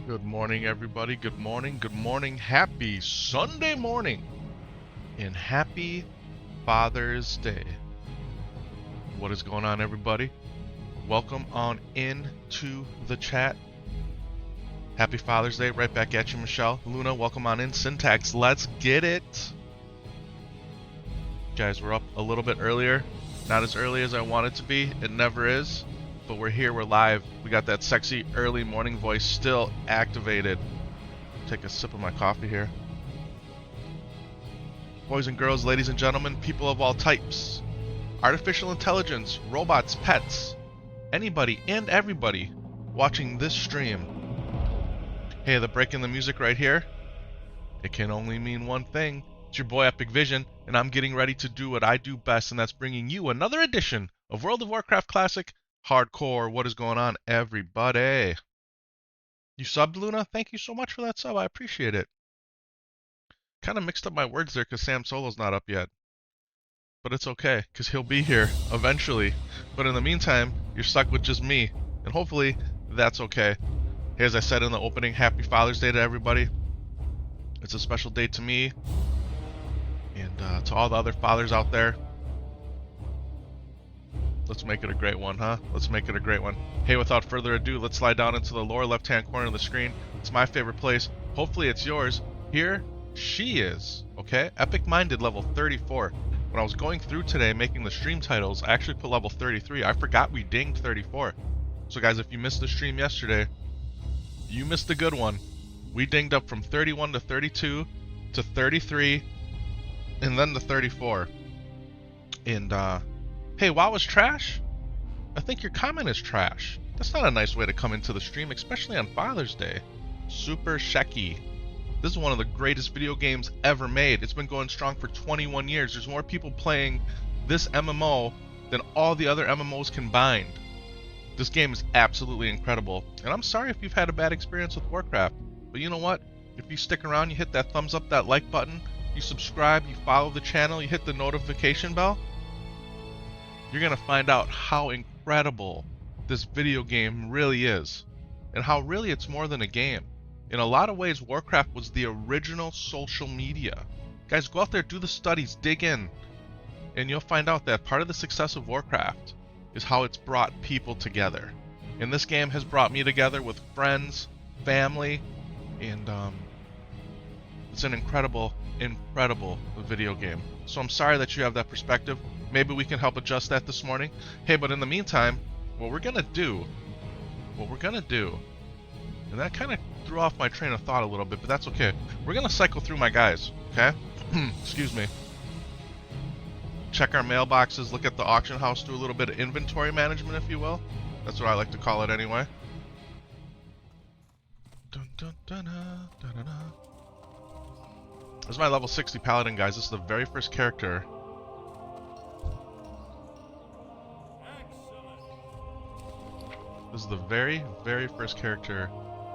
Good morning, everybody. Good morning. Good morning. Happy Sunday morning and happy Father's Day. What is going on, everybody? Welcome on into the chat. Happy Father's Day. Right back at you, Michelle. Luna, welcome on in. Syntax, let's get it. Guys, we're up a little bit earlier. Not as early as I want it to be. It never is. But we're here, we're live. We got that sexy early morning voice still activated. Take a sip of my coffee here. Boys and girls, ladies and gentlemen, people of all types, artificial intelligence, robots, pets, anybody and everybody watching this stream. Hey, the break in the music right here, it can only mean one thing. It's your boy Epic Vision, and I'm getting ready to do what I do best, and that's bringing you another edition of World of Warcraft Classic Hardcore. What is going on, everybody? You subbed, Luna? Thank you so much for that sub. I appreciate it. Kind of mixed up my words there because Samsolo's not up yet. But it's okay, because he'll be here eventually. But in the meantime, you're stuck with just me. And hopefully, that's okay. Hey, as I said in the opening, happy Father's Day to everybody. It's a special day to me. And to all the other fathers out there. Let's make it a great one, huh? Let's make it a great one. Hey, without further ado, let's slide down into the lower left-hand corner of the screen. It's my favorite place. Hopefully it's yours. Here she is, okay? Epic Minded level 34. When I was going through today making the stream titles, I actually put level 33. I forgot we dinged 34. So guys, if you missed the stream yesterday, you missed a good one. We dinged up from 31 to 32 to 33 and then to 34. And hey, WoW is trash? I think your comment is trash. That's not a nice way to come into the stream, especially on Father's Day. Super Shecky. This is one of the greatest video games ever made. It's been going strong for 21 years. There's more people playing this MMO than all the other MMOs combined. This game is absolutely incredible. And I'm sorry if you've had a bad experience with Warcraft. But you know what? If you stick around, you hit that thumbs up, that like button, you subscribe, you follow the channel, you hit the notification bell, you're going to find out how incredible this video game really is. And how really it's more than a game. In a lot of ways, Warcraft was the original social media. Guys, go out there, do the studies, dig in. And you'll find out that part of the success of Warcraft is how it's brought people together. And this game has brought me together with friends, family, and it's an incredible, incredible video game. So I'm sorry that you have that perspective. Maybe we can help adjust that this morning. Hey, but in the meantime, what we're gonna do, and that kind of threw off my train of thought a little bit, but that's okay. We're gonna cycle through my guys, okay? Excuse me. Check our mailboxes, look at the auction house, do a little bit of inventory management, if you will. That's what I like to call it anyway. Dun, dun, dun, dun, dun, dun, dun. This is my level 60 paladin, guys. This is the very first character. This is the very, very first character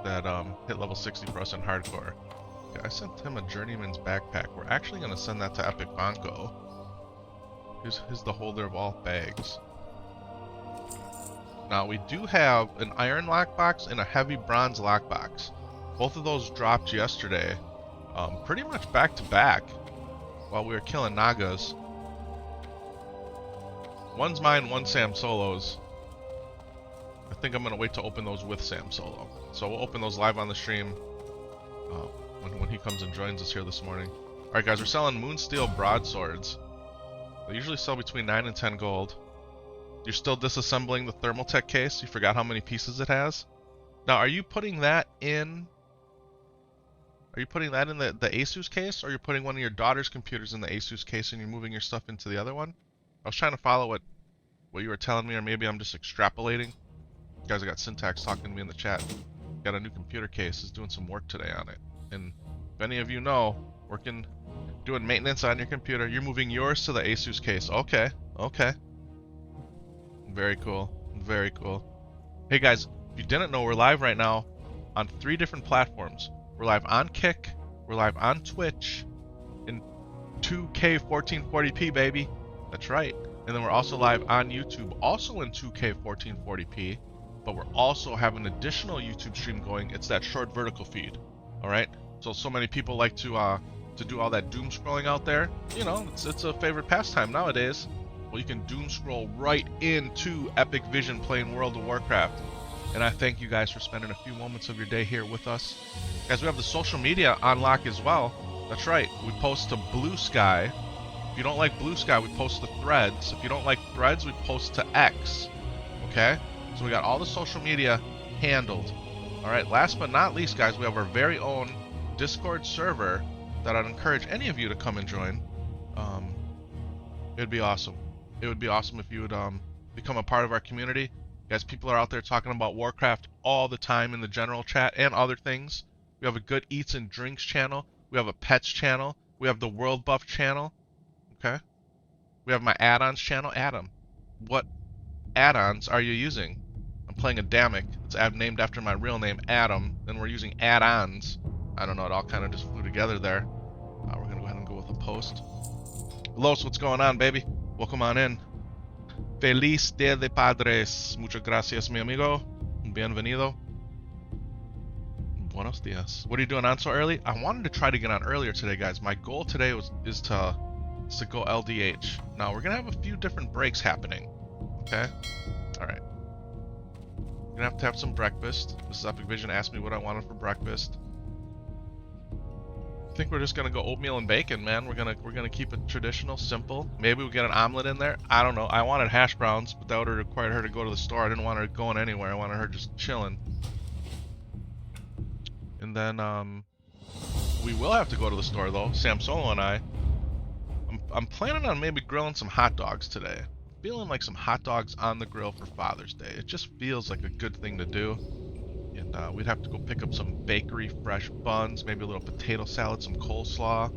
that hit level 60 for us in hardcore. Okay, I sent him a journeyman's backpack. We're actually going to send that to Epic Banco. He's the holder of all bags. Now, we do have an iron lockbox and a heavy bronze lockbox. Both of those dropped yesterday, pretty much back to back, while we were killing Nagas. One's mine, one's Samsolo's. I think I'm going to wait to open those with Samsolo. So we'll open those live on the stream when he comes and joins us here this morning. Alright guys, we're selling Moonsteel broadswords. They usually sell between 9 and 10 gold. You're still disassembling the Thermaltech case? You forgot how many pieces it has? Now, are you putting that in... Are you putting that in the Asus case? Or are you putting one of your daughter's computers in the Asus case and you're moving your stuff into the other one? I was trying to follow what you were telling me, or maybe I'm just extrapolating. Guys, I got Syntax talking to me in the chat. Got a new computer case, is doing some work today on it. And if any of you know, doing maintenance on your computer, you're moving yours to the Asus case. Okay, okay. Very cool, very cool. Hey guys, if you didn't know, we're live right now on 3 different platforms. We're live on Kick, we're live on Twitch, in 2K 1440p, baby. That's right. And then we're also live on YouTube, also in 2K 1440p. but we're also have an additional YouTube stream going. It's that short vertical feed. All right. So many people like to do all that doom scrolling out there. You know, it's a favorite pastime nowadays. Well, you can doom scroll right into Epic Vision playing World of Warcraft. And I thank you guys for spending a few moments of your day here with us. Guys, we have the social media on lock as well. That's right. We post to Blue Sky. If you don't like Blue Sky, we post to Threads. If you don't like Threads, we post to X. Okay? So we got all the social media handled. All right, last but not least, guys, we have our very own Discord server that I'd encourage any of you to come and join. It'd be awesome. It would be awesome if you would become a part of our community. Guys, people are out there talking about Warcraft all the time in the general chat and other things. We have a good eats and drinks channel. We have a pets channel. We have the World Buff channel. Okay? We have my add-ons channel. Adam, what add-ons are you using? I'm playing a Damek. It's named after my real name, Adam. Then we're using add-ons. I don't know, it all kind of just flew together there. We're going to go ahead and go with a post. Los, what's going on, baby? Welcome on in. Feliz Dia de Padres. Muchas gracias, mi amigo. Bienvenido. Buenos dias. What are you doing on so early? I wanted to try to get on earlier today, guys. My goal today is to go LDH. Now, we're going to have a few different breaks happening. Okay? Alright. We're going to have some breakfast. This is Epic Vision asked me what I wanted for breakfast. I think we're just gonna go oatmeal and bacon, man. We're gonna keep it traditional, simple. Maybe we get an omelet in there. I don't know. I wanted hash browns, but that would have required her to go to the store. I didn't want her going anywhere. I wanted her just chilling. And then we will have to go to the store though. Samsolo and I. I'm planning on maybe grilling some hot dogs today. Feeling like some hot dogs on the grill for Father's Day. It just feels like a good thing to do. And we'd have to go pick up some bakery fresh buns, maybe a little potato salad, some coleslaw.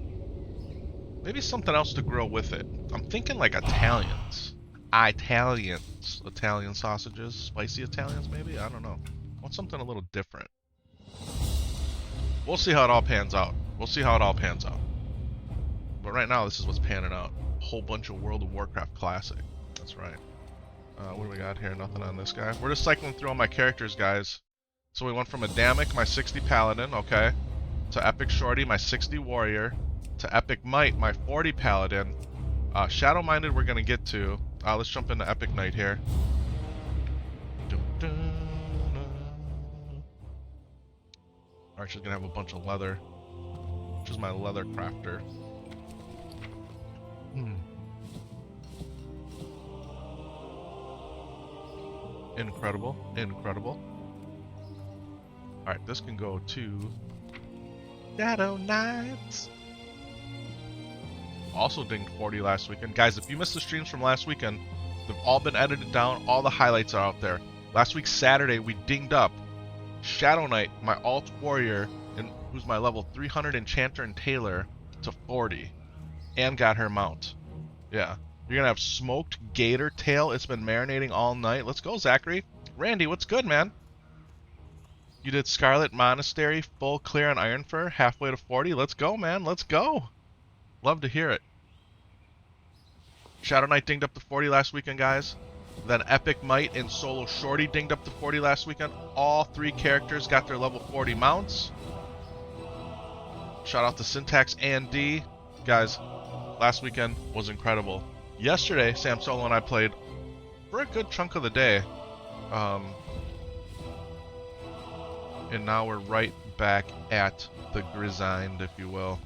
Maybe something else to grill with it. I'm thinking like Italians. Italian sausages, spicy Italians maybe? I don't know. I want something a little different. We'll see how it all pans out. But right now, this is what's panning out. A whole bunch of World of Warcraft Classic. That's right. What do we got here? Nothing on this guy. We're just cycling through all my characters, guys. So we went from a Damek, my 60 Paladin, okay, to Epic Shorty, my 60 Warrior, to Epic Might, my 40 Paladin. Shadow Minded we're going to get to. Let's jump into Epic Knight here. Alright, she's going to have a bunch of leather, which is my leather crafter. Incredible, incredible. Alright, this can go to Shadow Knights. Also dinged 40 last weekend. Guys, if you missed the streams from last weekend, they've all been edited down. All the highlights are out there. Last week, Saturday, we dinged up Shadow Knight, my alt warrior, and who's my level 300 enchanter and tailor, to 40. And got her mount. Yeah. You're going to have smoked gator tail. It's been marinating all night. Let's go, Zachary. Randy, what's good, man? You did Scarlet Monastery, full clear on Ironfur, halfway to 40. Let's go, man. Let's go. Love to hear it. Shadow Knight dinged up to 40 last weekend, guys. Then Epic Might and Solo Shorty dinged up to 40 last weekend. All three characters got their level 40 mounts. Shout out to Syntax and D. Guys, last weekend was incredible. Yesterday, Samsolo and I played for a good chunk of the day. And now we're right back at the Grizzined, if you will.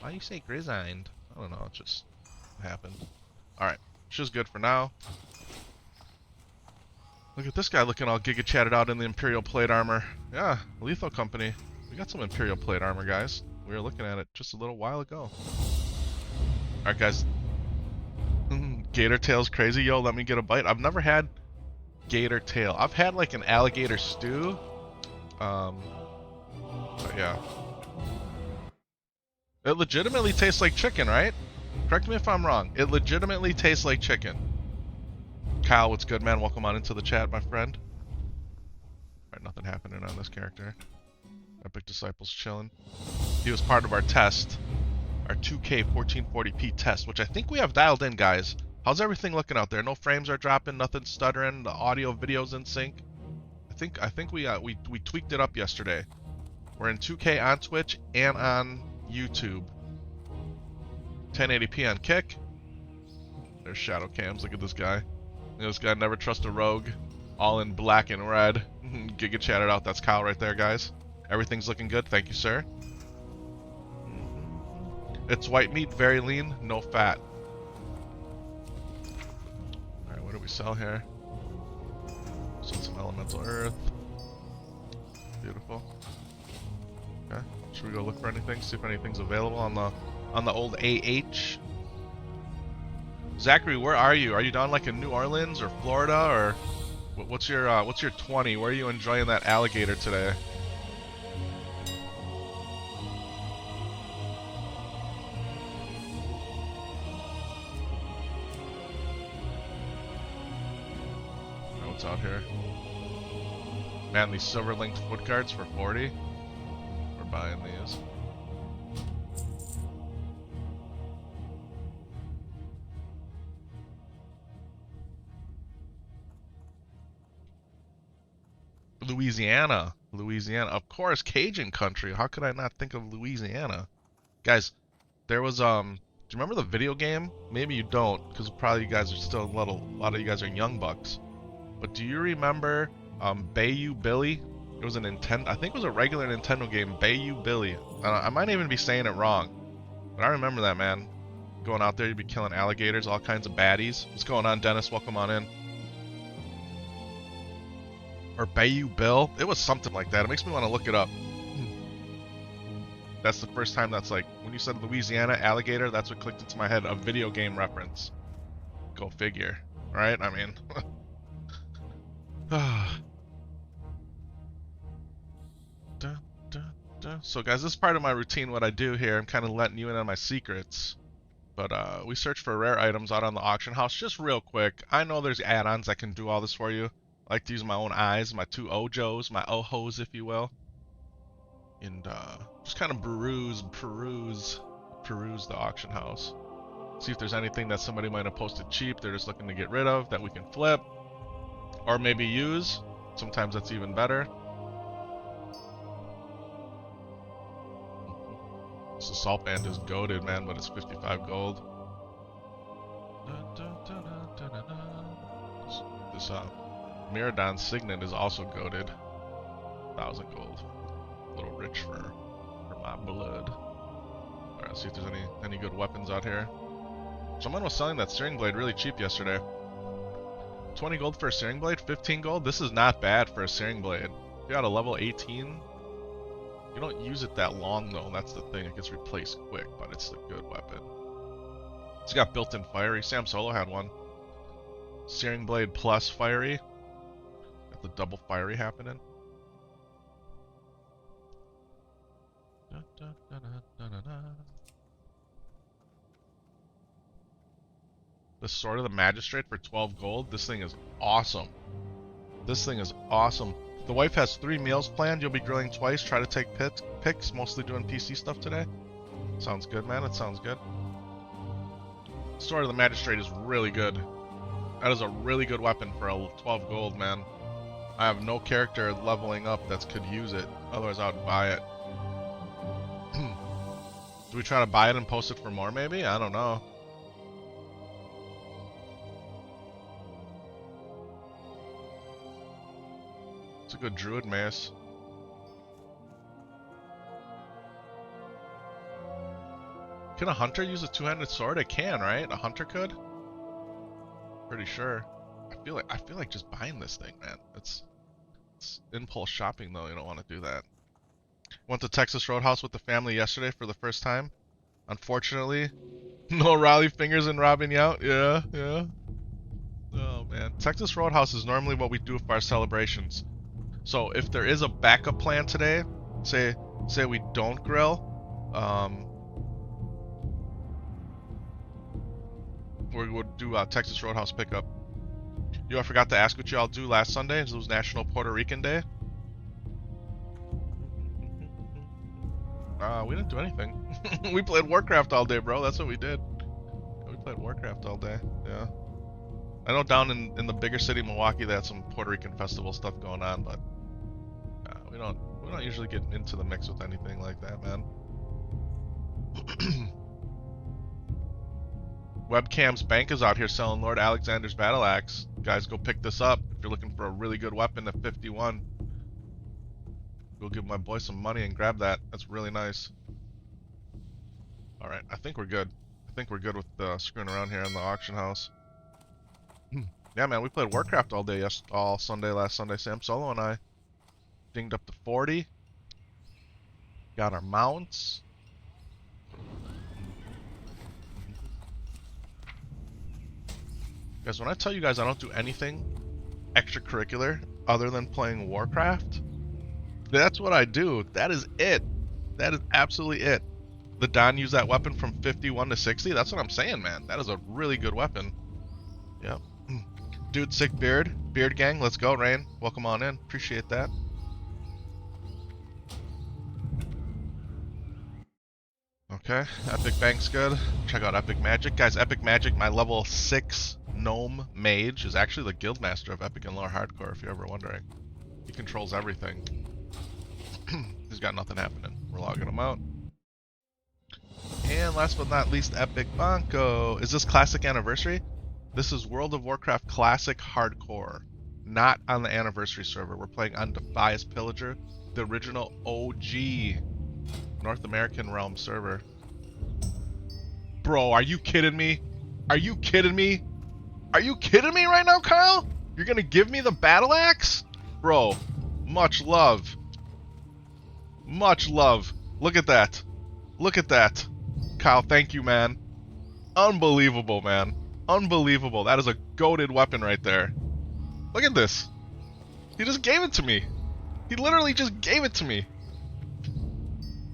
Why do you say Grizzined? I don't know, it just happened. Alright, she's good for now. Look at this guy looking all giga chatted out in the Imperial Plate Armor. Yeah, Lethal Company. We got some Imperial Plate Armor, guys. We were looking at it just a little while ago. Alright, guys. Gator tail's crazy. Yo, let me get a bite. I've never had gator tail. I've had like an alligator stew. But yeah. It legitimately tastes like chicken, right? Correct me if I'm wrong. It legitimately tastes like chicken. Kyle, what's good, man? Welcome on into the chat, my friend. Alright, nothing happening on this character. Epic Disciples chilling. He was part of our test. Our 2K 1440p test, which I think we have dialed in, guys. How's everything looking out there? No frames are dropping, nothing stuttering, the audio, video's in sync. I think we tweaked it up yesterday. We're in 2K on Twitch and on YouTube. 1080p on Kick. There's shadow cams. Look at this guy. This guy never trust a rogue. All in black and red. Giga chatted out. That's Kyle right there, guys. Everything's looking good. Thank you, sir. It's white meat, very lean, no fat. Alright, what do we sell here? Sell some elemental earth. Beautiful. Okay. Should we go look for anything? See if anything's available on the old AH? Zachary, where are you? Are you down like in New Orleans or Florida, or what's your 20? Where are you enjoying that alligator today? What's out here? Man, these silver linked foot guards for 40. We're buying these. Louisiana. Of course, Cajun country. How could I not think of Louisiana? Guys, there was do you remember the video game? Maybe you don't, because probably you guys are still a lot of you guys are young bucks. But do you remember Bayou Billy? It was a Nintendo, I think it was a regular Nintendo game, Bayou Billy. I might even be saying it wrong, but I remember that, man. Going out there, you'd be killing alligators, all kinds of baddies. What's going on, Dennis? Welcome on in. Or Bayou Bill. It was something like that. It makes me want to look it up. That's the first time that's like, when you said Louisiana alligator, that's what clicked into my head, a video game reference. Go figure, right? I mean, so guys, this is part of my routine, what I do here. I'm kind of letting you in on my secrets. But we search for rare items out on the auction house just real quick. I know there's add-ons that can do all this for you. I like to use my own eyes, my two ojos, my ohos, if you will. And just kind of peruse the auction house. See if there's anything that somebody might have posted cheap they're just looking to get rid of that we can flip. Or maybe use. Sometimes that's even better. This assault band is goated, man, but it's 55 gold. This Miradon Signet is also goated. 1,000 gold. A little rich for my blood. Alright, let's see if there's any good weapons out here. Someone was selling that steering blade really cheap yesterday. 20 gold for a steering blade, 15 gold. This is not bad for a steering blade. If you got a level 18, you don't use it that long though. That's the thing. It gets replaced quick, but it's a good weapon. It's got built-in fiery. Samsolo had one. Steering blade plus fiery. Got the double fiery happening. The Sword of the Magistrate for 12 gold. This thing is awesome. This thing is awesome. The wife has 3 meals planned. You'll be grilling twice. Try to take pics. Mostly doing PC stuff today. Sounds good, man. It sounds good. Sword of the Magistrate is really good. That is a really good weapon for a 12 gold, man. I have no character leveling up that could use it. Otherwise, I would buy it. Do we try to buy it and post it for more, maybe? I don't know. It's a good druid mace. Can a hunter use a two-handed sword? It can, right? A hunter could? Pretty sure. I feel like just buying this thing, man. It's impulse shopping though. You don't want to do that. Went to Texas Roadhouse with the family yesterday for the first time. Unfortunately, no Raleigh fingers and robbing you out. Yeah. Oh man, Texas Roadhouse is normally what we do for our celebrations. So if there is a backup plan today, say we don't grill, we would do a Texas Roadhouse pickup. I forgot to ask what y'all do last Sunday. It was National Puerto Rican Day. We didn't do anything. We played Warcraft all day, bro. That's what we did. We played Warcraft all day. Yeah. I know down in the bigger city, Milwaukee, they had some Puerto Rican festival stuff going on, but we don't usually get into the mix with anything like that, man. Webcam's Bank is out here selling Lord Alexander's Battle Axe. Guys, go pick this up if you're looking for a really good weapon at 51. Go give my boy some money and grab that. That's really nice. Alright, I think we're good. I think we're good with screwing around here in the auction house. Yeah, man, we played Warcraft all day, all Sunday, last Sunday. Samsolo and I dinged up to 40. Got our mounts. Guys, when I tell you guys I don't do anything extracurricular other than playing Warcraft, that's what I do. That is it. That is absolutely it. The Don used that weapon from 51 to 60. That's what I'm saying, man. That is a really good weapon. Yep. Dude, sick beard. Beard gang, let's go, Rain. Welcome on in. Appreciate that. Okay, Epic Bank's good. Check out Epic Magic. Guys, Epic Magic, my level 6 gnome mage, is actually the guildmaster of Epic and Lore Hardcore, if you're ever wondering. He controls everything. He's got nothing happening. We're logging him out. And last but not least, Epic Banco. Is this Classic Anniversary? This is World of Warcraft Classic Hardcore. Not on the Anniversary server. We're playing on Defias Pillager, the original OG North American Realm server. Bro, are you kidding me? Are you kidding me? Are you kidding me right now, Kyle? You're gonna give me the battle axe? Bro, much love. Much love. Look at that. Look at that. Kyle, thank you, man. Unbelievable, man. Unbelievable. That is a goated weapon right there. Look at this. He just gave it to me. He literally just gave it to me.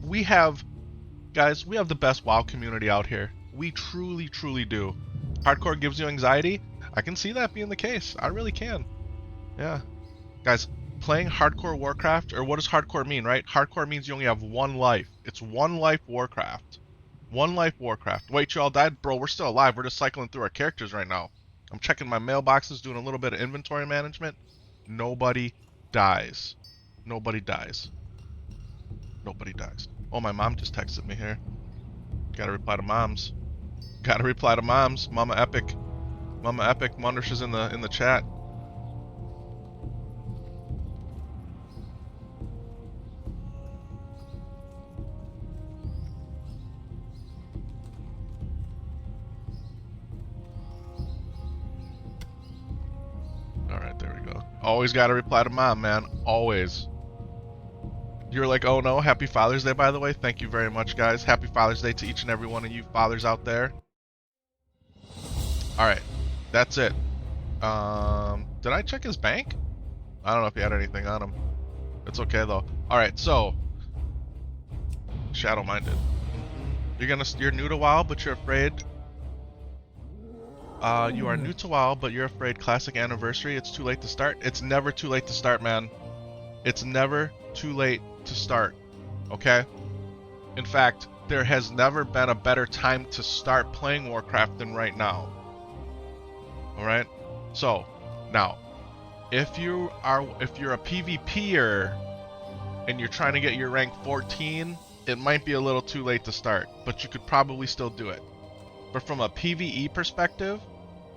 We have, guys, we have the best WoW community out here. We truly, truly do. Hardcore gives you anxiety? I can see that being the case. I really can. Yeah. Guys, playing hardcore Warcraft, or what does hardcore mean, right? Hardcore means you only have one life. It's one life Warcraft. One life Warcraft. Wait, you all died? Bro, we're still alive. We're just cycling through our characters right now. I'm checking my mailboxes, doing a little bit of inventory management. Nobody dies. Nobody dies. Nobody dies. Oh, my mom just texted me here. Gotta reply to moms. Gotta reply to moms. Mama Epic. Mama Epic. Mundersh is in the chat. Alright, there we go. Always gotta reply to mom, man. Always. You're like, oh no, happy Father's Day, by the way. Thank you very much, guys. Happy Father's Day to each and every one of you fathers out there. Alright, that's it. Did I check his bank? I don't know if he had anything on him. It's okay, though. Alright, so. Shadow-minded. You're new to WoW, but you're afraid. You are new to WoW, but you're afraid Classic Anniversary, it's too late to start? It's never too late to start, man. It's never too late to start, okay? In fact, there has never been a better time to start playing Warcraft than right now. Alright? So, now, if you're a PvPer and you're trying to get your rank 14, it might be a little too late to start, but you could probably still do it. But from a PvE perspective,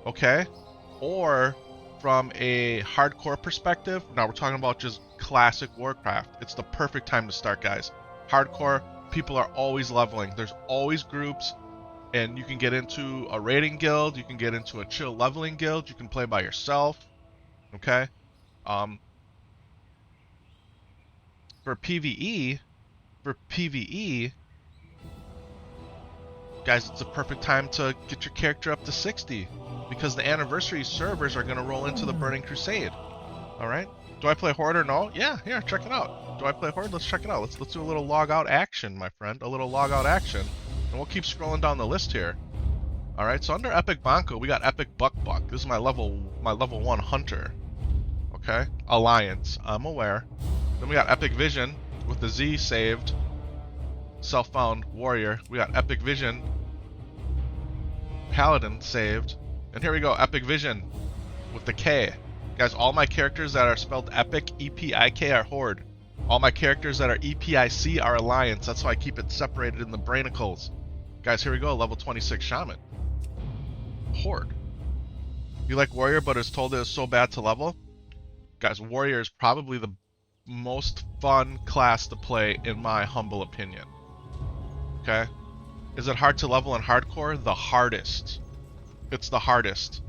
okay, or from a hardcore perspective, now we're talking about just classic Warcraft. It's the perfect time to start, guys. Hardcore, people are always leveling. There's always groups, and you can get into a raiding guild, you can get into a chill leveling guild, you can play by yourself, okay? For PvE, guys, it's the perfect time to get your character up to 60 because the anniversary servers are going to roll into the Burning Crusade. Alright? Do I play Horde or no? Yeah, here, check it out. Do I play Horde? Let's check it out. Let's do a little log out action, my friend. A little log out action. And we'll keep scrolling down the list here. Alright, so under Epic Banco, we got Epic Buck. This is my level 1 Hunter. Okay? Alliance. I'm aware. Then we got Epic Vision with the Z saved. Self-found Warrior. We got Epic Vision. Paladin saved. And here we go, Epic Vision with the K. Guys, all my characters that are spelled Epic, E-P-I-K, are Horde. All my characters that are E-P-I-C are Alliance. That's why I keep it separated in the brainicles. Guys, here we go, level 26 Shaman. Horde. You like Warrior, but is told it is so bad to level? Guys, Warrior is probably the most fun class to play, in my humble opinion. Okay? Is it hard to level in Hardcore? The hardest. It's the hardest.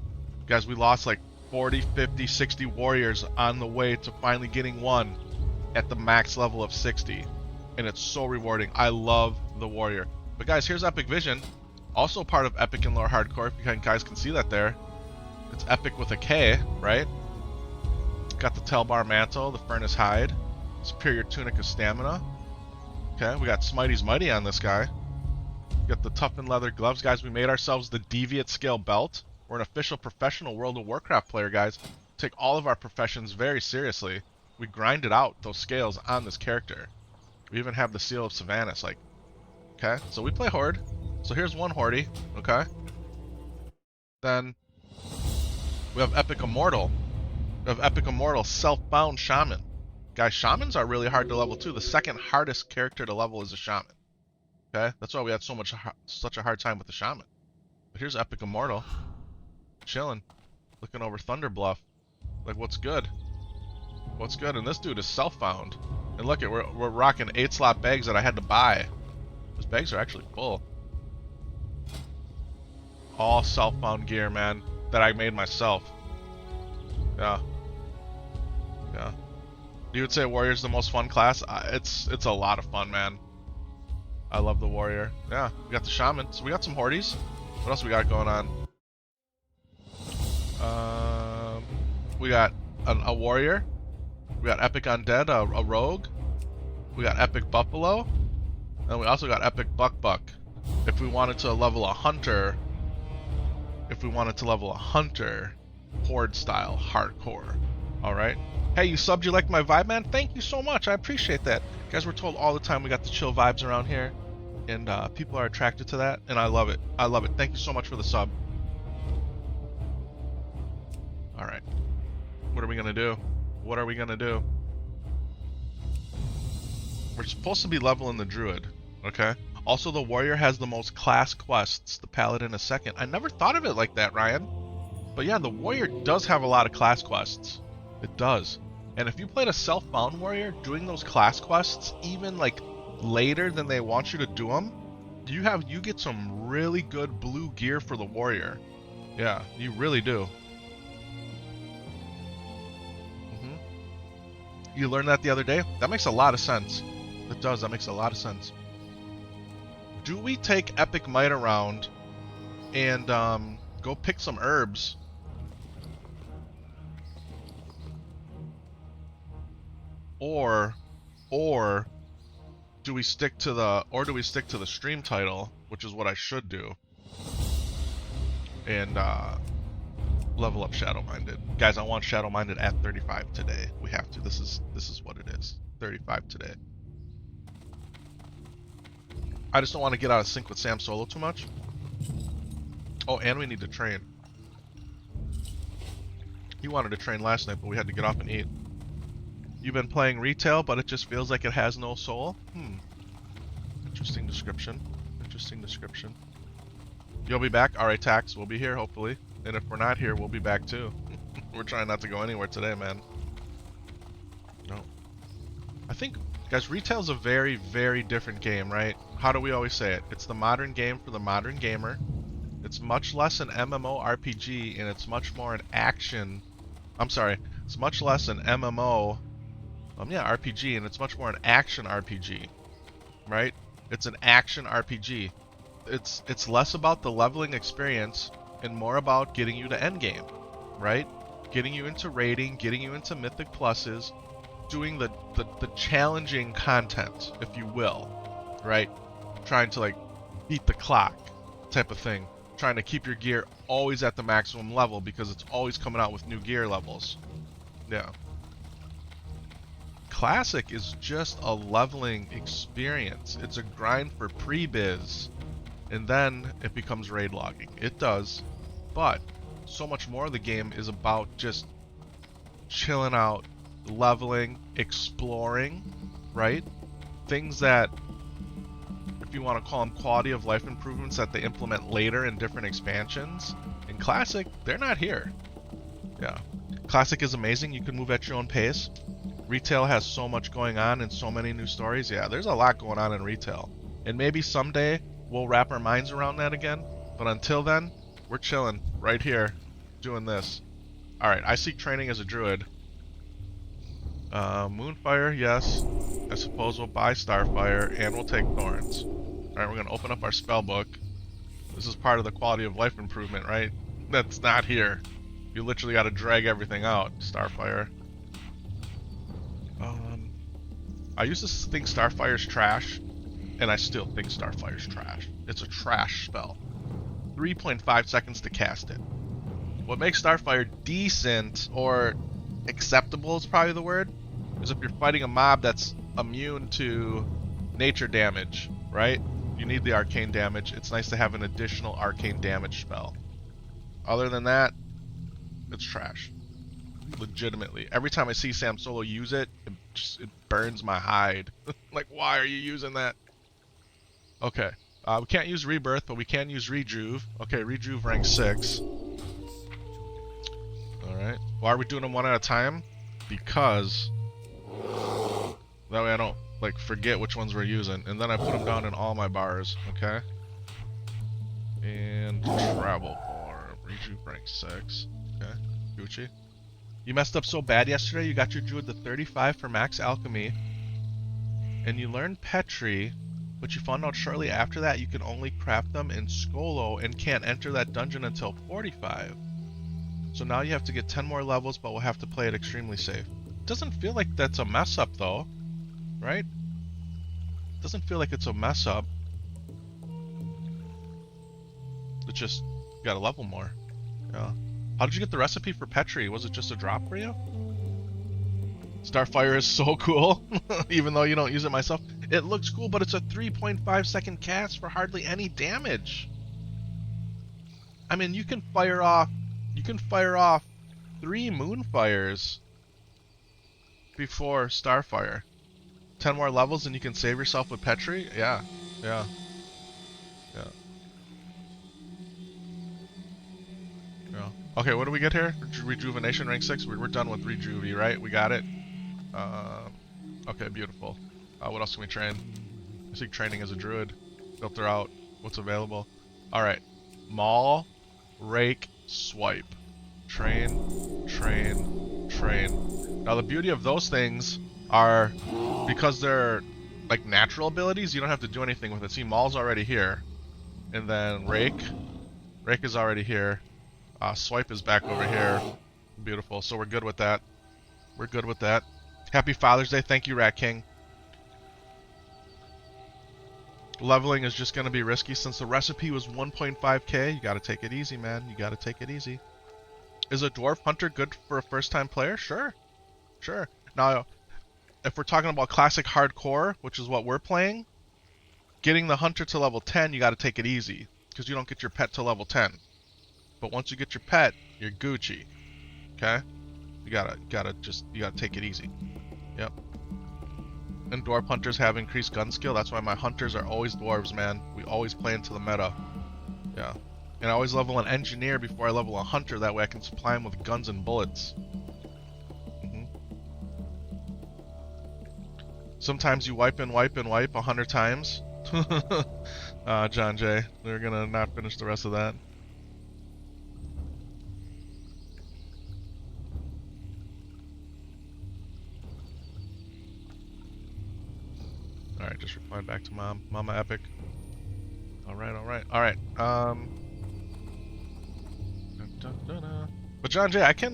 Guys, we lost like 40, 50, 60 warriors on the way to finally getting one at the max level of 60. And it's so rewarding. I love the warrior. But guys, here's Epic Vision. Also part of Epic and Lore Hardcore, if you guys can see that there. It's Epic with a K, right? Got the Telbar Mantle, the Furnace Hide, Superior Tunic of Stamina. Okay, we got Smitey's Mighty on this guy. Got the Toughened Leather Gloves. Guys, we made ourselves the Deviate Scale Belt. We're an official professional World of Warcraft player, guys. Take all of our professions very seriously. We grinded out those scales on this character. We even have the Seal of Sylvanas, like, okay? So we play Horde. So here's one Horde, okay? Then we have Epic Immortal. We have Epic Immortal, Self-Bound Shaman. Guys, Shamans are really hard to level too. The second hardest character to level is a Shaman. Okay? That's why we had such a hard time with the Shaman. But here's Epic Immortal. Chilling. Looking over Thunder Bluff. Like, what's good? What's good? And this dude is self-found. And look, we're rocking 8-slot bags that I had to buy. Those bags are actually full. All self-found gear, man, that I made myself. Yeah. Yeah. You would say Warrior's the most fun class? It's a lot of fun, man. I love the Warrior. Yeah, we got the Shaman. So we got some Hordes. What else we got going on? We got a Warrior. We got Epic Undead, a Rogue. We got Epic Buffalo. And we also got Epic Buck. If we wanted to level a Hunter, Horde style, hardcore. Alright. Hey, you subbed, you like my vibe, man? Thank you so much, I appreciate that. Guys, we're told all the time we got the chill vibes around here. And people are attracted to that, and I love it. I love it. Thank you so much for the sub. Alright. What are we gonna do? What are we gonna do? We're supposed to be leveling the Druid, okay? Also, the Warrior has the most class quests, the Paladin is second. I never thought of it like that, Ryan. But yeah, the Warrior does have a lot of class quests. It does. And if you played a self-bound Warrior, doing those class quests, even like later than they want you to do them, you get some really good blue gear for the Warrior. Yeah, you really do. You learned that the other day? That makes a lot of sense. It does, that makes a lot of sense. Do we take Epic Might around and go pick some herbs? Or do we stick to the stream title, which is what I should do, and level up Shadow Minded. Guys, I want Shadow Minded at 35 today. We have to. This is what it is. 35 today. I just don't want to get out of sync with Samsolo too much. Oh, and we need to train. He wanted to train last night, but we had to get off and eat. You've been playing retail, but it just feels like it has no soul? Interesting description. Interesting description. You'll be back? Alright, Tax, we'll be here, hopefully. And if we're not here, we'll be back too. We're trying not to go anywhere today, man. No. I think, guys, retail's a very, very different game, right? How do we always say it? It's the modern game for the modern gamer. It's much less an MMORPG, and it's much more an action... I'm sorry. It's much less an MMO... RPG, and it's much more an action RPG, right? It's an action RPG. It's less about the leveling experience and more about getting you to endgame, right? Getting you into raiding, getting you into mythic pluses, doing the challenging content, if you will, right? Trying to like beat the clock type of thing. Trying to keep your gear always at the maximum level because it's always coming out with new gear levels. Yeah. Classic is just a leveling experience. It's a grind for pre-biz. and then it becomes raid logging. It does, but so much more of the game is about just chilling out, leveling, exploring, right? Things that, if you want to call them quality of life improvements that they implement later in different expansions. In Classic, they're not here. Yeah. Classic is amazing. You can move at your own pace. Retail has so much going on and so many new stories. Yeah, there's a lot going on in retail. And maybe someday we'll wrap our minds around that again. But until then, we're chilling right here doing this. Alright, I seek training as a druid. Moonfire, yes. I suppose we'll buy Starfire and we'll take Thorns. Alright, we're going to open up our spell book. This is part of the quality of life improvement, right? That's not here. You literally got to drag everything out. Starfire. I used to think Starfire's trash, and I still think Starfire's trash. It's a trash spell. 3.5 seconds to cast it. What makes Starfire decent, or acceptable is probably the word, is if you're fighting a mob that's immune to nature damage, right? You need the arcane damage. It's nice to have an additional arcane damage spell. Other than that, it's trash. Legitimately. Every time I see Samsolo use it, it burns my hide. Like, why are you using that? Okay. We can't use Rebirth, but we can use Rejuve. Okay, Rejuve rank 6. Alright. Why are we doing them one at a time? Because that way I don't, like, forget which ones we're using. And then I put them down in all my bars. Okay? And Travel Form. Rejuve rank 6. Okay. Gucci. You messed up so bad yesterday, you got your druid to 35 for max alchemy, and you learned Petri, but you found out shortly after that you can only craft them in Skolo and can't enter that dungeon until 45. So now you have to get 10 more levels, but we'll have to play it extremely safe. Doesn't feel like that's a mess up though, right? Doesn't feel like it's a mess up. It's just, you gotta level more. Yeah. How did you get the recipe for Petri? Was it just a drop for you? Starfire is so cool, even though you don't use it myself. It looks cool, but it's a 3.5 second cast for hardly any damage. I mean, you can fire off 3 Moonfires before Starfire. 10 more levels and you can save yourself with Petri? Yeah. Yeah. Yeah. Yeah. Okay, what do we get here? Rejuvenation rank 6. We're done with Rejuvie, right? We got it. Okay, beautiful. What else can we train? I think training as a druid. Filter out what's available. Alright. Maul, Rake, Swipe. Train, train, train. Now the beauty of those things are, because they're like natural abilities, you don't have to do anything with it. See, Maul's already here. And then Rake is already here. Swipe is back over here. Beautiful. So we're good with that. We're good with that. Happy Father's Day. Thank you, Rat King. Leveling is just going to be risky since the recipe was 1.5k. You got to take it easy, man. You got to take it easy. Is a Dwarf Hunter good for a first-time player? Sure. Sure. Now, if we're talking about classic hardcore, which is what we're playing, getting the Hunter to level 10, you got to take it easy because you don't get your pet to level 10. But once you get your pet, you're Gucci. Okay? You gotta take it easy. Yep. And Dwarf Hunters have increased gun skill. That's why my Hunters are always Dwarves, man. We always play into the meta. Yeah. And I always level an Engineer before I level a Hunter. That way I can supply him with guns and bullets. Sometimes you wipe 100 times. John Jay. We're gonna not finish the rest of that. Alright, just reply back to Mom. Mama Epic. Alright, alright, alright. But John Jay, I can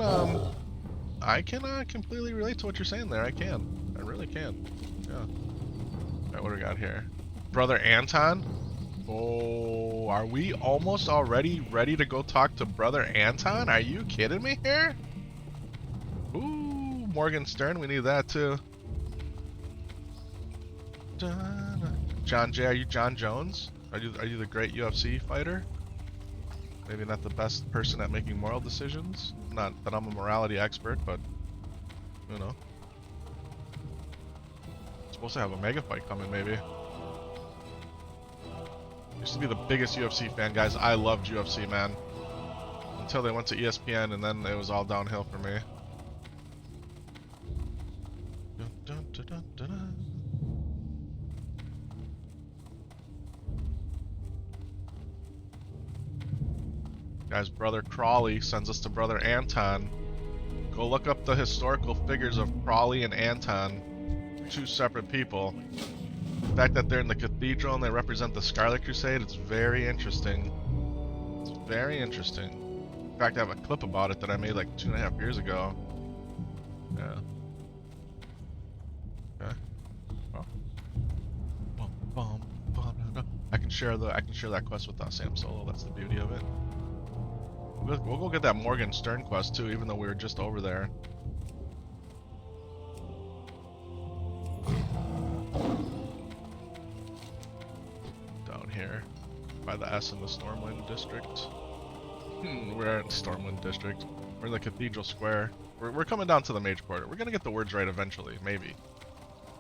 completely relate to what you're saying there. I can. I really can. Yeah. Alright, what do we got here? Brother Anton? Oh, are we almost already ready to go talk to Brother Anton? Are you kidding me here? Ooh, Morgan Stern, we need that too. John J, are you John Jones? Are you the great UFC fighter? Maybe not the best person at making moral decisions. Not that I'm a morality expert, but you know. Supposed to have a mega fight coming, maybe. Used to be the biggest UFC fan, guys. I loved UFC, man. Until they went to ESPN, and then it was all downhill for me. Dun, dun, dun, dun, dun, dun. Guys, Brother Crawley sends us to Brother Anton. Go look up the historical figures of Crawley and Anton. Two separate people. The fact that they're in the cathedral and they represent the Scarlet Crusade, it's very interesting. It's very interesting. In fact, I have a clip about it that I made like 2.5 years ago. Yeah. Okay. Well. I can share that quest with Samsolo. That's the beauty of it. We'll go get that Morgan Stern quest too, even though we were just over there. Down here, by the S in the Stormwind District. We're in Stormwind District. We're in the Cathedral Square. We're coming down to the Mage Quarter. We're gonna get the words right eventually, maybe,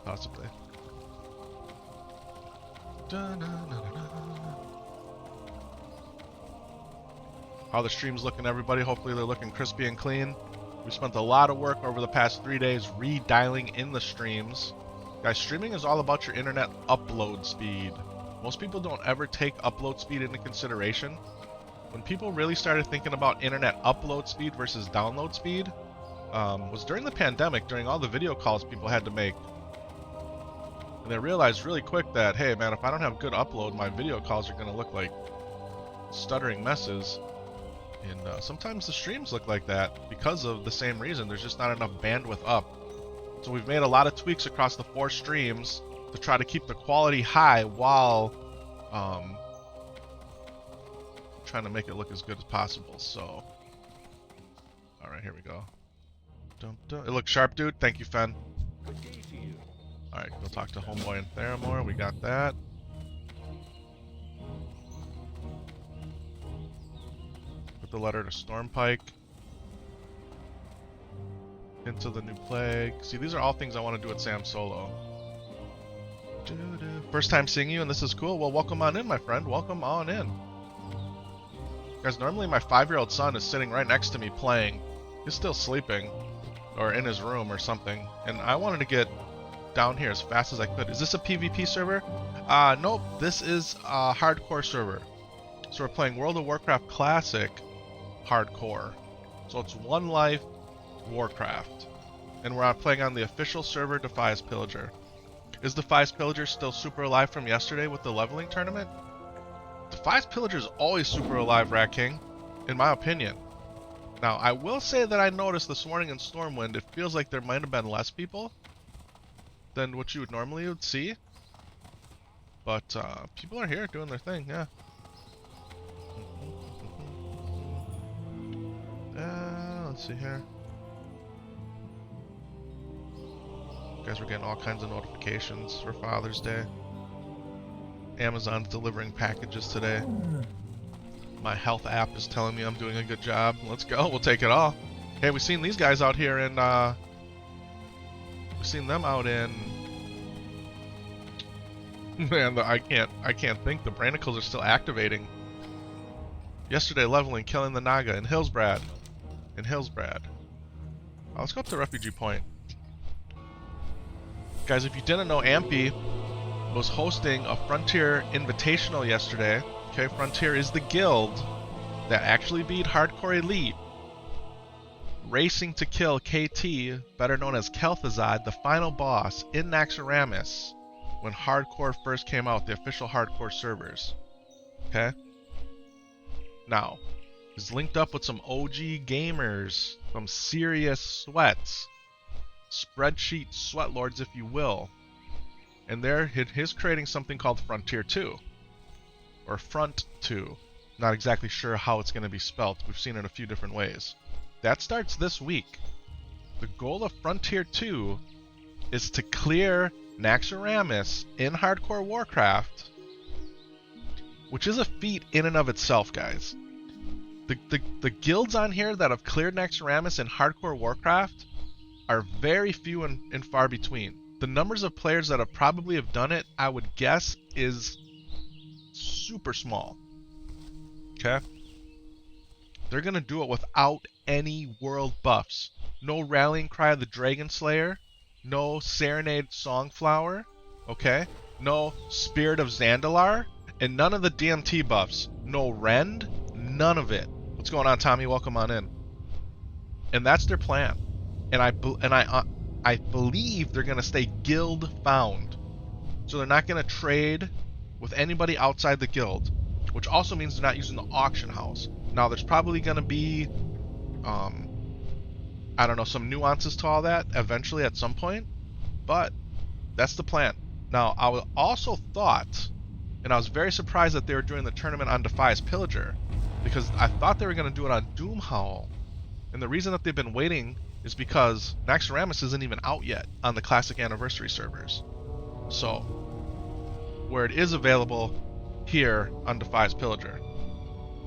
possibly. How the stream's looking, everybody? Hopefully they're looking crispy and clean. We spent a lot of work over the past 3 days redialing in the streams. Guys, streaming is all about your internet upload speed. Most people don't ever take upload speed into consideration. When people really started thinking about internet upload speed versus download speed, was during the pandemic, during all the video calls people had to make. And they realized really quick that, hey man, if I don't have good upload, my video calls are going to look like stuttering messes. And sometimes the streams look like that because of the same reason. There's just not enough bandwidth up. So we've made a lot of tweaks across the 4 streams to try to keep the quality high while trying to make it look as good as possible. So, alright, here we go. It looks sharp, dude. Thank you, Fen. Alright, go talk to Homeboy and Theramore. We got that. Put the letter to Stormpike. Into the new plague. See, these are all things I want to do at Samsolo. First time seeing you, and this is cool. Well, welcome on in, my friend. Welcome on in. Guys, normally my 5-year-old son is sitting right next to me playing. He's still sleeping, or in his room or something. And I wanted to get down here as fast as I could. Is this a PvP server? Nope. This is a hardcore server. So we're playing World of Warcraft Classic hardcore. So it's 1 life Warcraft. And we're playing on the official server Defias Pillager. Is Defias Pillager still super alive from yesterday with the leveling tournament? Defias Pillager is always super alive, Rat King, in my opinion. Now, I will say that I noticed this morning in Stormwind, it feels like there might have been less people than what you would normally see. But people are here doing their thing, yeah. Let's see here. Guys, we're getting all kinds of notifications for Father's Day. Amazon's delivering packages today. My health app is telling me I'm doing a good job. Let's go. We'll take it all. Hey, we've seen these guys out here in we've seen them out in man, I can't think. The Brannicles are still activating. Yesterday leveling, killing the Naga in Hillsbrad. Let's go up to Refugee Point. Guys, if you didn't know, Ampy was hosting a Frontier Invitational yesterday. Okay, Frontier is the guild that actually beat Hardcore Elite, racing to kill KT, better known as Kel'Thuzad, the final boss in Naxxramas, when Hardcore first came out, the official Hardcore servers. Okay? Now, he's linked up with some OG gamers, some serious sweats, spreadsheet sweatlords, if you will. And he's creating something called Frontier 2. Or Front 2. Not exactly sure how it's going to be spelt. We've seen it a few different ways. That starts this week. The goal of Frontier 2 is to clear Naxxramas in Hardcore Warcraft which is a feat in and of itself, guys. The guilds on here that have cleared Naxxramas in hardcore Warcraft are very few and far between. The numbers of players that probably have done it, I would guess, is super small. Okay? They're going to do it without any world buffs. No Rallying Cry of the Dragon Slayer. No Serenade Songflower. Okay? No Spirit of Zandalar. And none of the DMT buffs. No Rend. None of it. What's going on, Tommy? Welcome on in. And that's their plan. And I believe they're going to stay guild found. So they're not going to trade with anybody outside the guild. Which also means they're not using the auction house. Now, there's probably going to be, I don't know, some nuances to all that eventually at some point. But that's the plan. Now, I also thought, and I was very surprised that they were doing the tournament on Defias Pillager, because I thought they were going to do it on Doomhowl. And the reason that they've been waiting is because Naxxramas isn't even out yet on the Classic Anniversary servers. So, where it is available here on Defias Pillager.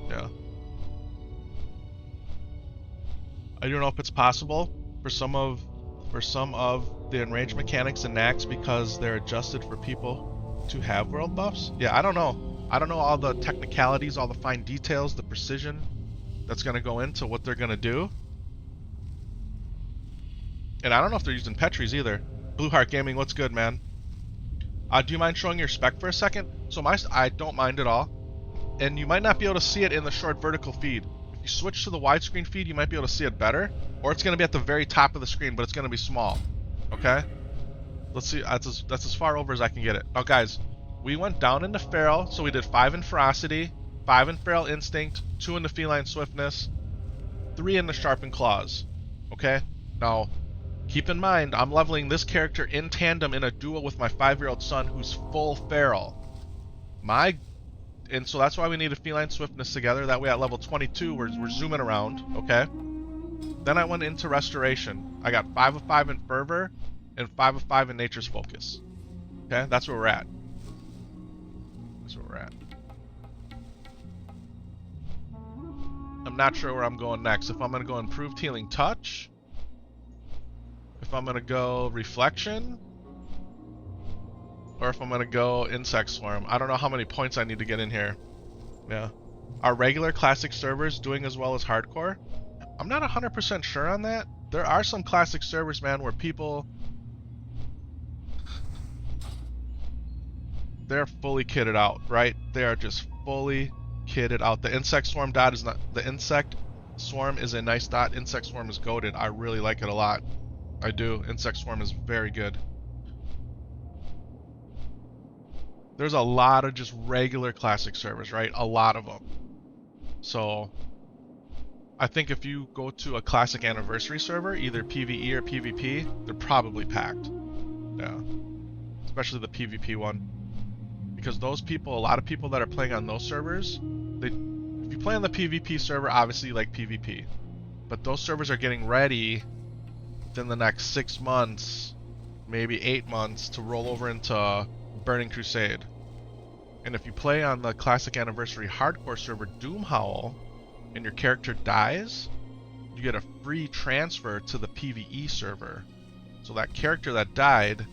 Yeah. I don't know if it's possible for some of the enraged mechanics in Nax because they're adjusted for people to have world buffs. Yeah, I don't know. I don't know all the technicalities, all the fine details, the precision that's going to go into what they're going to do. And I don't know if they're using Petries either. Blue Heart Gaming, what's good, man? Do you mind showing your spec for a second? So I don't mind at all. And you might not be able to see it in the short vertical feed. If you switch to the widescreen feed, you might be able to see it better. Or it's going to be at the very top of the screen, but it's going to be small. Okay? Let's see. That's as far over as I can get it. Now, guys, we went down into Feral, so we did 5 in Ferocity, 5 in Feral Instinct, 2 in the Feline Swiftness, 3 in the Sharpened Claws. Okay? Now, keep in mind, I'm leveling this character in tandem in a duo with my 5-year-old son who's full Feral. And so that's why we need a Feline Swiftness together. That way at level 22, we're zooming around, okay? Then I went into Restoration. I got 5 of 5 in Fervor and 5 of 5 in Nature's Focus. Okay? That's where we're at. That's where we're at. I'm not sure where I'm going next. If I'm going to go Improved Healing Touch. If I'm going to go Reflection. Or if I'm going to go Insect Swarm. I don't know how many points I need to get in here. Yeah. Are regular classic servers doing as well as hardcore? I'm not 100% sure on that. There are some classic servers, man, where people... they're fully kitted out, right? They are just fully kitted out. The Insect Swarm dot is not... the Insect Swarm is a nice dot. Insect Swarm is goated. I really like it a lot. I do. Insect Swarm is very good. There's a lot of just regular classic servers, right? A lot of them. So, I think if you go to a classic anniversary server, either PvE or PvP, they're probably packed. Yeah. Especially the PvP one. Because those people, a lot of people that are playing on those servers, if you play on the PvP server, obviously you like PvP. But those servers are getting ready within the next 6 months, maybe 8 months, to roll over into Burning Crusade. And if you play on the Classic Anniversary Hardcore server Doomhowl, and your character dies, you get a free transfer to the PvE server. So that character that died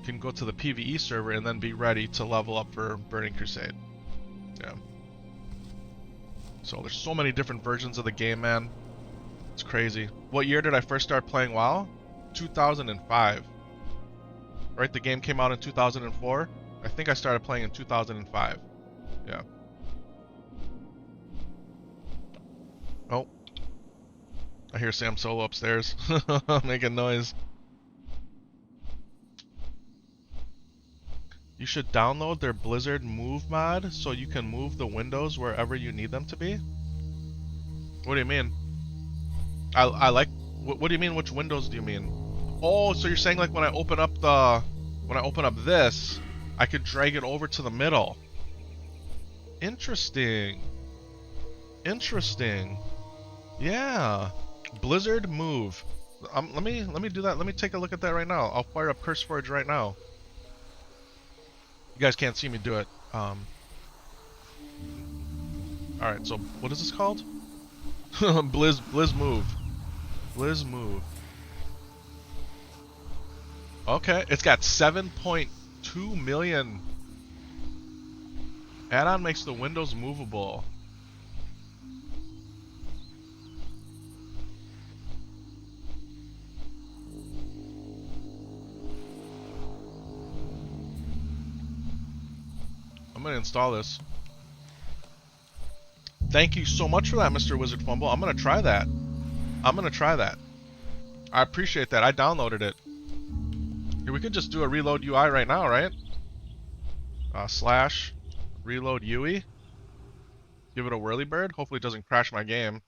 can go to the PvE server and then be ready to level up for Burning Crusade. Yeah. So there's so many different versions of the game, man. It's crazy. What year did I first start playing WoW? 2005. Right, the game came out in 2004. I think I started playing in 2005. Yeah. Oh. I hear Samsolo upstairs making noise. You should download their Blizzard Move mod so you can move the windows wherever you need them to be. What do you mean? I like... What do you mean? Which windows do you mean? Oh, so you're saying like when I open up this, I could drag it over to the middle. Interesting. Interesting. Yeah. Blizzard Move. Let me do that. Let me take a look at that right now. I'll fire up CurseForge right now. You guys can't see me do it. Alright, so what is this called? Blizz move. Blizz move. Okay, it's got 7.2 million. Add-on makes the windows movable. I'm gonna install this. Thank you so much for that, Mr. Wizard Fumble. I'm gonna try that. I'm gonna try that. I appreciate that. I downloaded it. Here, we could just do a reload UI right now, right? Slash reload UI. Give it a whirly bird. Hopefully it doesn't crash my game.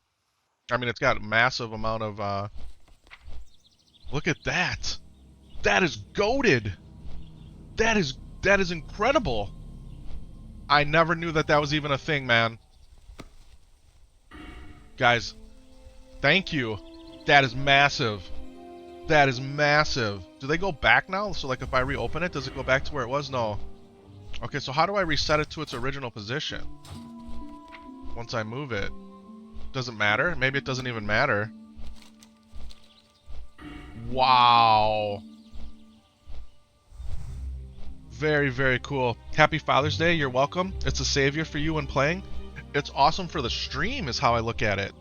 I mean, it's got a massive amount of, look at that. That is goated. That is incredible. I never knew that was even a thing, man. Guys, thank you. That is massive. That is massive. Do they go back now? So like if I reopen it, does it go back to where it was? No. Okay, so how do I reset it to its original position? Once I move it. Doesn't matter? Maybe it doesn't even matter. Wow. Very, very cool. Happy Father's Day. You're welcome. It's a savior for you when playing. It's awesome for the stream is how I look at it.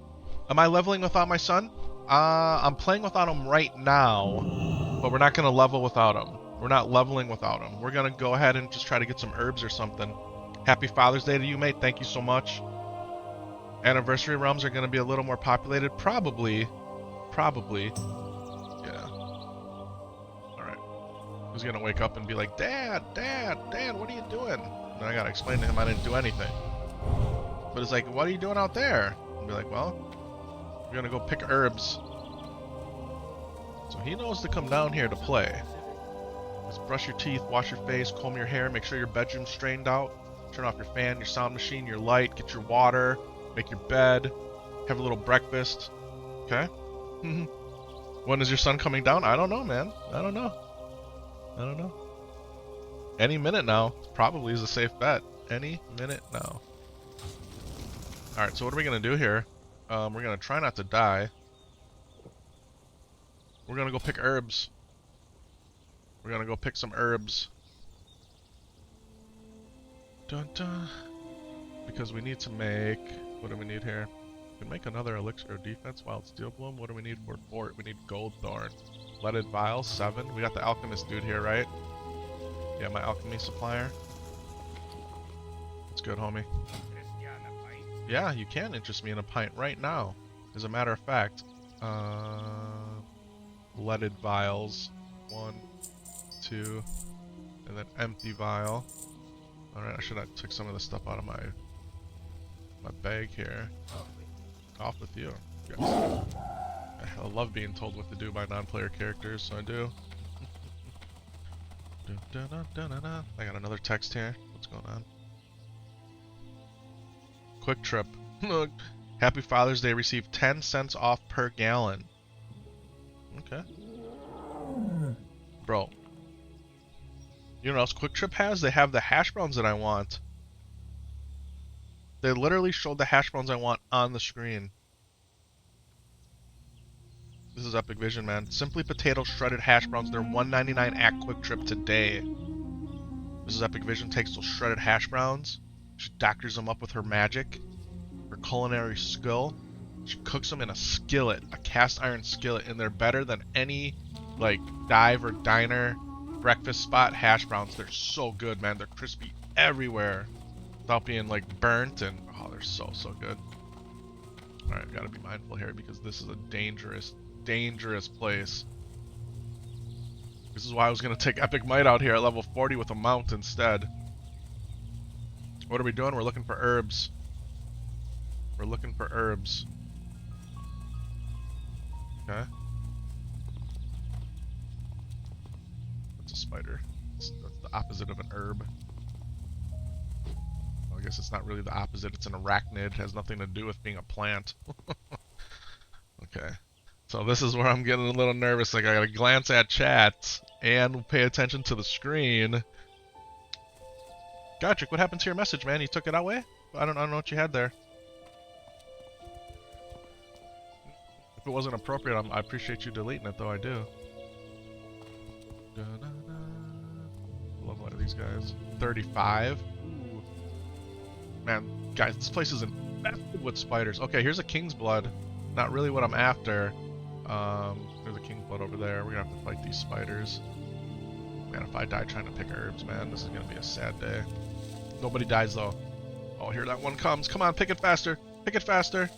Am I leveling without my son? I'm playing without him right now, but we're not going to level without him. We're not leveling without him. We're going to go ahead and just try to get some herbs or something. Happy Father's Day to you, mate. Thank you so much. Anniversary realms are going to be a little more populated. Probably. Yeah. Alright. Who's going to wake up and be like, Dad, what are you doing? And I got to explain to him I didn't do anything. But it's like, what are you doing out there? And be like, well, we're gonna go pick herbs. So he knows to come down here to play. Just brush your teeth, wash your face, comb your hair, make sure your bedroom's straightened out. Turn off your fan, your sound machine, your light, get your water, make your bed, have a little breakfast. Okay? When is your son coming down? I don't know, man. I don't know. Any minute now. Probably is a safe bet. Any minute now. Alright, so what are we going to do here? We're going to try not to die. We're going to go pick herbs. We're going to go pick some herbs. Dun dun. Because we need to make... What do we need here? We can make another elixir of defense, wild steel bloom. What do we need for fort? We need gold thorn. Leaded vials, 7. We got the alchemist dude here, right? Yeah, my alchemy supplier. That's good, homie. Yeah, you can interest me in a pint right now. As a matter of fact, leaded vials, 1, 2, and then empty vial. All right, I should have took some of the stuff out of my bag here. Off with you. Yes. I love being told what to do by non-player characters, so I do. I got another text here. What's going on? Quick Trip. Happy Father's Day. Receive 10 cents off per gallon. Okay. Bro. You know what else Quick Trip has? They have the hash browns that I want. They literally showed the hash browns I want on the screen. This is Epic Vision, man. Simply Potato shredded hash browns. They're $1.99 at Quick Trip today. This is Epic Vision. Takes those shredded hash browns. She doctors them up with her magic, her culinary skill. She cooks them in a skillet, a cast iron skillet, and they're better than any like dive or diner breakfast spot hash browns. They're so good, man. They're crispy everywhere without being like burnt, and oh, they're so good. All right, gotta be mindful here because this is a dangerous place. This is why I was gonna take Epic Might out here at level 40 with a mount instead. What are we doing? We're looking for herbs. We're looking for herbs. Okay. That's a spider. That's the opposite of an herb. Well, I guess it's not really the opposite. It's an arachnid. It has nothing to do with being a plant. Okay. So this is where I'm getting a little nervous. Like I gotta glance at chat and pay attention to the screen. Godric, what happened to your message, man? You took it away? I don't know what you had there. If it wasn't appropriate, I appreciate you deleting it, though. I do. Love one of these guys. 35. Ooh. Man, guys, this place is infested with spiders. Okay, here's a king's blood. Not really what I'm after. There's a king's blood over there. We're gonna have to fight these spiders. Man, if I die trying to pick herbs, man, this is gonna be a sad day. Nobody dies though. Oh, here that one comes. Come on, pick it faster. Pick it faster.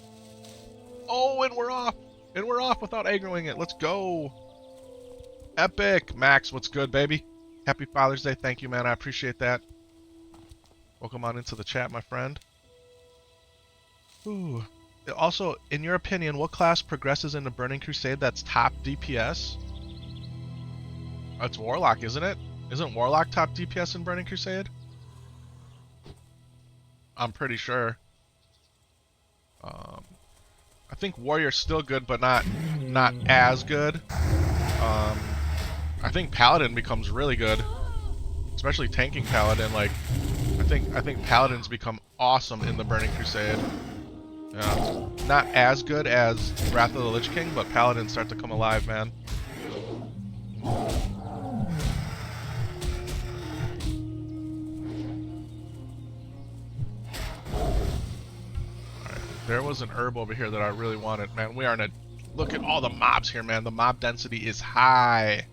Oh, and we're off. And we're off without aggroing it. Let's go. Epic. Max, what's good, baby? Happy Father's Day. Thank you, man. I appreciate that. Welcome on into the chat, my friend. Ooh. Also, in your opinion, what class progresses into Burning Crusade that's top DPS? It's Warlock, isn't it? Isn't Warlock top DPS in Burning Crusade? I'm pretty sure. I think Warrior's still good, but not as good. I think Paladin becomes really good, especially tanking Paladin. Like, I think Paladins become awesome in the Burning Crusade. Yeah, not as good as Wrath of the Lich King, but Paladins start to come alive, man. Alright, there was an herb over here that I really wanted, man. We are in a... Look at all the mobs here, man. The mob density is high.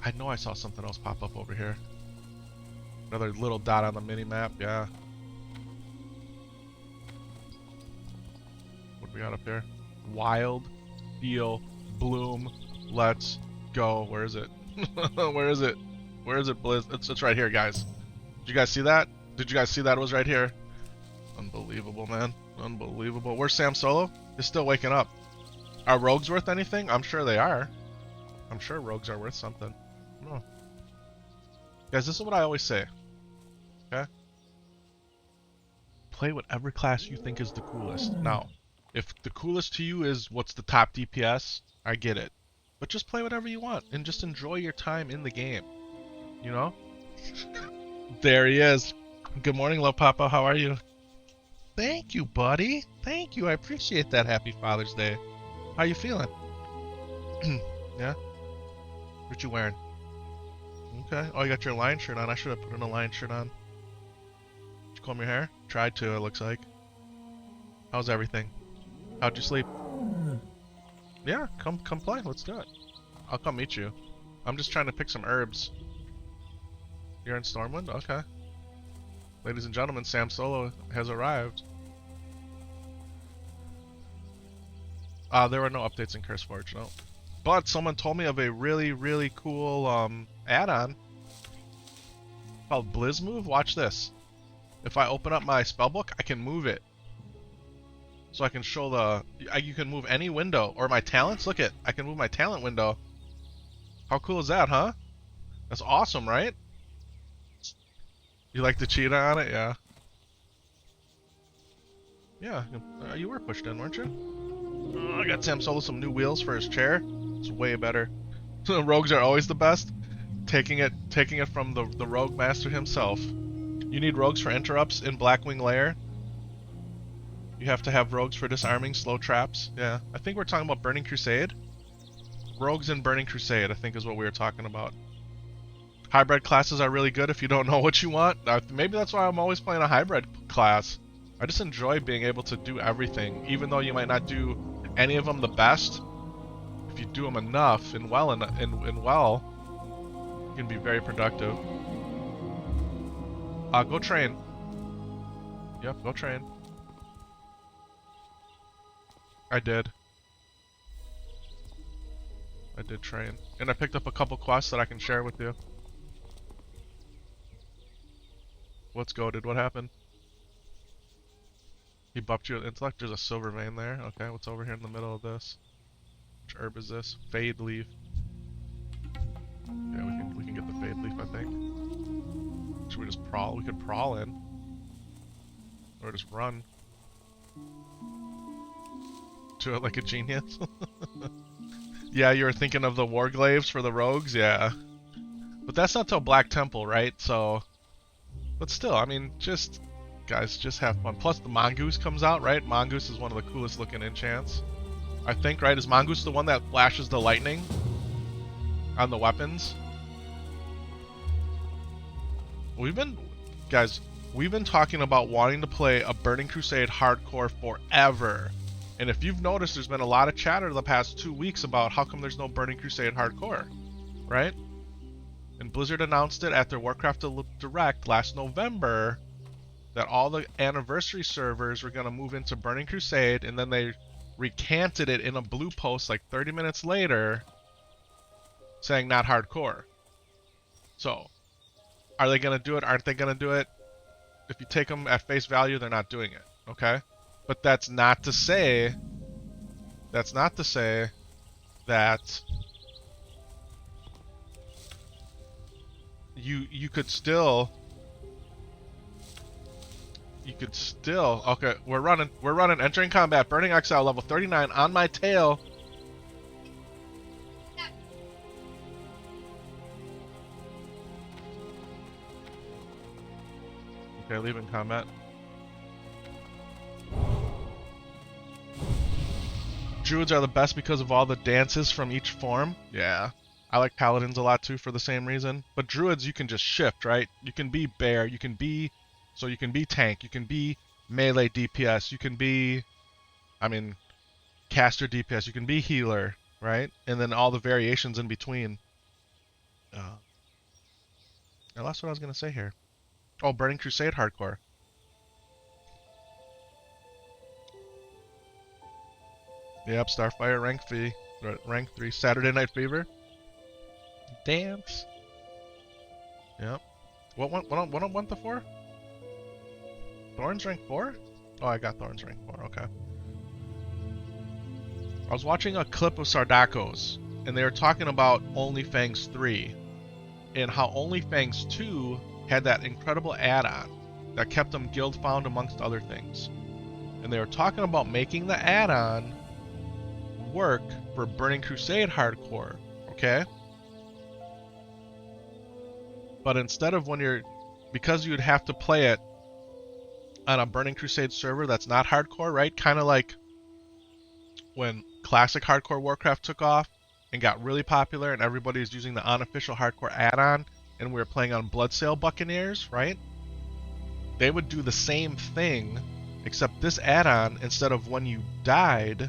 I know I saw something else pop up over here. Another little dot on the mini-map, yeah. What do we got up here? Wild, Steel, Bloom, let's go. Where is it? Where is it? Where is it, Blizz? It's right here, guys. Did you guys see that? Did you guys see that? It was right here. Unbelievable, man. Unbelievable. Where's Samsolo? He's still waking up. Are rogues worth anything? I'm sure they are. I'm sure rogues are worth something. No. Guys, this is what I always say. Okay? Play whatever class you think is the coolest. Now, if the coolest to you is what's the top DPS, I get it. But just play whatever you want and just enjoy your time in the game. You know? There he is. Good morning, Love Papa. How are you? Thank you, buddy. Thank you. I appreciate that. Happy Father's Day. How you feeling? Yeah? What you wearing? Okay. Oh, you got your lion shirt on. I should have put in a lion shirt on. Did you comb your hair? Tried to, it looks like. How's everything? How'd you sleep? Yeah, come play. Let's do it. I'll come meet you. I'm just trying to pick some herbs. You're in Stormwind? Okay. Ladies and gentlemen, Samsolo has arrived. There were no updates in CurseForge, no. But someone told me of a really, really cool add-on called Blizz Move. Watch this. If I open up my spellbook, I can move it. So I can show the... You can move any window. Or my talents. Look at... I can move my talent window. How cool is that, huh? That's awesome, right? You like the cheetah on it? Yeah. Yeah. You were pushed in, weren't you? Oh, I got Samsolo some new wheels for his chair. It's way better. Rogues are always the best. Taking it from the rogue master himself. You need rogues for interrupts in Blackwing Lair. You have to have rogues for disarming slow traps. Yeah. I think we're talking about Burning Crusade. Rogues in Burning Crusade, I think, is what we were talking about. Hybrid classes are really good if you don't know what you want. Maybe that's why I'm always playing a hybrid class. I just enjoy being able to do everything, even though you might not do any of them the best. If you do them enough and well, you can be very productive. Go train. Yep, go train. I did train. And I picked up a couple quests that I can share with you. What's goated? What happened? He buffed you with intellect? There's a silver vein there. Okay, what's over here in the middle of this? Which herb is this? Fade leaf. Yeah, we can get the fade leaf, I think. Should we just prawl? We could prawl in. Or just run. Do it like a genius. Yeah, you were thinking of the warglaives for the rogues? Yeah. But that's not till Black Temple, right? So... But still, I mean, guys, just have fun. Plus the Mongoose comes out, right? Mongoose is one of the coolest looking enchants. I think, right? Is Mongoose the one that flashes the lightning on the weapons? Guys, we've been talking about wanting to play a Burning Crusade hardcore forever. And if you've noticed, there's been a lot of chatter the past 2 weeks about how come there's no Burning Crusade hardcore, right? And Blizzard announced it at their Warcraft Direct last November that all the anniversary servers were going to move into Burning Crusade, and then they recanted it in a blue post like 30 minutes later saying not hardcore. So, are they going to do it? Aren't they going to do it? If you take them at face value, they're not doing it, okay? But that's not to say that you could still okay, we're running, entering combat, Burning Exile, level 39, on my tail. Okay, leaving combat. Druids are the best because of all the dances from each form. Yeah. I like Paladins a lot too for the same reason. But Druids you can just shift, right? You can be bear, you can be tank, you can be melee DPS, you can be, caster DPS, you can be healer, right? And then all the variations in between. I lost what I was going to say here. Oh, Burning Crusade hardcore. Yep, Starfire rank 3, Saturday Night Fever. Dance. Yep. What went the 4? Thorns rank 4? Oh, I got Thorns rank 4, okay. I was watching a clip of Sardacos, and they were talking about OnlyFangs 3, and how OnlyFangs 2 had that incredible add-on that kept them guild found amongst other things. And they were talking about making the add-on work for Burning Crusade hardcore, okay? But instead of because you'd have to play it on a Burning Crusade server that's not hardcore, right? Kind of like when classic hardcore Warcraft took off and got really popular and everybody was using the unofficial hardcore add-on and we were playing on Bloodsail Buccaneers, right? They would do the same thing, except this add-on, instead of when you died,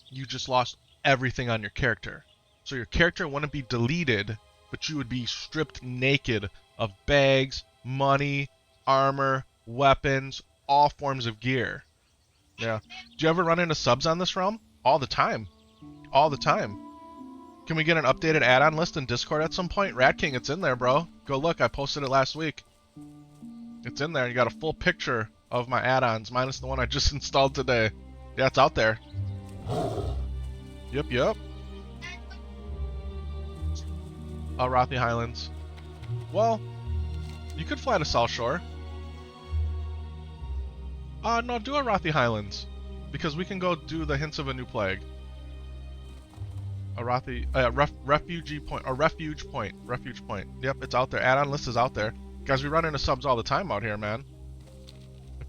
you just lost everything on your character. So your character wouldn't be deleted, but you would be stripped naked of bags, money, armor, weapons, all forms of gear. Yeah. Do you ever run into subs on this realm? All the time. All the time. Can we get an updated add-on list in Discord at some point? Rat King, it's in there, bro. Go look, I posted it last week. It's in there. You got a full picture of my add-ons, minus the one I just installed today. Yeah, it's out there. Yep. Arathi Highlands. Well, you could fly to South Shore. No, do Arathi Highlands. Because we can go do the Hints of a New Plague. Arathi, Refuge Point. Yep, it's out there. Add-on list is out there. Guys, we run into subs all the time out here, man.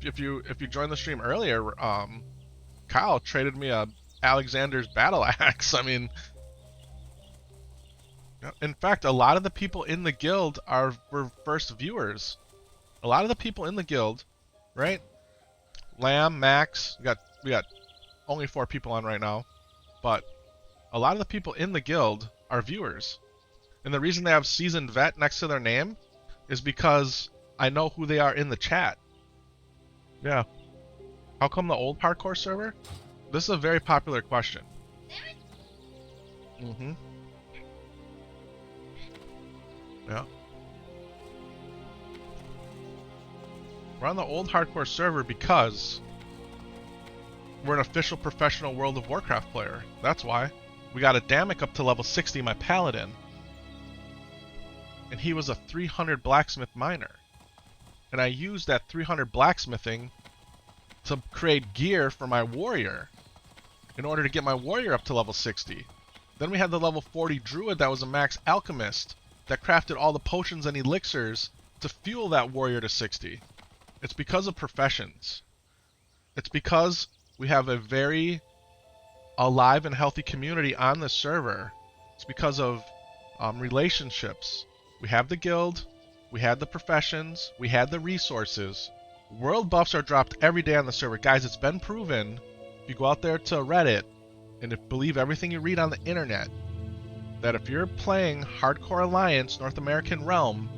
If you joined the stream earlier, Kyle traded me a Alexander's battle axe. In fact, a lot of the people in the guild were first viewers. A lot of the people in the guild, right? Lamb, Max, we got only 4 people on right now, but a lot of the people in the guild are viewers. And the reason they have Seasoned Vet next to their name is because I know who they are in the chat. Yeah. How come the old parkour server? This is a very popular question. Mm-hmm. Yeah. We're on the old hardcore server because we're an official professional World of Warcraft player. That's why. We got a Damek up to level 60, my paladin. And he was a 300 blacksmith miner. And I used that 300 blacksmithing to create gear for my warrior in order to get my warrior up to level 60. Then we had the level 40 druid that was a max alchemist that crafted all the potions and elixirs to fuel that warrior to 60. It's because of professions. It's because we have a very alive and healthy community on this server. It's because of relationships. We have the guild, we had the professions, we had the resources. World buffs are dropped every day on the server. Guys, it's been proven, if you go out there to Reddit, and believe everything you read on the internet, that if you're playing Hardcore Alliance North American Realm,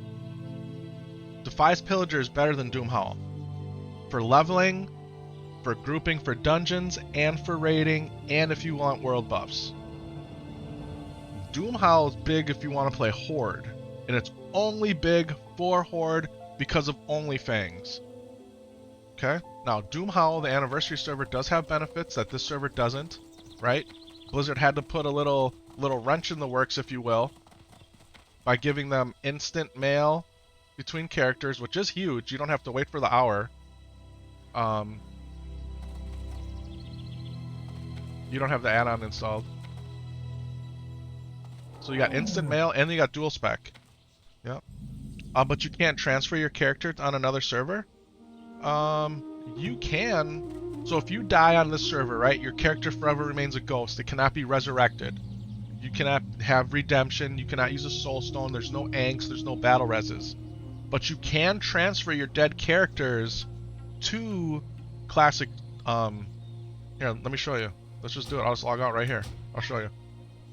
Defias Pillager is better than Doomhowl. For leveling, for grouping, for dungeons, and for raiding, and if you want world buffs. Doomhowl is big if you want to play Horde, and it's only big for Horde because of Only Fangs. Okay? Now, Doomhowl, the anniversary server, does have benefits that this server doesn't, right? Blizzard had to put a little wrench in the works, if you will, by giving them instant mail between characters, which is huge. You don't have to wait for the hour. You don't have the add-on installed. So you got instant mail and you got dual spec. Yep. But you can't transfer your character on another server? You can. So if you die on this server, right, your character forever remains a ghost. It cannot be resurrected. You cannot have redemption. You cannot use a soul stone. There's no angst. There's no battle reses. But you can transfer your dead characters to classic. Here, let me show you. Let's just do it. I'll just log out right here. I'll show you.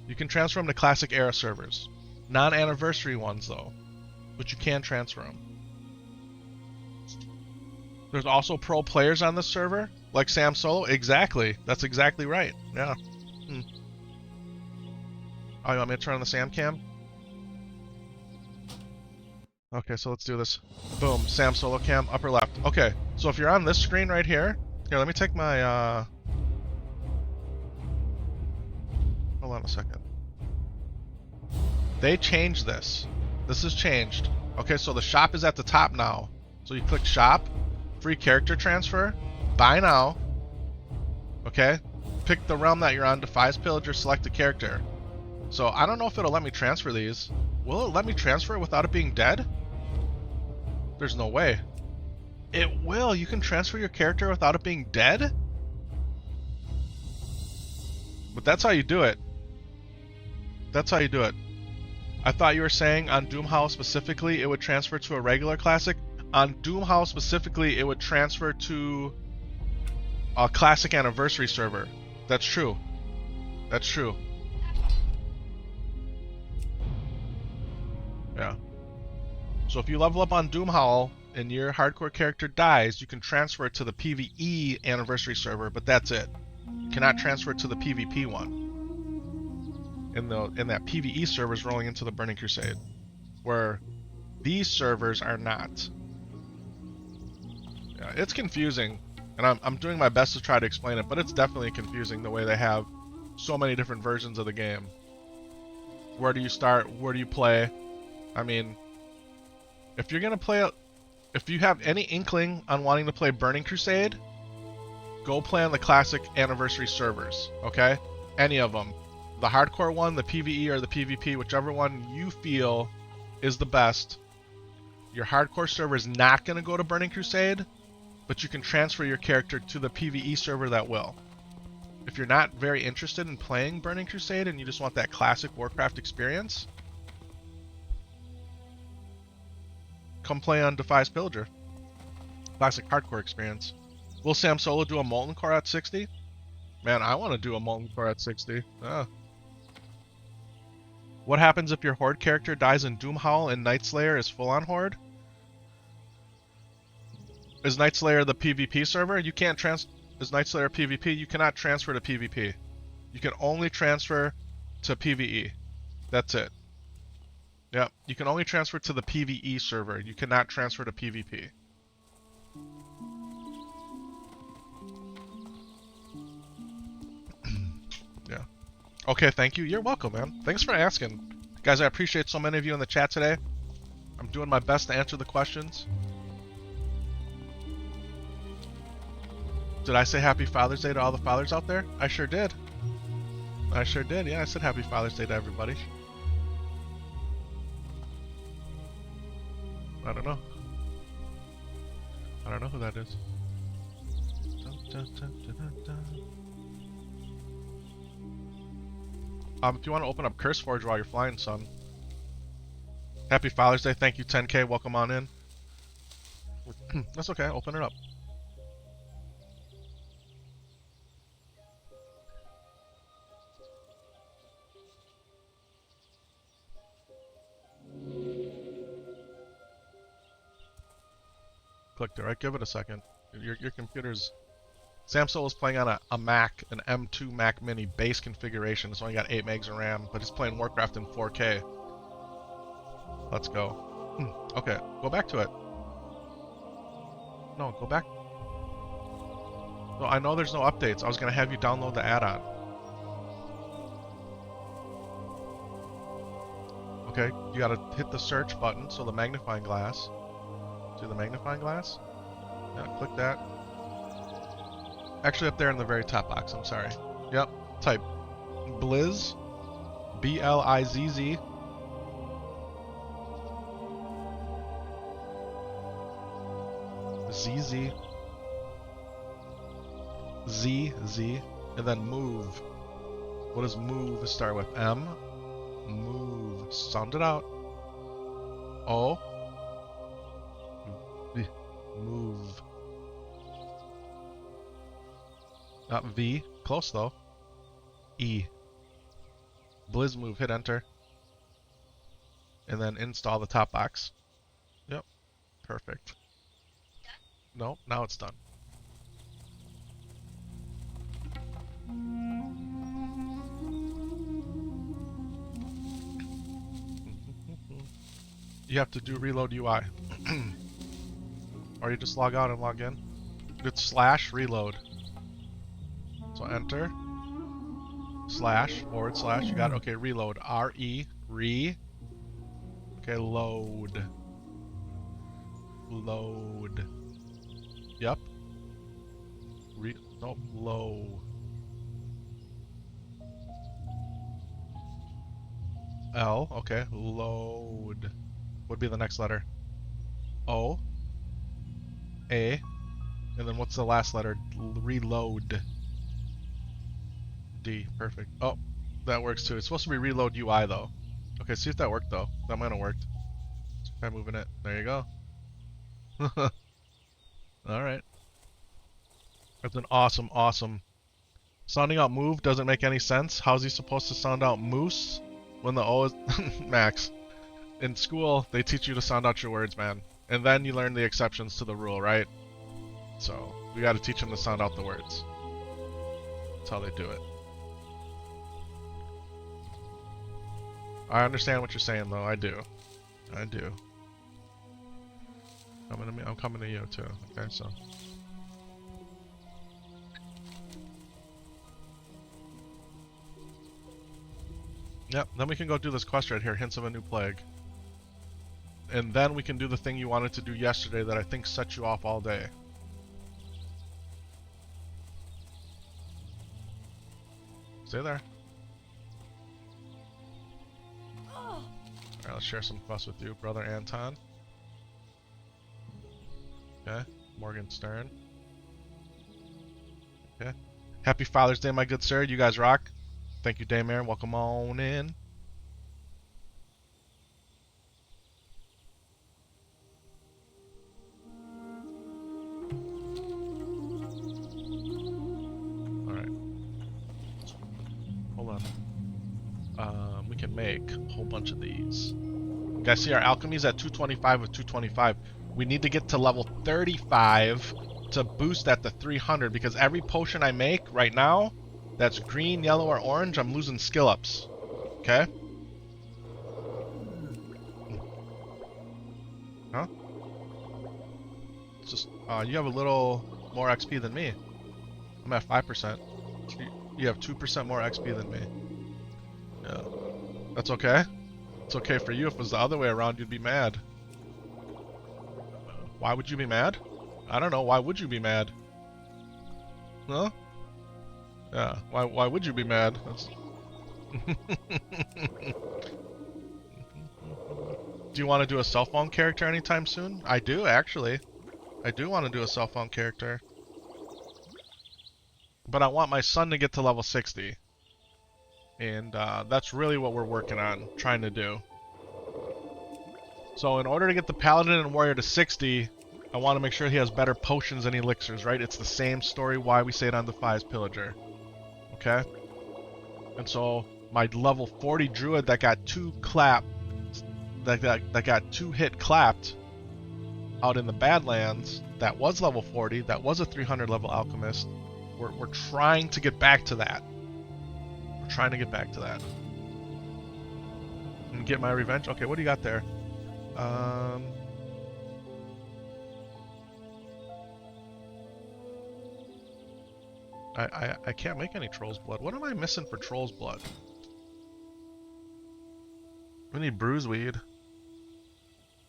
You can transfer them to classic era servers. Non-anniversary ones, though. But you can transfer them. There's also pro players on this server, like Samsolo. Exactly. That's exactly right. Yeah. Oh, you want me to turn on the Sam cam? Okay, so let's do this. Boom. Samsolo cam, upper left. Okay, so if you're on this screen right here... Here, let me take my... Hold on a second. They changed this. This has changed. Okay, so the shop is at the top now. So you click shop, free character transfer, buy now. Okay, pick the realm that you're on, Defias Pillager, select a character. So I don't know if it'll let me transfer these. Will it let me transfer it without it being dead? There's no way. It will. You can transfer your character without it being dead? But that's how you do it. That's how you do it. I thought you were saying on Doomhowl specifically it would transfer to a regular classic. On Doomhowl specifically it would transfer to a classic anniversary server. That's true. That's true. Yeah. So if you level up on Doomhowl and your hardcore character dies, you can transfer it to the PvE anniversary server, but that's it. You cannot transfer it to the PvP one. In that PvE server is rolling into the Burning Crusade, where these servers are not. Yeah, it's confusing, and I'm doing my best to try to explain it, but it's definitely confusing the way they have so many different versions of the game. Where do you start? Where do you play? I mean, if you're gonna play, if you have any inkling on wanting to play Burning Crusade, go play on the classic anniversary servers. Okay, any of them. The hardcore one, the PvE, or the PvP, whichever one you feel is the best. Your hardcore server is not going to go to Burning Crusade, but you can transfer your character to the PvE server that will. If you're not very interested in playing Burning Crusade and you just want that classic Warcraft experience, come play on Defias Pillager. Classic hardcore experience. Will Samsolo do a Molten Core at 60? Man, I want to do a Molten Core at 60. What happens if your Horde character dies in Doomhowl and Nightslayer is full on Horde? Is Nightslayer the PvP server? You can't Is Nightslayer PvP? You cannot transfer to PvP. You can only transfer to PvE. That's it. Yep. You can only transfer to the PvE server. You cannot transfer to PvP. Yeah. Okay, thank you. You're welcome, man. Thanks for asking. Guys, I appreciate so many of you in the chat today. I'm doing my best to answer the questions. Did I say Happy Father's Day to all the fathers out there? I sure did. I sure did. Yeah, I said Happy Father's Day to everybody. I don't know. I don't know who that is. If you want to open up CurseForge while you're flying, son. Happy Father's Day. Thank you, 10K. Welcome on in. That's okay. Open it up. Clicked it, right? Give it a second. Your computer's... Samsolo is playing on a Mac, an M2 Mac Mini base configuration. It's only got 8 megs of RAM, but it's playing Warcraft in 4K. Let's go. Okay, go back to it. No, go back. No, I know there's no updates. I was going to have you download the add-on. Okay, you got to hit the search button, so the magnifying glass. See the magnifying glass? Yeah, click that. Actually, up there in the very top box, I'm sorry. Yep, type Blizz, B-L-I-Z-Z. ZZ. ZZ. And then move. What does move start with? M. Move. Sound it out. O. Move. Not V. Close though. E. Blizz move. Hit enter. And then install the top box. Yep. Perfect. No, now it's done. You have to do reload UI. Or you just log out and log in. It's slash reload. So enter. Slash, forward slash. You got it. Okay, reload. R-E. Re. Okay, load. Load. Yep. Nope. Low. L. Okay. Load. Would be the next letter. O. A. And then what's the last letter? Reload. D. Perfect. Oh, that works too. It's supposed to be reload UI though. Okay, see if that worked though. That might have worked. Try moving it. There you go. Alright. That's an awesome, awesome. Sounding out move doesn't make any sense. How's he supposed to sound out moose when the O is... Max. In school, they teach you to sound out your words, man. And then you learn the exceptions to the rule, right? So, we gotta teach them to sound out the words. That's how they do it. I understand what you're saying, though. I do. I do. I'm coming to you, too. Okay, so... Yep, then we can go do this quest right here, Hints of a New Plague. And then we can do the thing you wanted to do yesterday that I think set you off all day. Stay there. Alright, let's share some quests with you, Brother Anton. Okay, Morgan Stern. Okay. Happy Father's Day, my good sir. You guys rock. Thank you, Daymare. Welcome on in. Alright. Hold on. We can make a whole bunch of these. You guys see our alchemy's at 225 with 225. We need to get to level 35 to boost that to 300 because every potion I make right now that's green, yellow, or orange, I'm losing skill ups. Okay? Huh? It's just, you have a little more XP than me. I'm at 5%. You have 2% more XP than me. Yeah. That's okay. It's okay for you. If it was the other way around, you'd be mad. Why would you be mad? I don't know. Why would you be mad? Huh? Yeah, why would you be mad? That's... Do you want to do a cell phone character anytime soon? I do, actually. I do want to do a cell phone character. but I want my son to get to level 60. And that's really what we're working on, trying to do. So in order to get the Paladin and Warrior to 60, I want to make sure he has better potions and elixirs, right? It's the same story why we say it on Defias Pillager. Okay? And so my level 40 Druid that got 2 clapped, that got 2 hit clapped out in the Badlands, that was level 40, that was a 300 level Alchemist. We're trying to get back to that. We're trying to get back to that. And get my revenge. Okay, what do you got there? I can't make any Troll's Blood. What am I missing for Troll's Blood? We need Bruiseweed.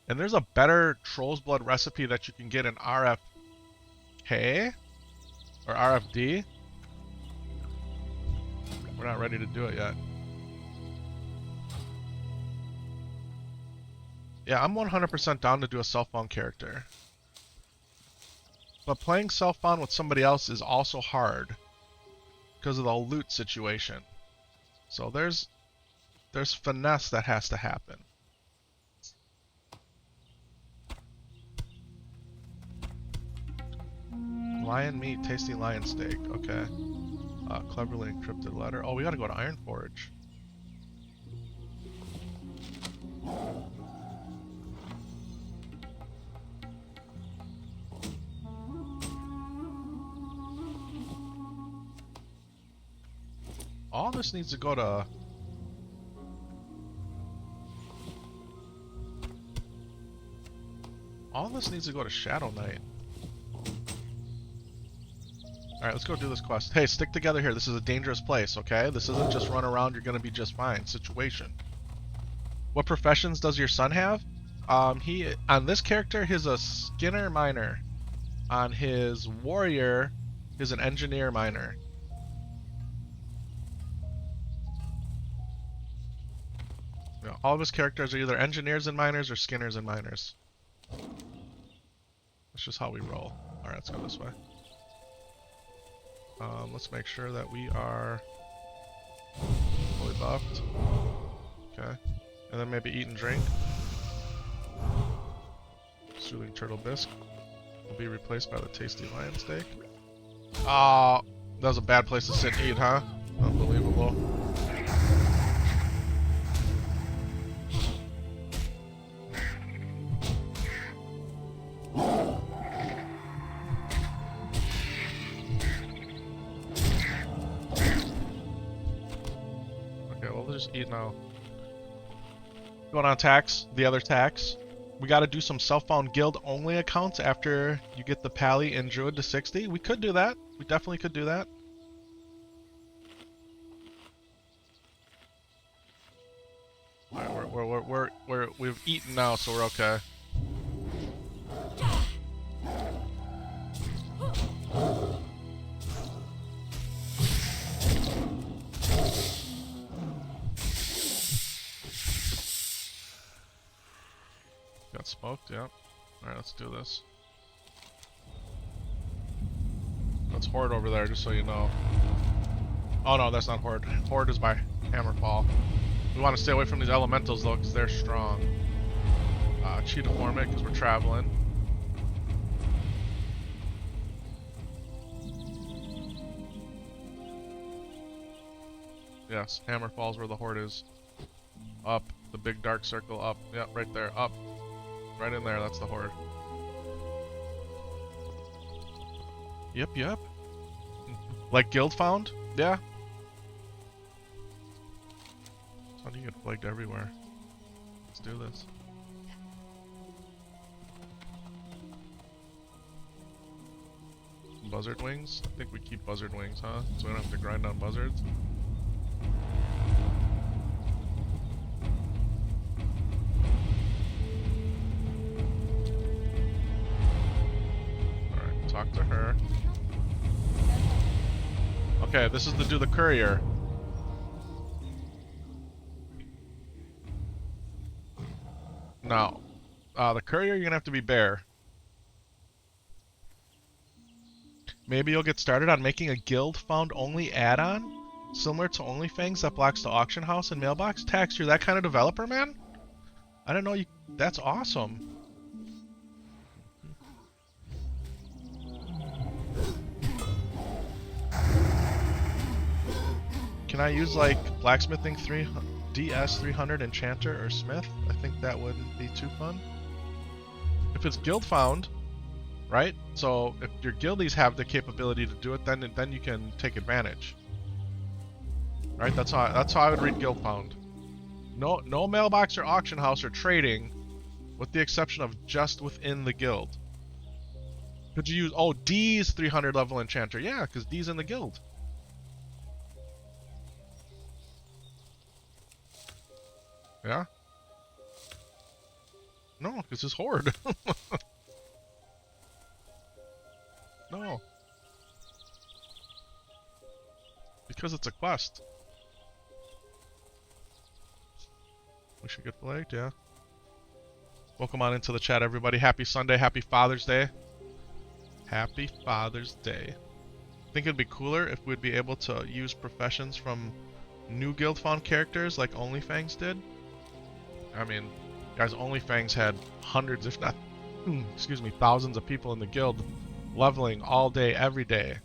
And there's a better Troll's Blood recipe that you can get in RFK? Or RFD? We're not ready to do it yet. Yeah, I'm 100% down to do a self-found character. But playing self-found with somebody else is also hard because of the loot situation. So there's finesse that has to happen. Lion meat, tasty lion steak. Okay. Cleverly encrypted letter. Oh, we gotta go to Ironforge. All this needs to go to... All this needs to go to Shadow Knight. Alright, let's go do this quest. Hey, stick together here. This is a dangerous place, okay? This isn't just run around, you're gonna be just fine situation. What professions does your son have? He, on this character, he's a Skinner miner. On his warrior, he's an engineer miner. You know, all of his characters are either engineers and miners or Skinners and miners. That's just how we roll. Alright, let's go this way. Let's make sure that we are fully buffed. Okay. And then maybe eat and drink. Soothing turtle bisque will be replaced by the tasty lion steak. Oh, that was a bad place to sit and eat, huh? Unbelievable. Okay, well, let's just eat now. Going on tax, the other tax. We gotta do some self-found guild only accounts after you get the Pally and Druid to 60. We could do that. We definitely could do that. Alright, we've eaten now, so we're okay. Got smoked, yep. Alright, let's do this. That's Horde over there, just so you know. Oh no, that's not Horde. Horde is by Hammerfall. We want to stay away from these elementals though, because they're strong. Cheetah form it, because we're traveling. Yes, Hammerfall's where the Horde is. Up, the big dark circle, up. Yep, right there, up. Right in there, that's the Horde. Yep, yep. Like guild found? Yeah. How do you get flagged everywhere? Let's do this. Buzzard wings? I think we keep buzzard wings, huh? So we don't have to grind on buzzards. Alright, talk to her. Okay, this is to do the courier. Now, the courier, you're gonna have to be bear. Maybe you'll get started on making a guild found only add-on, similar to OnlyFans that blocks the auction house and mailbox tax. You're that kind of developer, man? I didn't know you. That's awesome. Can I use like blacksmithing 3 DS 300 enchanter or smith? I think that wouldn't be too fun. If it's guild found, right? So if your guildies have the capability to do it, then you can take advantage. Right? That's how I would read guild found. No mailbox or auction house or trading, with the exception of just within the guild. Could you use D's 300 level enchanter? Yeah, because D's in the guild. Yeah? No, because it's horde. No. Because it's a quest. We should get flagged, yeah. Welcome on into the chat, everybody. Happy Sunday, happy Father's Day. Happy Father's Day. I think it'd be cooler if we'd be able to use professions from new guild found characters like OnlyFans did. I mean, guys, OnlyFans had hundreds, if not, excuse me, thousands of people in the guild leveling all day, every day.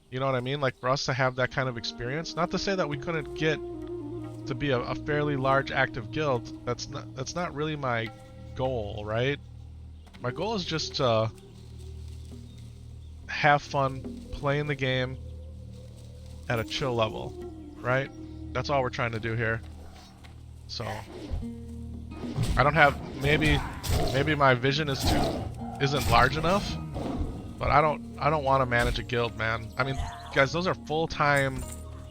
You know what I mean? Like, for us to have that kind of experience, not to say that we couldn't get to be a fairly large active guild. That's not really my goal, right? My goal is just to have fun playing the game at a chill level, right? That's all we're trying to do here. So I don't have, maybe my vision isn't large enough, but I don't want to manage a guild, man. I mean, guys, those are full-time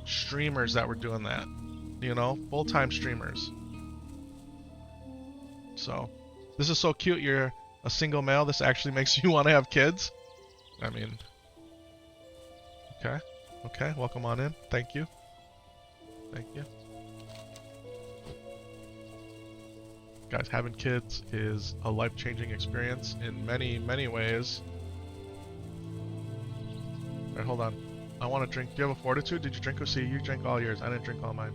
streamers that were doing that. You know, full-time streamers. So, this is so cute. You're a single male. This actually makes you want to have kids. I mean, okay. Welcome on in. Thank you. Thank you. Guys, having kids is a life-changing experience in many, many ways. Alright, hold on. I want to drink. Do you have a fortitude? Did you drink OC? You drank all yours. I didn't drink all mine.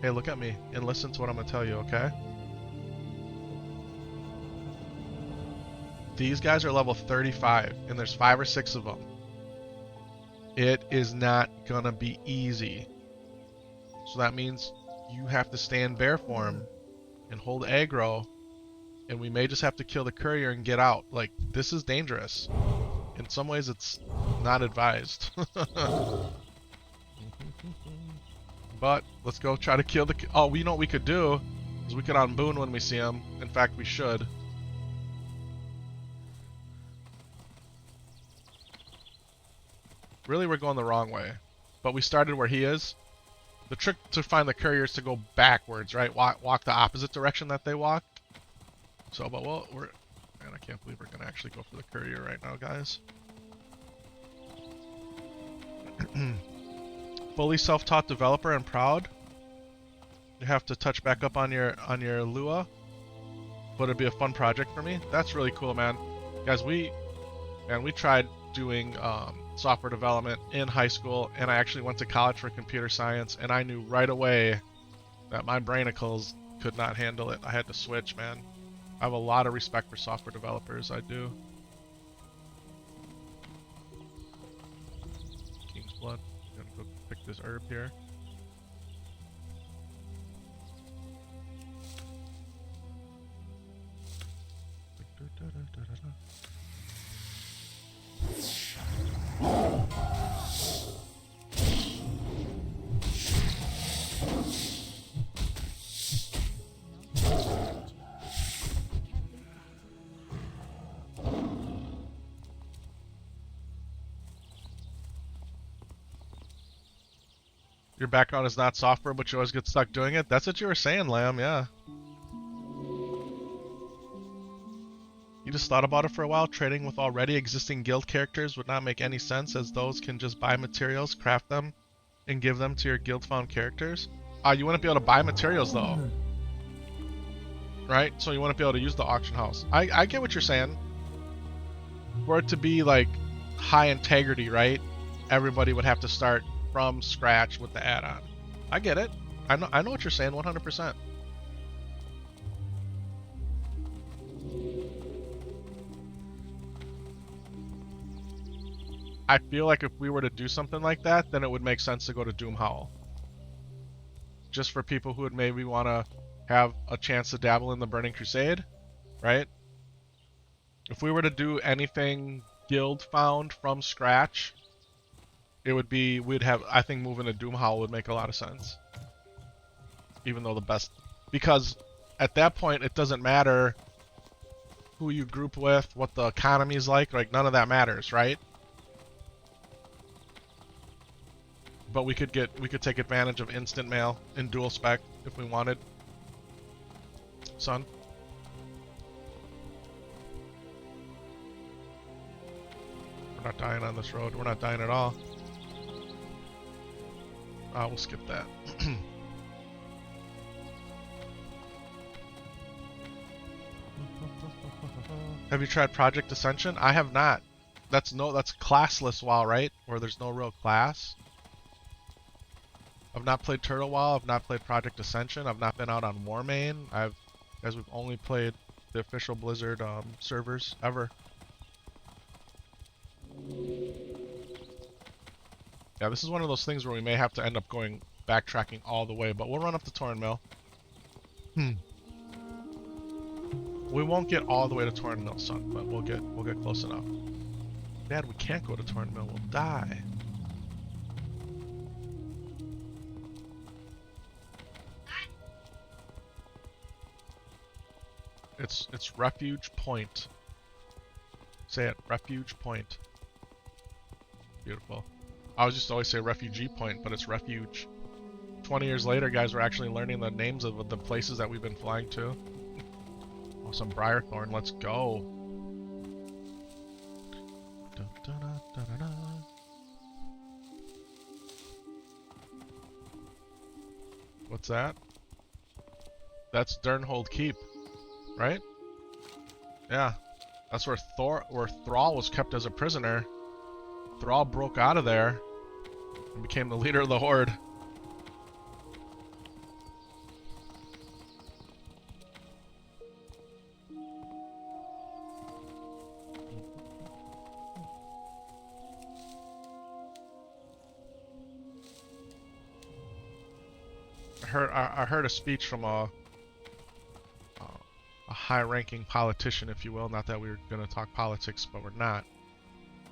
Hey, look at me and listen to what I'm going to tell you, okay? These guys are level 35, and there's 5 or 6 of them. It is not going to be easy. So that means you have to stay in bear form and hold aggro, and we may just have to kill the courier and get out. Like, this is dangerous. In some ways, it's not advised. But let's go try to kill the... Oh, you know what we could do? Is we could on Boone when we see him. In fact, we should. Really, we're going the wrong way. But we started where he is. The trick to find the courier is to go backwards, right? Walk the opposite direction that they walk. So, but well, man, I can't believe we're gonna actually go for the courier right now, guys. Fully self-taught developer and proud. You have to touch back up on your Lua, but it'd be a fun project for me. That's really cool, man. Guys, we tried doing software development in high school, and I actually went to college for computer science, and I knew right away that my brainicles could not handle it. I had to switch, man. I have a lot of respect for software developers. I do. King's Blood. I'm gonna go pick this herb here. Your background is not software, but you always get stuck doing it? That's what you were saying, Lamb, yeah. You just thought about it for a while? Trading with already existing guild characters would not make any sense, as those can just buy materials, craft them, and give them to your guild found characters? You wouldn't be able to buy materials, though. Right? So you wouldn't be able to use the auction house. I get what you're saying. For it to be, like, high integrity, right? Everybody would have to start from scratch with the add-on. I get it. I know what you're saying 100%. I feel like if we were to do something like that, then it would make sense to go to Doom Howl. Just for people who would maybe want to have a chance to dabble in the Burning Crusade, right? If we were to do anything guild found from scratch, it would be, I think moving to Doom Howl would make a lot of sense. Even though because at that point it doesn't matter who you group with, what the economy is like none of that matters, right? But we could take advantage of instant mail in dual spec if we wanted. Son. We're not dying on this road. We're not dying at all. We'll skip that. Have you tried Project Ascension? I have not. That's classless WoW, right? Where there's no real class. I've not played Turtle WoW. I've not played Project Ascension. I've not been out on Warmane. We've only played the official Blizzard servers ever. Yeah, this is one of those things where we may have to end up backtracking all the way, but we'll run up to Torn Mill. We won't get all the way to Torn Mill, son, but we'll get close enough. Dad, we can't go to Torn Mill. We'll die. It's Refuge Point. Say it, Refuge Point. Beautiful. I was just always say Refugee Point, but it's Refuge. 20 years later, guys, we're actually learning the names of the places that we've been flying to. Oh, some Briarthorn, let's go. What's that? That's Durnhold Keep, right? Yeah. That's where Thrall was kept as a prisoner. Thrall broke out of there and became the leader of the Horde. I heard a speech from a high-ranking politician, if you will. Not that we were going to talk politics, but we're not.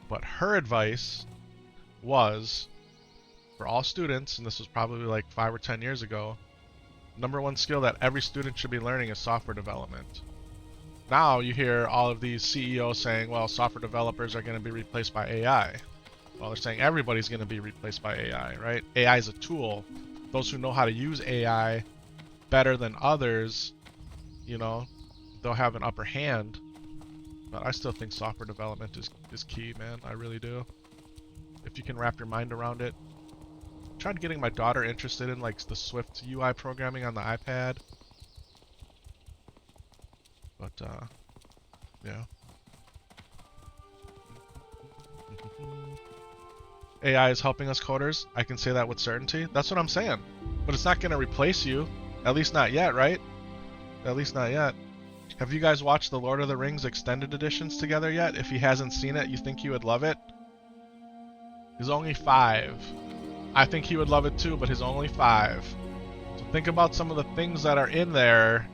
But her advice was, for all students, and this was probably like 5 or 10 years ago, #1 skill that every student should be learning is software development. Now you hear all of these CEOs saying, well, software developers are going to be replaced by AI. Well, they're saying everybody's going to be replaced by AI, right? AI is a tool. Those who know how to use AI better than others, you know, they'll have an upper hand. But I still think software development is key, man. I really do. If you can wrap your mind around it. I tried getting my daughter interested in like the Swift UI programming on the iPad. But, yeah. AI is helping us coders. I can say that with certainty. That's what I'm saying. But it's not going to replace you. At least not yet, right? At least not yet. Have you guys watched the Lord of the Rings extended editions together yet? If he hasn't seen it, you think he would love it? He's only 5. I think he would love it too, but he's only 5. So think about some of the things that are in there.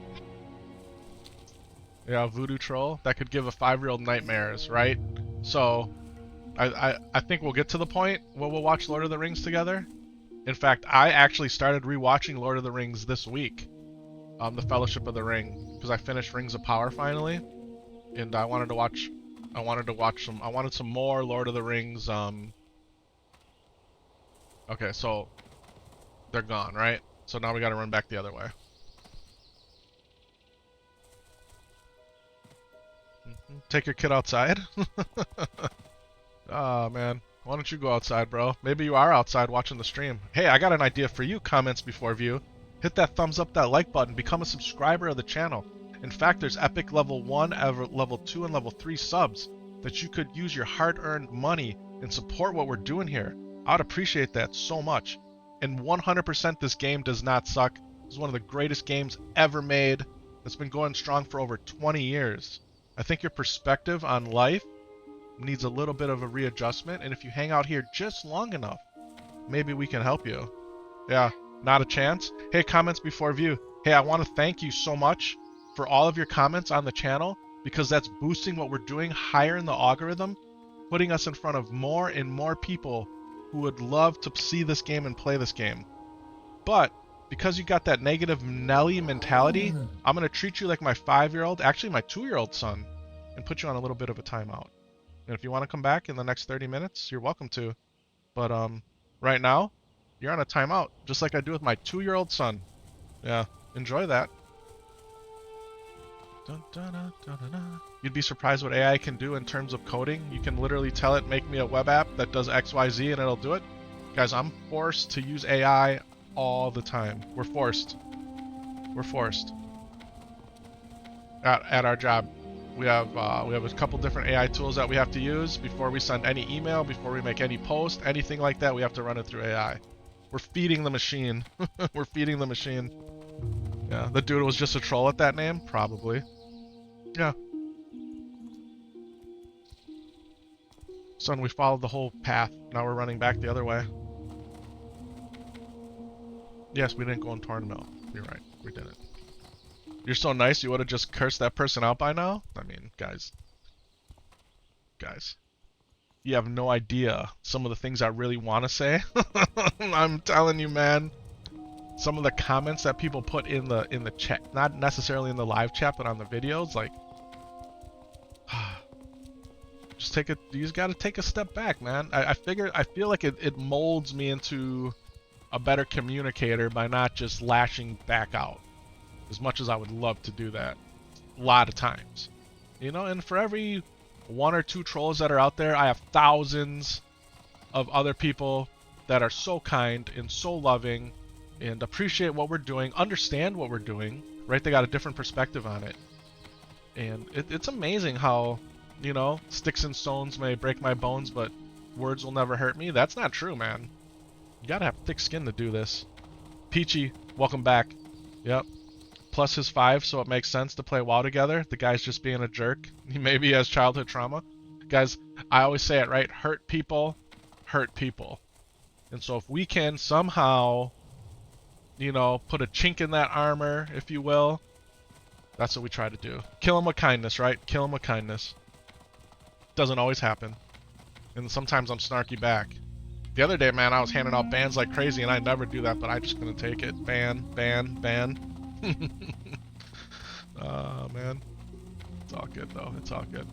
Yeah, Voodoo Troll. That could give a 5-year-old nightmares, right? So, I think we'll get to the point where we'll watch Lord of the Rings together. In fact, I actually started rewatching Lord of the Rings this week. The Fellowship of the Ring, because I finished Rings of Power finally, and I wanted some more Lord of the Rings. Okay, so they're gone, right? So now we got to run back the other way. Take your kid outside. Oh man, why don't you go outside, bro? Maybe you are outside watching the stream. Hey, I got an idea for you. Comments before view. Hit that thumbs up, that like button, become a subscriber of the channel. In fact, there's epic level 1, level 2, and level 3 subs. that you could use your hard-earned money and support what we're doing here. I would appreciate that so much. And 100% this game does not suck. It's one of the greatest games ever made. It's been going strong for over 20 years. I think your perspective on life needs a little bit of a readjustment, and if you hang out here just long enough, maybe we can help you. Yeah, not a chance? Hey, comments before view. Hey, I want to thank you so much for all of your comments on the channel, because that's boosting what we're doing higher in the algorithm, putting us in front of more and more people who would love to see this game and play this game. But because you got that negative Nelly mentality, I'm going to treat you like my 5-year-old, actually my 2-year-old son, and put you on a little bit of a timeout. And if you want to come back in the next 30 minutes, you're welcome to. But right now, you're on a timeout, just like I do with my 2-year-old son. Yeah, enjoy that. Dun, dun, dun, dun, dun, dun. You'd be surprised what AI can do in terms of coding. You can literally tell it, make me a web app that does XYZ, and it'll do it. Guys, I'm forced to use AI all the time. We're forced. We're forced. At our job. We have a couple different AI tools that we have to use before we send any email, before we make any post, anything like that. We have to run it through AI. We're feeding the machine. We're feeding the machine. Yeah, the dude was just a troll at that name? Probably. Yeah. Son, we followed the whole path. Now we're running back the other way. Yes, we didn't go in Torn Mill. You're right. We didn't. You're so nice, you would have just cursed that person out by now? I mean, guys. Guys. You have no idea some of the things I really want to say. I'm telling you, man. Some of the comments that people put in the chat, not necessarily in the live chat, but on the videos, like, just take a, you just gotta take a step back, man. I feel like it molds me into a better communicator by not just lashing back out. As much as I would love to do that a lot of times, you know, and for every 1 or 2 trolls that are out there, I have thousands of other people that are so kind and so loving and appreciate what we're doing, understand what we're doing, right? They got a different perspective on it. And it's amazing how, you know, sticks and stones may break my bones, but words will never hurt me. That's not true, man. You gotta have thick skin to do this. Peachy, welcome back. Yep. Plus his 5, so it makes sense to play WoW together. The guy's just being a jerk. Maybe he has childhood trauma. Guys, I always say it, right? Hurt people, hurt people. And so if we can somehow, you know, put a chink in that armor, if you will, that's what we try to do. Kill him with kindness, right? Kill him with kindness. Doesn't always happen. And sometimes I'm snarky back. The other day, man, I was handing out bans like crazy, and I never do that, but I just couldn't take it. Ban, ban, ban. Man. It's all good, though. It's all good.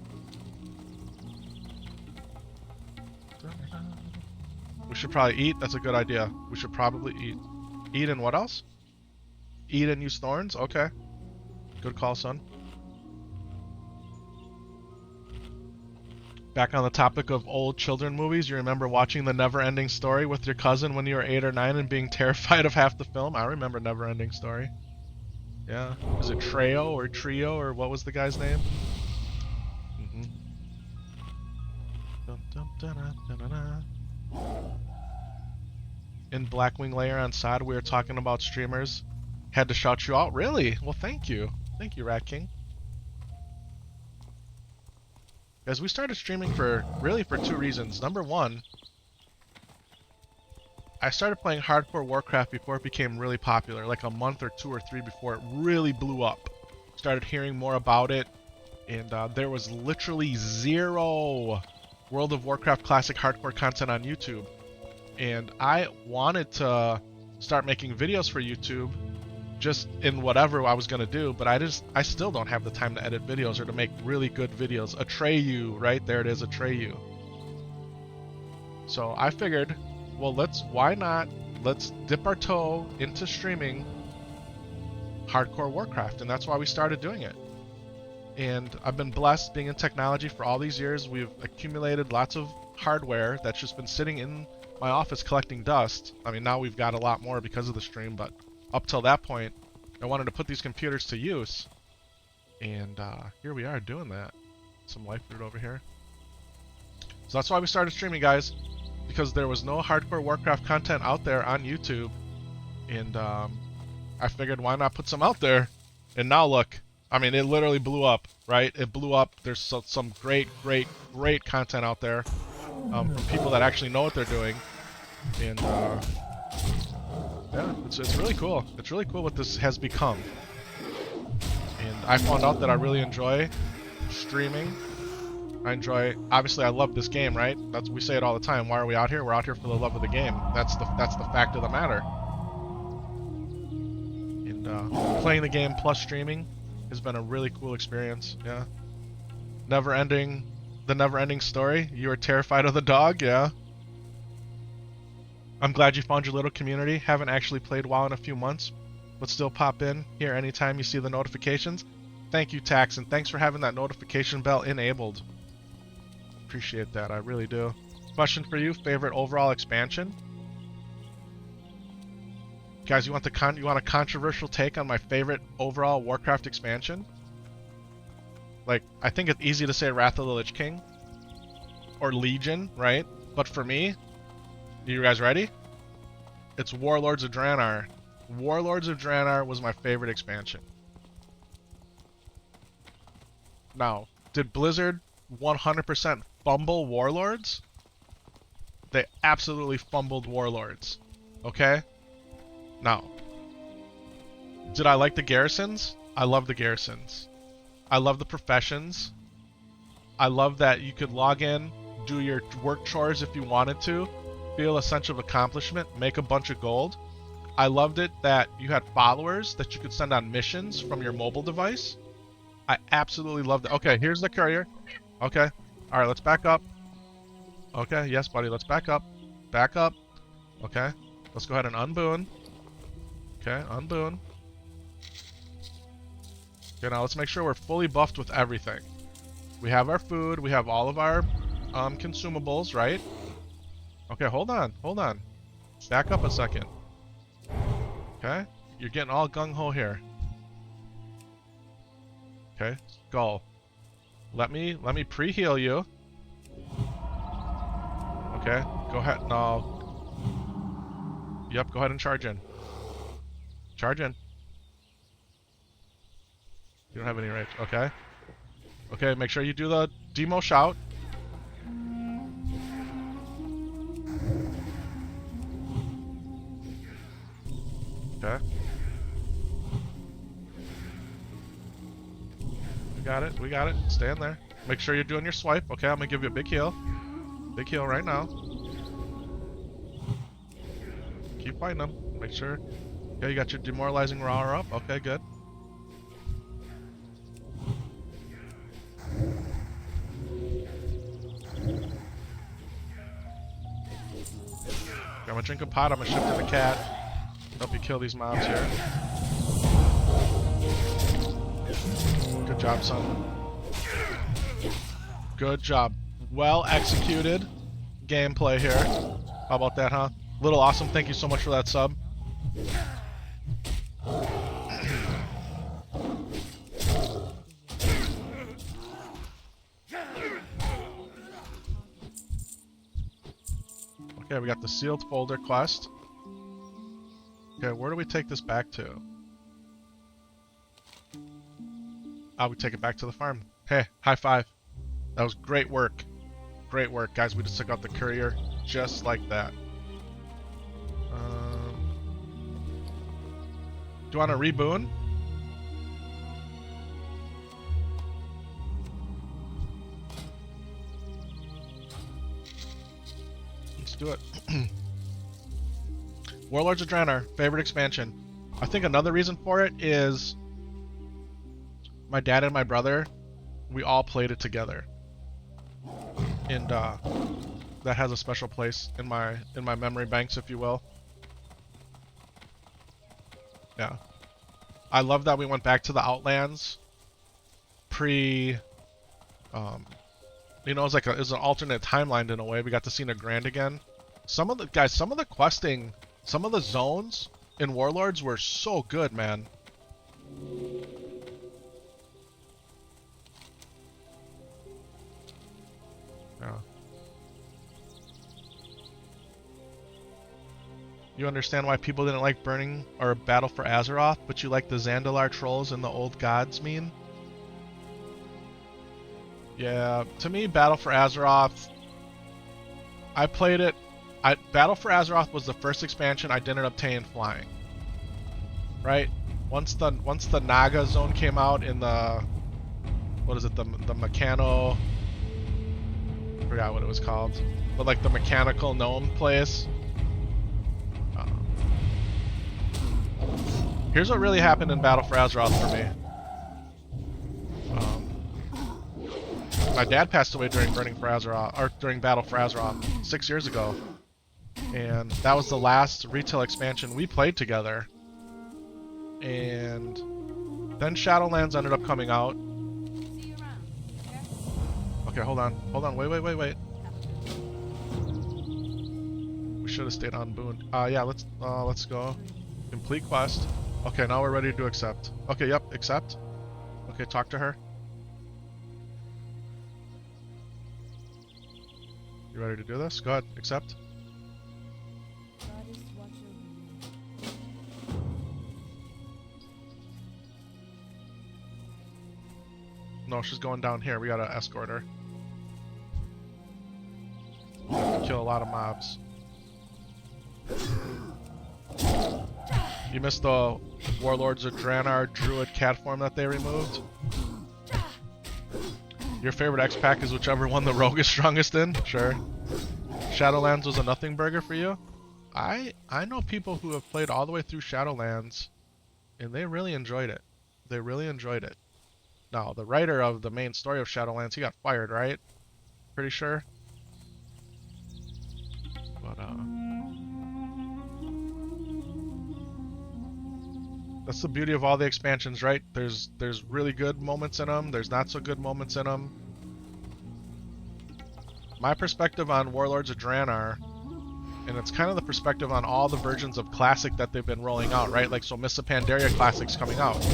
We should probably eat. That's a good idea. We should probably eat. Eat and what else? Eat and use thorns? Okay. Good call, son. Back on the topic of old children movies, you remember watching The Never-Ending Story with your cousin when you were 8 or 9 and being terrified of half the film? I remember Never-Ending Story. Yeah. Was it Treo or Trio or what was the guy's name? Mm-hmm. Dun, dun, dun, dun, dun, dun. In Blackwing Layer on SOD, we were talking about streamers. Had to shout you out? Really? Well, thank you. Thank you, Rat King. Guys, we started streaming for 2 reasons. Number 1, I started playing hardcore Warcraft before it became really popular, like a month or 2 or 3 before it really blew up. Started hearing more about it, and there was literally 0 World of Warcraft Classic hardcore content on YouTube. And I wanted to start making videos for YouTube, just in whatever I was going to do, but I still don't have the time to edit videos or to make really good videos. Atreyu, right? There it is, Atreyu. So I figured, well, why not, let's dip our toe into streaming hardcore Warcraft, and that's why we started doing it. And I've been blessed being in technology for all these years. We've accumulated lots of hardware that's just been sitting in my office collecting dust. I mean, now we've got a lot more because of the stream, but up till that point, I wanted to put these computers to use. And here we are doing that. Some life fruit over here. So that's why we started streaming, guys, because there was no hardcore Warcraft content out there on YouTube, and I figured why not put some out there. And now look, I mean, it literally blew up, right? It blew up. There's some great content out there from people that actually know what they're doing, and yeah, it's really cool. It's really cool what this has become. And I found out that I really enjoy streaming. Obviously I love this game, right? We say it all the time. Why are we out here? We're out here for the love of the game. That's the fact of the matter. And playing the game plus streaming has been a really cool experience. Yeah. The never-ending story. You were terrified of the dog, yeah. I'm glad you found your little community. Haven't actually played WoW in a few months, but still pop in here anytime you see the notifications. Thank you, Tax, and thanks for having that notification bell enabled. Appreciate that, I really do. Question for you, favorite overall expansion? Guys, you want a controversial take on my favorite overall Warcraft expansion? Like, I think it's easy to say Wrath of the Lich King or Legion, right? But for me, you guys ready? It's Warlords of Draenor. Warlords of Draenor was my favorite expansion. Now, did Blizzard 100% fumble Warlords? They absolutely fumbled Warlords. Okay? Now, did I like the garrisons? I love the garrisons. I love the professions. I love that you could log in, do your work chores if you wanted to, feel a sense of accomplishment, make a bunch of gold. I loved it that you had followers that you could send on missions from your mobile device. I absolutely loved it. Okay, here's the courier. Okay. Alright, let's back up. Okay, yes, buddy, let's back up. Back up. Okay. Let's go ahead and unboon. Okay, unboon. Okay, now let's make sure we're fully buffed with everything. We have our food, we have all of our consumables, right? Okay, hold on. Back up a second. Okay, you're getting all gung-ho here. Okay, Skull. Let me pre-heal you. Okay, go ahead. No. Yep, go ahead and charge in. Charge in. You don't have any rage. Okay. Okay, make sure you do the demo shout. Okay. We got it. Stay in there. Make sure you're doing your swipe. Okay, I'm gonna give you a big heal. Big heal right now. Keep fighting them. Make sure. Okay, you got your demoralizing roar up. Okay, good. I'm gonna drink a pot. I'm gonna shift in the cat. Help you kill these mobs here. Good job, son. Good job. Well executed gameplay here. How about that, huh? Little awesome. Thank you so much for that sub. Okay, we got the sealed folder quest. Okay, where do we take this back to? We take it back to the farm. Hey, high five. That was great work. Great work, guys. We just took out the courier just like that. Do you want to reboon? Let's do it. Warlords of Draenor, favorite expansion. I think another reason for it is my dad and my brother, we all played it together. And that has a special place in my memory banks, if you will. Yeah. I love that we went back to the Outlands pre you know, it was an alternate timeline in a way. We got to see Nagrand again. Some of the questing, some of the zones in Warlords were so good, man. Yeah. You understand why people didn't like Burning or Battle for Azeroth, but you like the Zandalar trolls and the old gods meme? Yeah, to me, Battle for Azeroth, I played it. Battle for Azeroth was the first expansion I didn't obtain flying. Right? Once the Naga zone came out in the, what is it, the Mechano, I forgot what it was called, but like the mechanical gnome place. Here's what really happened in Battle for Azeroth for me. My dad passed away during Battle for Azeroth 6 years ago, and that was the last retail expansion we played together. And then Shadowlands ended up coming out. Okay, hold on, wait. We should have stayed on Boon. Yeah, let's go. Complete quest. Okay, now we're ready to accept. Okay, yep, accept. Okay, talk to her. You ready to do this? Go ahead, accept. No, she's going down here. We gotta escort her. We have to kill a lot of mobs. You missed the Warlords of Draenor Druid cat form that they removed? Your favorite X-Pack is whichever one the rogue is strongest in? Sure. Shadowlands was a nothing burger for you? I know people who have played all the way through Shadowlands, and they really enjoyed it. They really enjoyed it. Now, the writer of the main story of Shadowlands, he got fired, right? Pretty sure. But, that's the beauty of all the expansions, right? There's really good moments in them. There's not so good moments in them. My perspective on Warlords of Draenor, and it's kind of the perspective on all the versions of Classic that they've been rolling out, right? Like, so Mists of Pandaria Classic's coming out.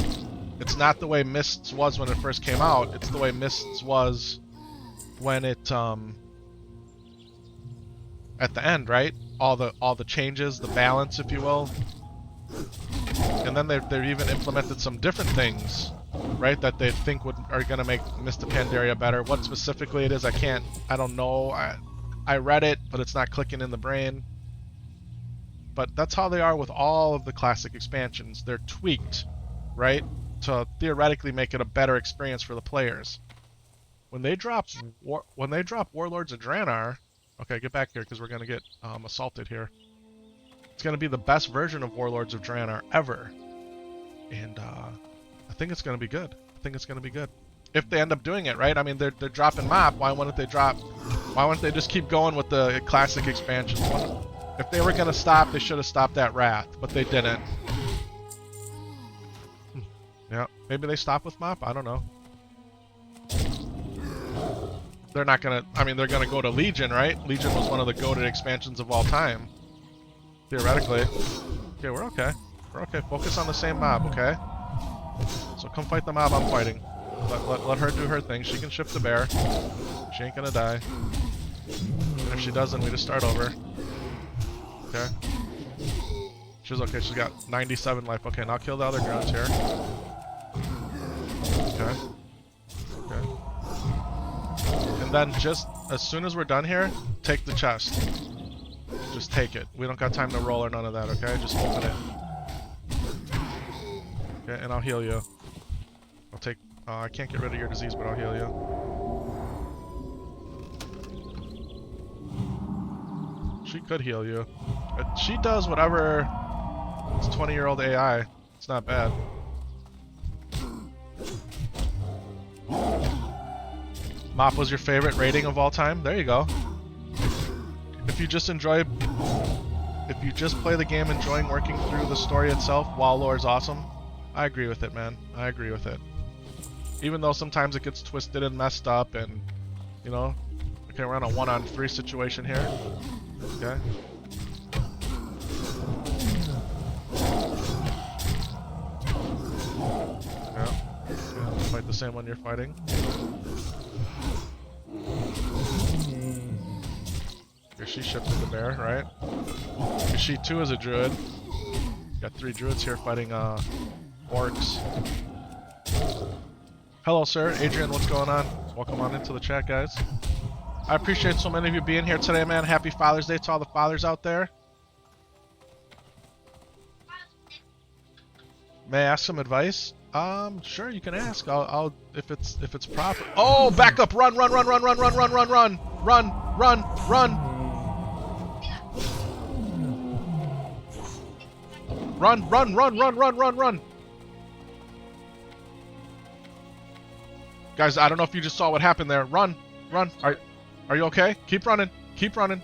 It's not the way Mists was when it first came out. It's the way Mists was when it, at the end, right? All the changes, the balance, if you will. And then they've even implemented some different things, right, that they think are going to make Mist of Pandaria better. What specifically it is, I don't know. I read it, but it's not clicking in the brain. But that's how they are with all of the classic expansions. They're tweaked, right, to theoretically make it a better experience for the players. When they drop Warlords of Draenor, okay, get back here because we're going to get assaulted here. It's going to be the best version of Warlords of Draenor ever. And I think it's going to be good. I think it's going to be good. If they end up doing it, right? I mean, they're dropping map. Why wouldn't they just keep going with the classic expansions? If they were going to stop, they should have stopped at Wrath, but they didn't. Yeah, maybe they stop with map. I don't know. They're not going to... I mean, they're going to go to Legion, right? Legion was one of the goated expansions of all time. Theoretically. Okay, we're okay. We're okay. Focus on the same mob, okay? So come fight the mob I'm fighting. Let her do her thing. She can shift the bear. She ain't gonna die. And if she doesn't, we just start over. Okay. She's okay. She's got 97 life. Okay, now kill the other grunts here. Okay. Okay. And then just as soon as we're done here, take the chest. Just take it. We don't got time to roll or none of that, okay? Just open it. Okay, and I'll heal you. I'll take... I can't get rid of your disease, but I'll heal you. She could heal you. She does whatever... It's 20-year-old AI. It's not bad. Mop was your favorite rating of all time? There you go. If you just play the game enjoying working through the story itself, WoW lore is awesome. I agree with it, man. I agree with it. Even though sometimes it gets twisted and messed up and, you know. Okay, we're on a 1-on-3 situation here. Okay. Yeah. Fight the same one you're fighting. Okay, she shifted the bear, right? 'Cause she too is a druid. Got 3 druids here fighting orcs. Hello, sir. Adrian, what's going on? Welcome on into the chat, guys. I appreciate so many of you being here today, man. Happy Father's Day to all the fathers out there. May I ask some advice? Sure, you can ask. I'll if it's proper. Oh, back up! Run! Run! Run! Run! Run! Run! Run! Run! Run! Run! Run! Run! Run! Run! Run! Run! Run! Run! Run! Guys, I don't know if you just saw what happened there. Run! Run! Are you okay? Keep running. Keep running.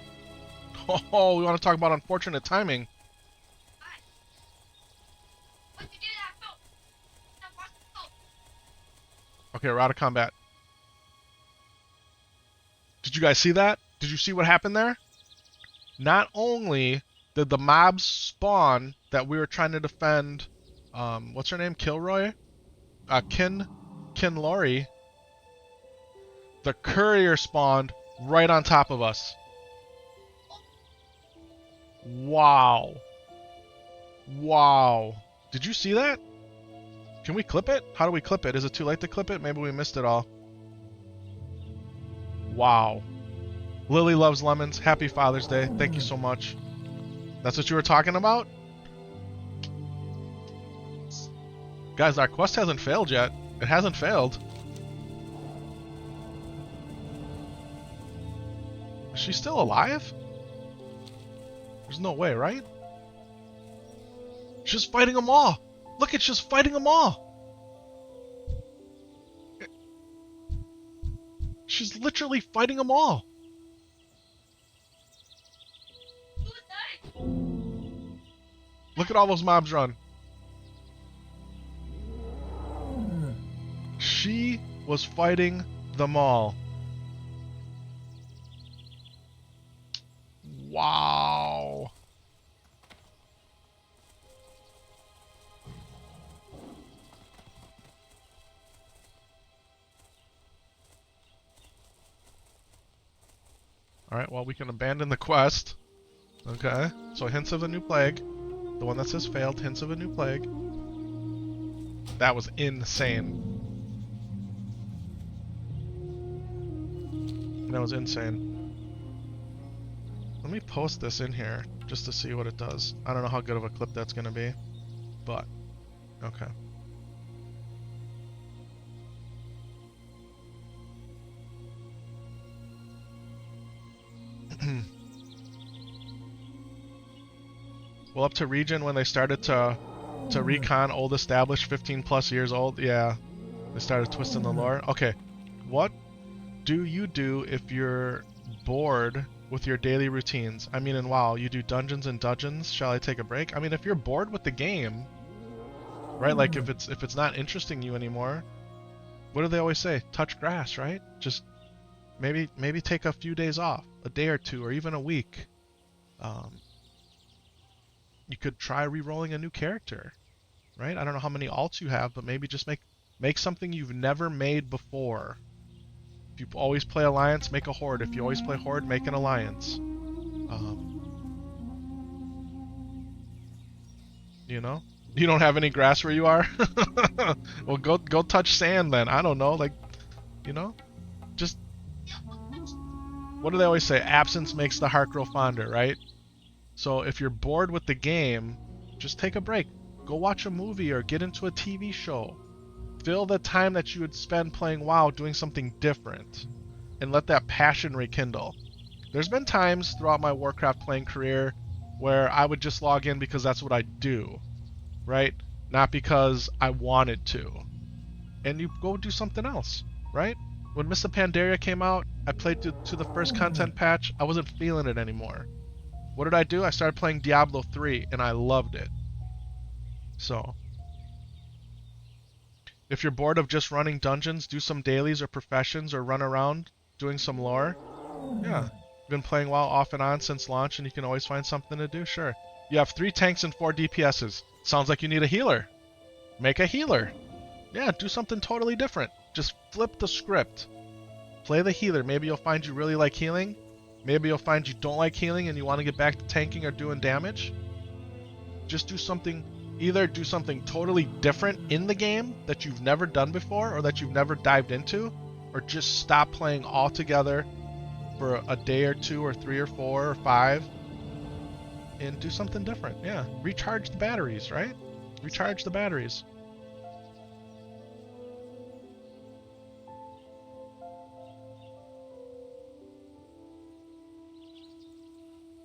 Oh, we want to talk about unfortunate timing. Okay, we're out of combat. Did you guys see that? Did you see what happened there? Not only did the mobs spawn that we were trying to defend, what's her name? Kilroy? Kinlori. The courier spawned right on top of us. Wow. Wow. Did you see that? Can we clip it? How do we clip it? Is it too late to clip it? Maybe we missed it all. Wow. Lily loves lemons. Happy Father's Day. Thank you so much. That's what you were talking about? Guys, our quest hasn't failed yet. It hasn't failed. Is she still alive? There's no way, right? She's fighting them all. Look, it's just fighting them all. She's literally fighting them all. Look at all those mobs run. She was fighting them all. Wow. Alright, well, we can abandon the quest. Okay, so hints of a new plague. The one that says failed, hints of a new plague. That was insane. That was insane. Let me post this in here just to see what it does. I don't know how good of a clip that's going to be, but okay. Well, up to region when they started to recon old established 15 plus years old. Yeah, they started twisting the lore. Okay, what do you do if you're bored with your daily routines? I mean, in WoW, you do dungeons and dungeons. Shall I take a break? I mean, if you're bored with the game, right? Like if it's not interesting you anymore, what do they always say? Touch grass, right? Just maybe take a few days off, a day or two, or even a week. You could try re-rolling a new character, right? I don't know how many alts you have, but maybe just make something you've never made before. If you always play Alliance, make a Horde. If you always play Horde, make an Alliance. You know? You don't have any grass where you are? Well, go touch sand then. I don't know, like, you know? Just, what do they always say? Absence makes the heart grow fonder, right? So if you're bored with the game, just take a break. Go watch a movie or get into a TV show. Fill the time that you would spend playing WoW doing something different, and let that passion rekindle. There's been times throughout my Warcraft playing career where I would just log in because that's what I do, right? Not because I wanted to. And you go do something else, right? When Mists of Pandaria came out, I played to the first content patch. I wasn't feeling it anymore. What did I do? I started playing Diablo 3, and I loved it. So, if you're bored of just running dungeons, do some dailies or professions, or run around doing some lore. Yeah, been playing WoW off and on since launch, and you can always find something to do, sure. You have 3 tanks and 4 DPSs. Sounds like you need a healer. Make a healer. Yeah, do something totally different. Just flip the script. Play the healer. Maybe you'll find you really like healing. Maybe you'll find you don't like healing and you want to get back to tanking or doing damage. Just do something, either do something totally different in the game that you've never done before or that you've never dived into, or just stop playing altogether for a day or two or 3 or 4 or 5 and do something different. Yeah, recharge the batteries, right? Recharge the batteries.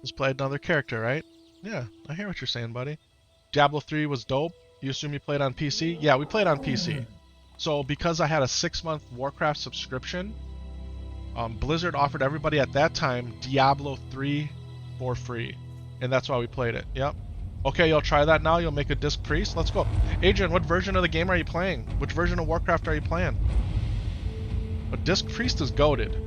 Just play another character, right? Yeah, I hear what you're saying, buddy. Diablo 3 was dope. You assume you played on PC? Yeah, we played on PC. So because I had a 6-month Warcraft subscription, Blizzard offered everybody at that time Diablo 3 for free. And that's why we played it. Yep. Okay, you'll try that now. You'll make a Disc Priest. Let's go. Adrian, what version of the game are you playing? Which version of Warcraft are you playing? A Disc Priest is goated.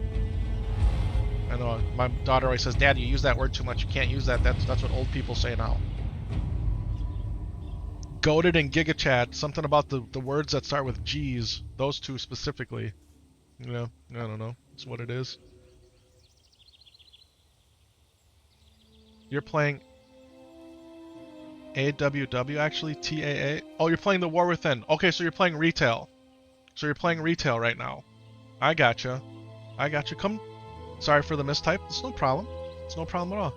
I know, my daughter always says, Dad, you use that word too much. You can't use that. That's what old people say now. Goated and Giga Chad. Something about the words that start with G's. Those two specifically. You know, I don't know. It's what it is. You're playing AWW, actually? TAA? Oh, you're playing the War Within. Okay, so you're playing retail. So you're playing retail right now. I gotcha. I gotcha. Come. Sorry for the mistype. It's no problem. It's no problem at all.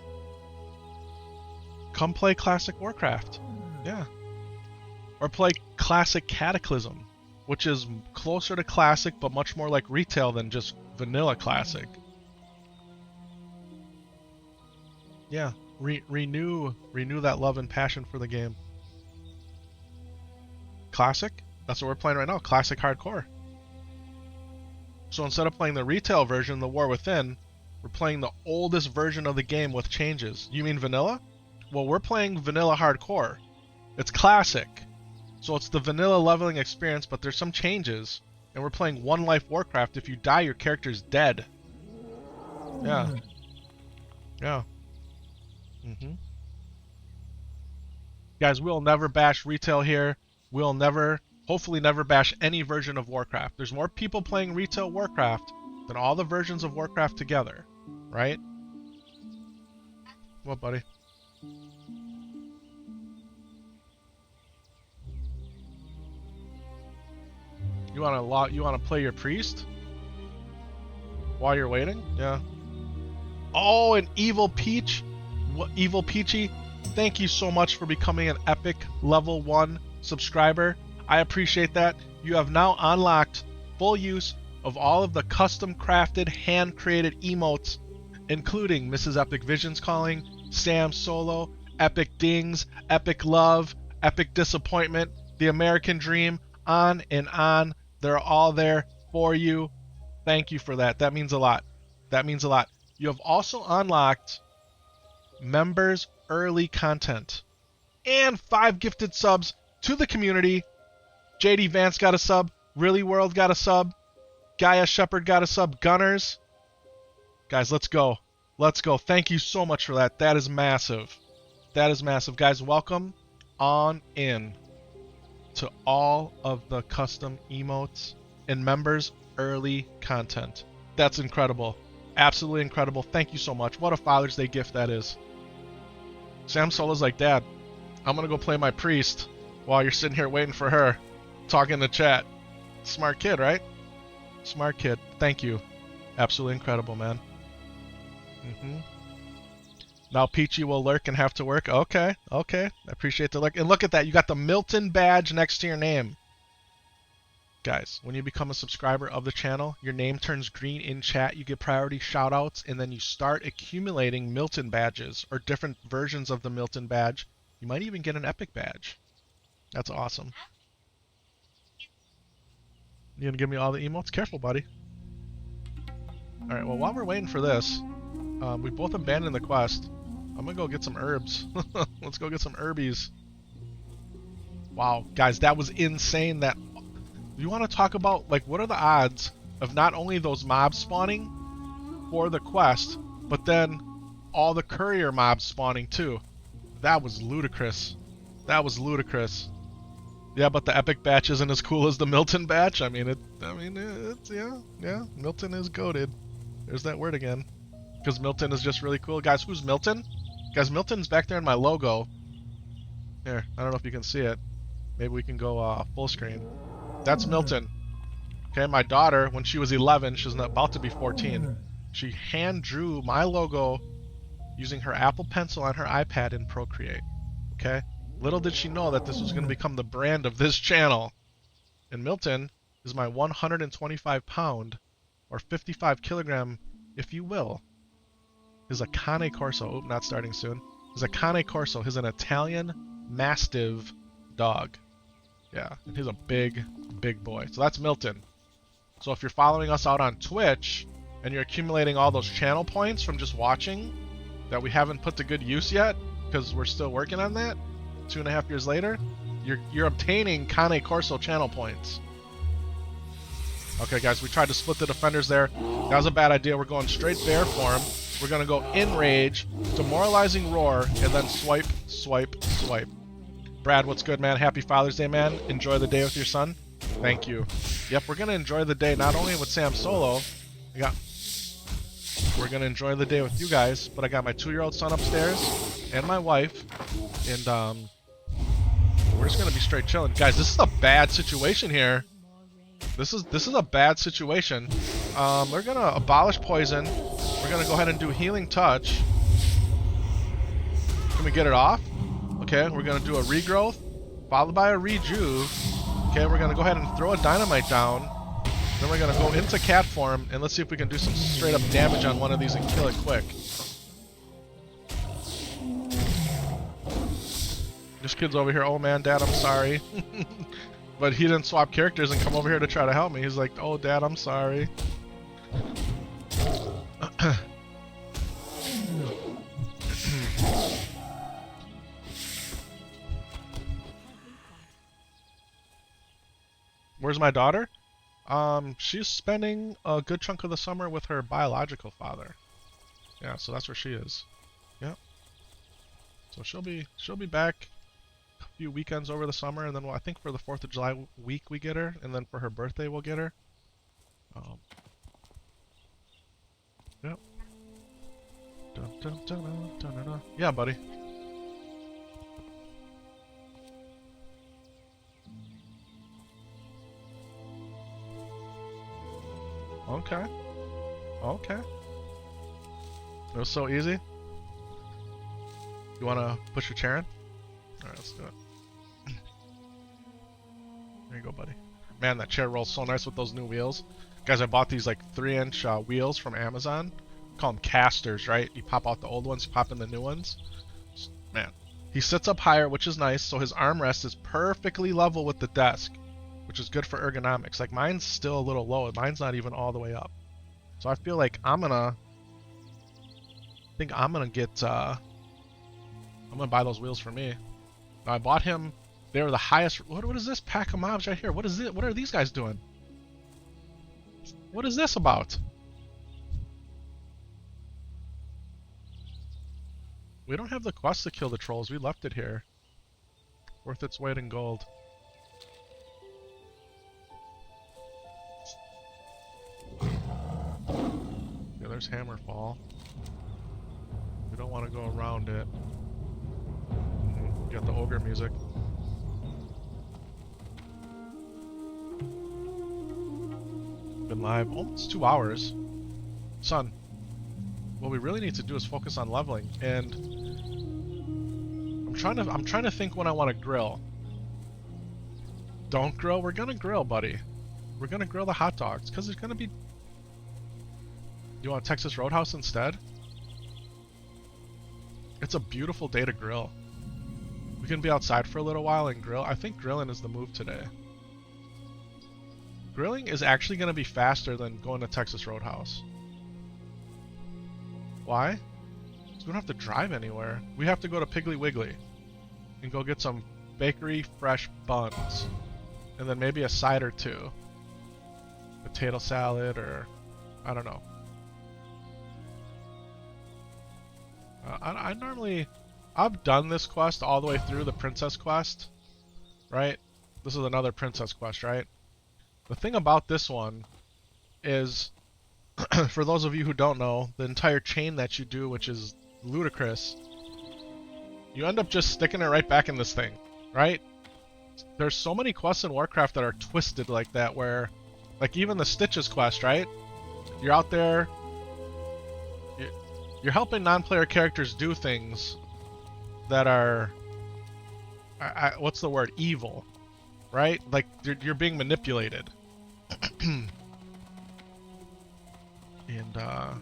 Come play Classic Warcraft. Yeah. Or play Classic Cataclysm, which is closer to Classic, but much more like retail than just vanilla Classic. Yeah. Renew that love and passion for the game. Classic? That's what we're playing right now. Classic Hardcore. So instead of playing the retail version, the War Within, we're playing the oldest version of the game with changes. You mean vanilla? Well, we're playing vanilla hardcore. It's classic. So it's the vanilla leveling experience, but there's some changes. And we're playing One Life Warcraft. If you die, your character's dead. Yeah. Yeah. Guys, we'll never bash retail here. We'll never... hopefully never bash any version of Warcraft. There's more people playing retail Warcraft than all the versions of Warcraft together, right? What, buddy? You wanna play your priest while you're waiting? Yeah. Oh, and Evil Peach, Evil Peachy, thank you so much for becoming an epic level 1 subscriber. I appreciate that. You have now unlocked full use of all of the custom crafted, hand created emotes, including Mrs. Epic Visions Calling, Samsolo, Epic Dings, Epic Love, Epic Disappointment, The American Dream, on and on. They're all there for you. Thank you for that. That means a lot. That means a lot. You have also unlocked members early content and 5 gifted subs to the community. JD Vance got a sub. Really World got a sub. Gaia Shepherd got a sub. Gunners. Guys, let's go. Let's go. Thank you so much for that. That is massive. That is massive. Guys, welcome on in to all of the custom emotes and members early content. That's incredible. Absolutely incredible. Thank you so much. What a Father's Day gift that is. Sam Solo's like, Dad, I'm going to go play my priest while you're sitting here waiting for her, talking to chat. Smart kid, right? Smart kid. Thank you. Absolutely incredible, man. Now Peachy will lurk and have to work. Okay, okay. I appreciate the lurk. And look at that. You got the Milton badge next to your name. Guys, when you become a subscriber of the channel, your name turns green in chat. You get priority shoutouts, and then you start accumulating Milton badges or different versions of the Milton badge. You might even get an epic badge. That's awesome. You gonna give me all the emotes? Careful, buddy. Alright, well, while we're waiting for this, we both abandoned the quest. I'm gonna go get some herbs. Let's go get some herbies. Wow, guys, that was insane. That you want to talk about, like, what are the odds of not only those mobs spawning for the quest, but then all the courier mobs spawning too? That was ludicrous. That was ludicrous. Yeah, but the epic batch isn't as cool as the Milton batch. I mean, it's yeah. Milton is goated. There's that word again. Because Milton is just really cool. Guys, who's Milton? Guys, Milton's back there in my logo. Here, I don't know if you can see it. Maybe we can go full screen. That's Milton. Okay, my daughter, when she was 11, she's about to be 14. She hand drew my logo using her Apple Pencil on her iPad in Procreate. Okay? Little did she know that this was going to become the brand of this channel. And Milton is my 125-pound, or 55-kilogram, if you will, his a Cane Corso. Oh, not starting soon. His a Cane Corso. He's an Italian Mastiff dog. Yeah, and he's a big, big boy. So that's Milton. So if you're following us out on Twitch and you're accumulating all those channel points from just watching that we haven't put to good use yet because we're still working on that 2.5 years later, you're obtaining Cane Corso channel points. Okay, guys, we tried to split the defenders there. That was a bad idea. We're going straight bear form. We're going to go Enrage, Demoralizing Roar, and then swipe, swipe, swipe. Brad, what's good, man? Happy Father's Day, man. Enjoy the day with your son. Thank you. Yep, we're going to enjoy the day not only with Samsolo. We're going to enjoy the day with you guys, but I got my 2-year-old son upstairs and my wife, and we're just going to be straight chilling. Guys, this is a bad situation here. This is a bad situation. We're going to abolish poison. We're going to go ahead and do Healing Touch. Can we get it off? Okay, we're going to do a Regrowth, followed by a Rejuve. Okay, we're going to go ahead and throw a Dynamite down. Then we're going to go into Cat Form, and let's see if we can do some straight up damage on one of these and kill it quick. This kid's over here, oh man, Dad, I'm sorry. But he didn't swap characters and come over here to try to help me. He's like, oh Dad, I'm sorry. Where's my daughter? She's spending a good chunk of the summer with her biological father. Yeah, so that's where she is. Yep. So she'll be back a few weekends over the summer, and then I think for the 4th of July week we get her, and then for her birthday we'll get her. Yep. Dun, dun, dun, dun, dun, dun, dun. Yeah, buddy. Okay. Okay. It was so easy. You wanna push your chair in? Alright, let's do it. There you go, buddy. Man, that chair rolls so nice with those new wheels. Guys, I bought these like 3-inch wheels from Amazon. Call them casters, right? You pop out the old ones, you pop in the new ones. Man. He sits up higher, which is nice, so his armrest is perfectly level with the desk, which is good for ergonomics. Like, mine's still a little low. Mine's not even all the way up. So I feel like I'm gonna get, I'm gonna buy those wheels for me. I bought him, they were the highest, what is this pack of mobs right here? What is it? What are these guys doing? What is this about? We don't have the quest to kill the trolls. We left it here. Worth its weight in gold. Yeah, there's Hammerfall. We don't want to go around it. Got the ogre music. Been live almost 2 hours. Son, what we really need to do is focus on leveling, and I'm trying to think when I want to grill. Don't grill? We're gonna grill, buddy. We're gonna grill the hot dogs, because there's gonna be... You want Texas Roadhouse instead? It's a beautiful day to grill. We can be outside for a little while and grill. I think grilling is the move today. Grilling is actually going to be faster than going to Texas Roadhouse. Why? Because we don't have to drive anywhere. We have to go to Piggly Wiggly and go get some bakery fresh buns. And then maybe a side or two. Potato salad or... I don't know. I normally... I've done this quest all the way through, the princess quest, right? This is another princess quest, right? The thing about this one is for those of you who don't know, the entire chain that you do, which is ludicrous, you end up just sticking it right back in this thing, right? There's so many quests in Warcraft that are twisted like that, where, like even the Stitches quest, right? You're out there, you're helping non-player characters do things that are, what's the word? Evil, right? Like you're being manipulated. And I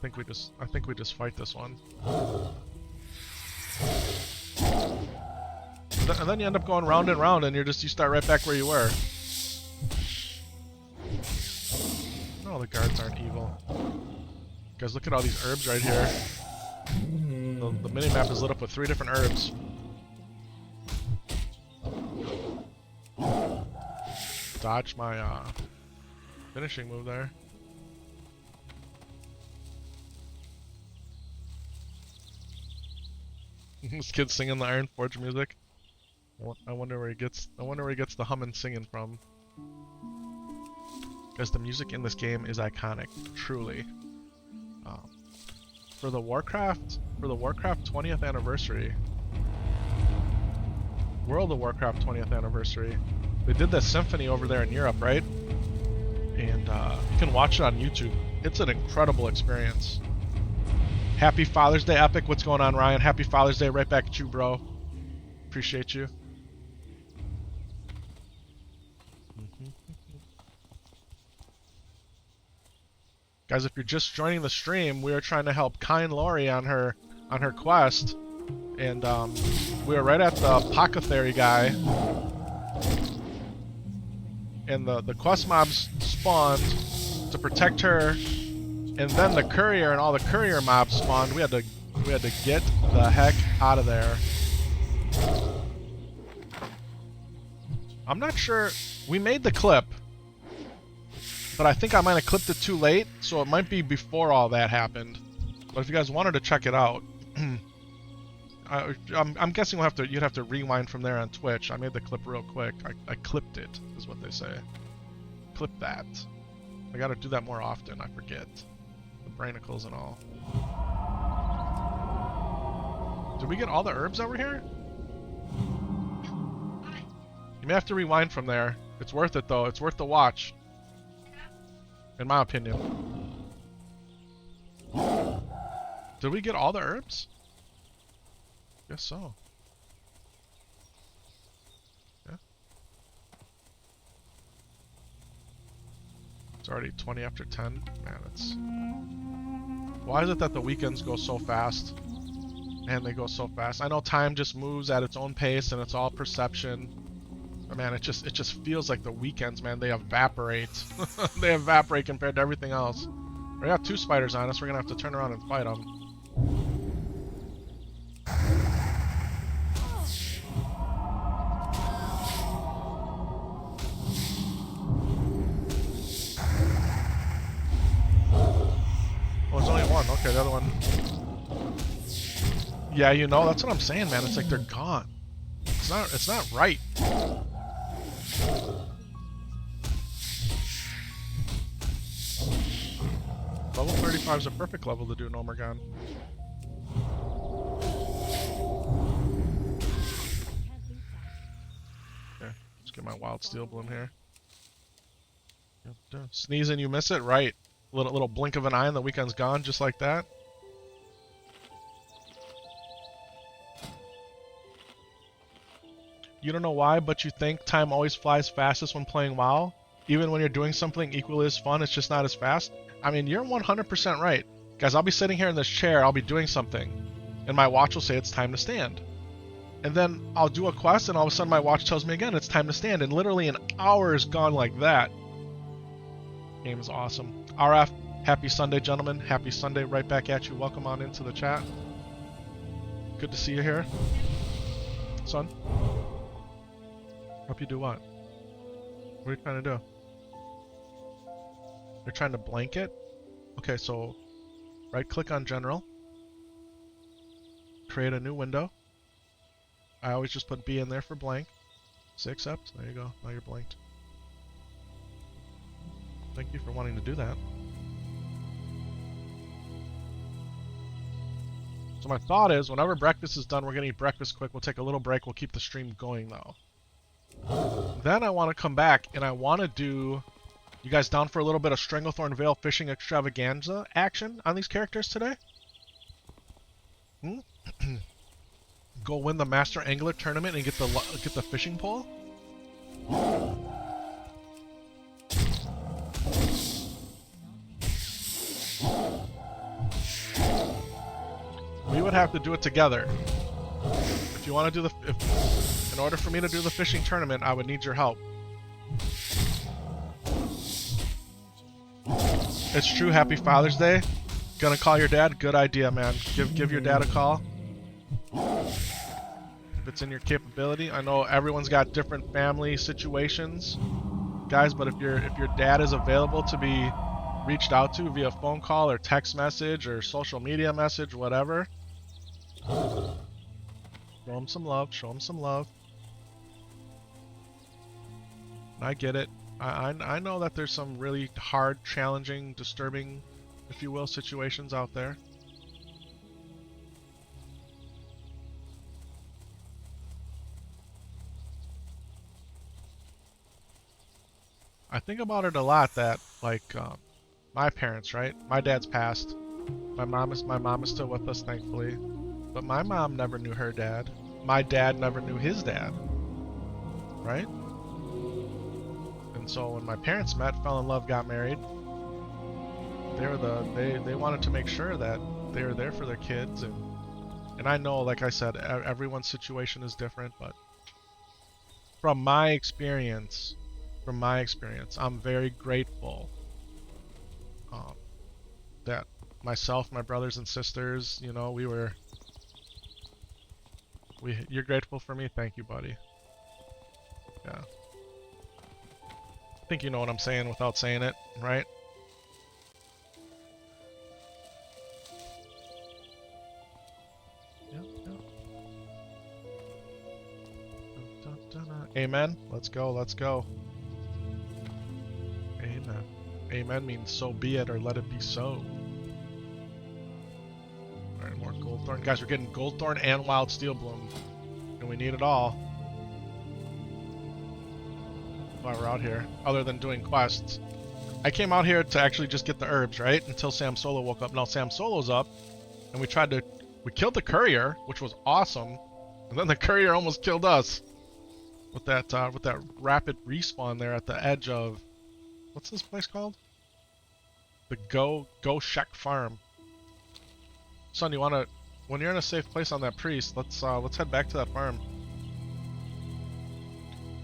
think we just fight this one. And then you end up going round and round, and you start right back where you were. No, the guards aren't evil. Guys, look at all these herbs right here. The minimap is lit up with 3 different herbs. Dodge my finishing move there. This kid's singing the Iron Forge music. I wonder where he gets the humming singing from. Because the music in this game is iconic, truly. For the Warcraft 20th anniversary, World of Warcraft 20th anniversary, they did that symphony over there in Europe, right? And you can watch it on YouTube. It's an incredible experience. Happy Father's Day, Epic. What's going on, Ryan? Happy Father's Day. Right back at you, bro. Appreciate you. Guys, if you're just joining the stream, we are trying to help Kind Lori on her quest, and we are right at the apothecary guy, and the quest mobs spawned to protect her, and then the courier and all the courier mobs spawned. We had to get the heck out of there. I'm not sure. We made the clip, but I think I might have clipped it too late, so it might be before all that happened. But if you guys wanted to check it out, I'm guessing you'd have to rewind from there on Twitch. I made the clip real quick. I clipped it, is what they say. Clip that. I gotta do that more often. I forget. The brainicles and all. Did we get all the herbs over here? You may have to rewind from there. It's worth it though. It's worth the watch. In my opinion. Did we get all the herbs? Guess so. Yeah. It's already 20 after 10. Man, it's... Why is it that the weekends go so fast? Man, they go so fast. I know time just moves at its own pace and it's all perception. But man, it just feels like the weekends, man, they evaporate. They evaporate compared to everything else. We got 2 spiders on us. We're gonna have to turn around and fight them. Oh, there's only one. Okay, the other one. Yeah, you know, that's what I'm saying, man. It's like they're gone. It's not right. Level 35 is a perfect level to do an Omergon. Okay, let's get my wild steel bloom here. Sneeze and you miss it? Right. Little blink of an eye and the weekend's gone, just like that. You don't know why, but you think time always flies fastest when playing WoW? Even when you're doing something equally as fun, it's just not as fast? I mean, you're 100% right. Guys, I'll be sitting here in this chair, I'll be doing something, and my watch will say it's time to stand. And then I'll do a quest, and all of a sudden my watch tells me again it's time to stand, and literally an hour is gone like that. Game is awesome. RF, happy Sunday, gentlemen. Happy Sunday, right back at you. Welcome on into the chat. Good to see you here. Son. Hope you do what? What are you trying to do? You're trying to blanket? Okay, so right click on general. Create a new window. I always just put B in there for blank. Say accept. There you go. Now you're blanked. Thank you for wanting to do that. So my thought is, whenever breakfast is done, we're gonna eat breakfast quick. We'll take a little break. We'll keep the stream going though. Then I want to come back and I want to do. You guys down for a little bit of Stranglethorn Vale fishing extravaganza action on these characters today? Hmm? Go win the Master Angler tournament and get the fishing pole? We would have to do it together. If you want to do in order for me to do the fishing tournament, I would need your help. It's true. Happy Father's Day. Gonna call your dad? Good idea, man. Give your dad a call. If it's in your capability. I know everyone's got different family situations, guys, but if your dad is available to be reached out to via phone call or text message or social media message, whatever, show him some love. Show him some love. I get it. I know that there's some really hard, challenging, disturbing, if you will, situations out there. I think about it a lot that, like, my parents, right? My dad's passed. My mom is still with us, thankfully. But my mom never knew her dad. My dad never knew his dad. Right? And so when my parents met, fell in love, got married, they wanted to make sure that they were there for their kids, and I know, like I said, everyone's situation is different, but from my experience, I'm very grateful that myself, my brothers and sisters, you know, you're grateful for me? Thank you, buddy. Yeah. I think you know what I'm saying without saying it, right? Yep, yep. Amen. Let's go, let's go. Amen. Amen means so be it, or let it be so. Alright, more Goldthorn. Guys, we're getting Goldthorn and Wild Steel Bloom. And we need it all while we're out here, other than doing quests. I came out here to actually just get the herbs, right? Until Samsolo woke up. Now Samsolo's up, and we killed the courier, which was awesome. And then the courier almost killed us with that rapid respawn there at the edge of, what's this place called? The Go Shek Farm. Son, when you're in a safe place on that priest, let's head back to that farm.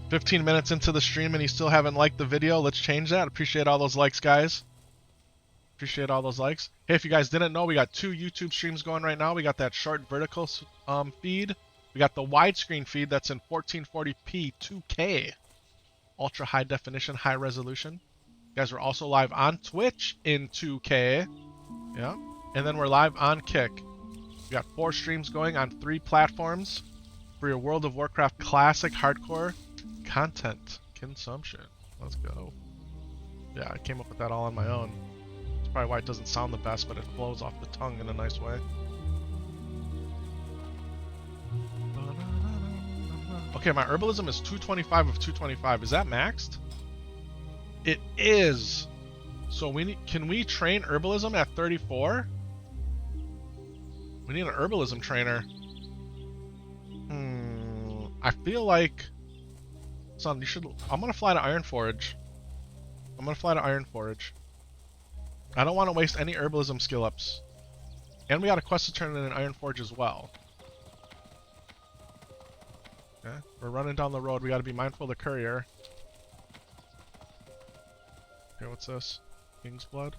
15 minutes into the stream and you still haven't liked the video. Let's change that. Appreciate all those likes, guys. Appreciate all those likes. Hey, if you guys didn't know, we got 2 YouTube streams going right now. We got that short vertical feed. We got the widescreen feed that's in 1440p 2K. Ultra high definition, high resolution. You guys, we're also live on Twitch in 2K. Yeah. And then we're live on Kick. We got 4 streams going on 3 platforms for your World of Warcraft classic hardcore content consumption. Let's go. Yeah, I came up with that all on my own. That's probably why it doesn't sound the best, but it flows off the tongue in a nice way. Okay, my herbalism is 225 of 225. Is that maxed? It is. So can we train herbalism at 34? We need an herbalism trainer. I feel like, son, I'm gonna fly to Ironforge. I don't want to waste any herbalism skill ups. And we got a quest to turn in an Ironforge as well. Okay, we're running down the road. We got to be mindful of the courier. Okay, what's this? King's Blood?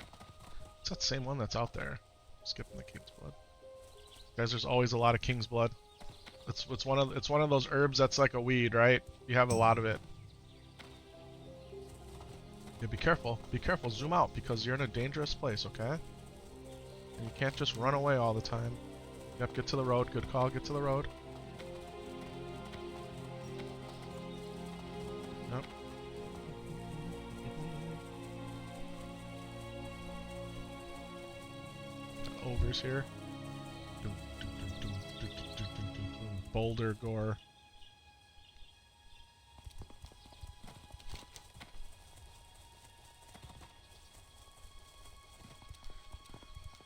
It's that same one that's out there. Skipping the King's Blood. Guys, there's always a lot of King's Blood. It's one of those herbs that's like a weed, right? You have a lot of it. Yeah, be careful. Be careful. Zoom out because you're in a dangerous place, okay? And you can't just run away all the time. Yep, get to the road. Good call. Get to the road. Yep. Ogres here. boulder gore.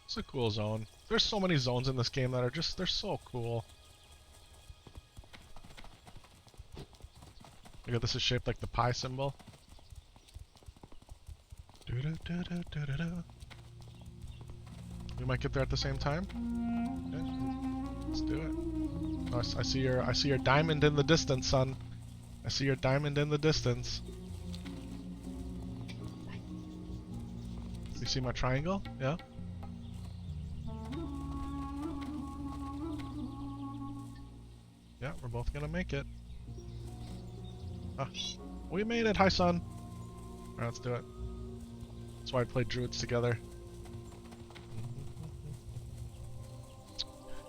It's a cool zone. There's so many zones in this game that are just, they're so cool. Look at this, is shaped like the pi symbol. We might get there at the same time. Okay. Let's do it. Oh, I see your diamond in the distance, son. I see your diamond in the distance. You see my triangle? Yeah. Yeah, we're both gonna make it. Ah, we made it. Hi, son. Alright, let's do it. That's why I played druids together.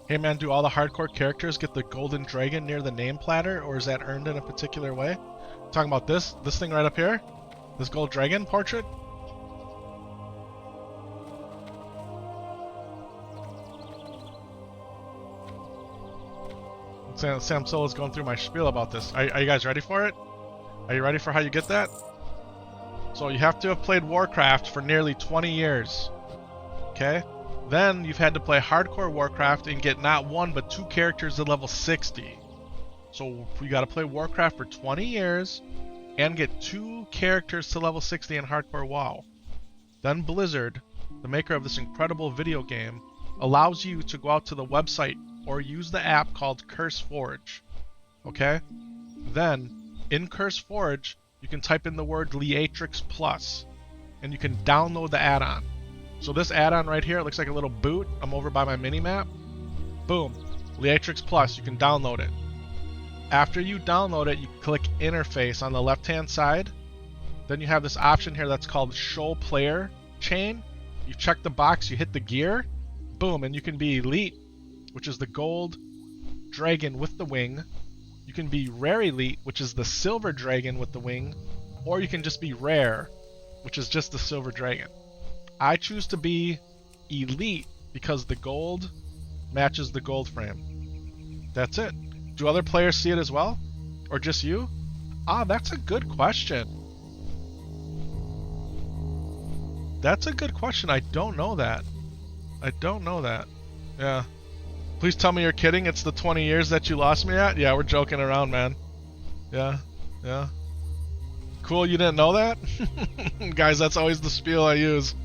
Hey man, do all the hardcore characters get the golden dragon near the name platter, or is that earned in a particular way? Talking about this thing right up here? This gold dragon portrait? Samsolo is going through my spiel about this. Are you guys ready for it? Are you ready for how you get that? So you have to have played Warcraft for nearly 20 years. Okay? Then you've had to play hardcore Warcraft and get not one but two characters at level 60. So you gotta play Warcraft for 20 years and get two characters to level 60 in hardcore WoW. Then Blizzard, the maker of this incredible video game, allows you to go out to the website or use the app called CurseForge. Okay? Then, in CurseForge, you can type in the word Leatrix Plus, and you can download the add-on. So this add-on right here, it looks like a little boot. I'm over by my mini-map. Boom. Leatrix Plus, you can download it. After you download it, you click Interface on the left-hand side. Then you have this option here that's called Show Player Chain. You check the box, you hit the gear, boom, and you can be Elite, which is the gold dragon with the wing. You can be Rare Elite, which is the silver dragon with the wing, or you can just be Rare, which is just the silver dragon. I choose to be Elite because the gold matches the gold frame. That's it. Do other players see it as well? Or just you? Ah, that's a good question. That's a good question. I don't know that. I don't know that. Yeah. Please tell me you're kidding. It's the 20 years that you lost me at? Yeah, we're joking around, man. Yeah. Yeah. Cool, you didn't know that? Guys, that's always the spiel I use.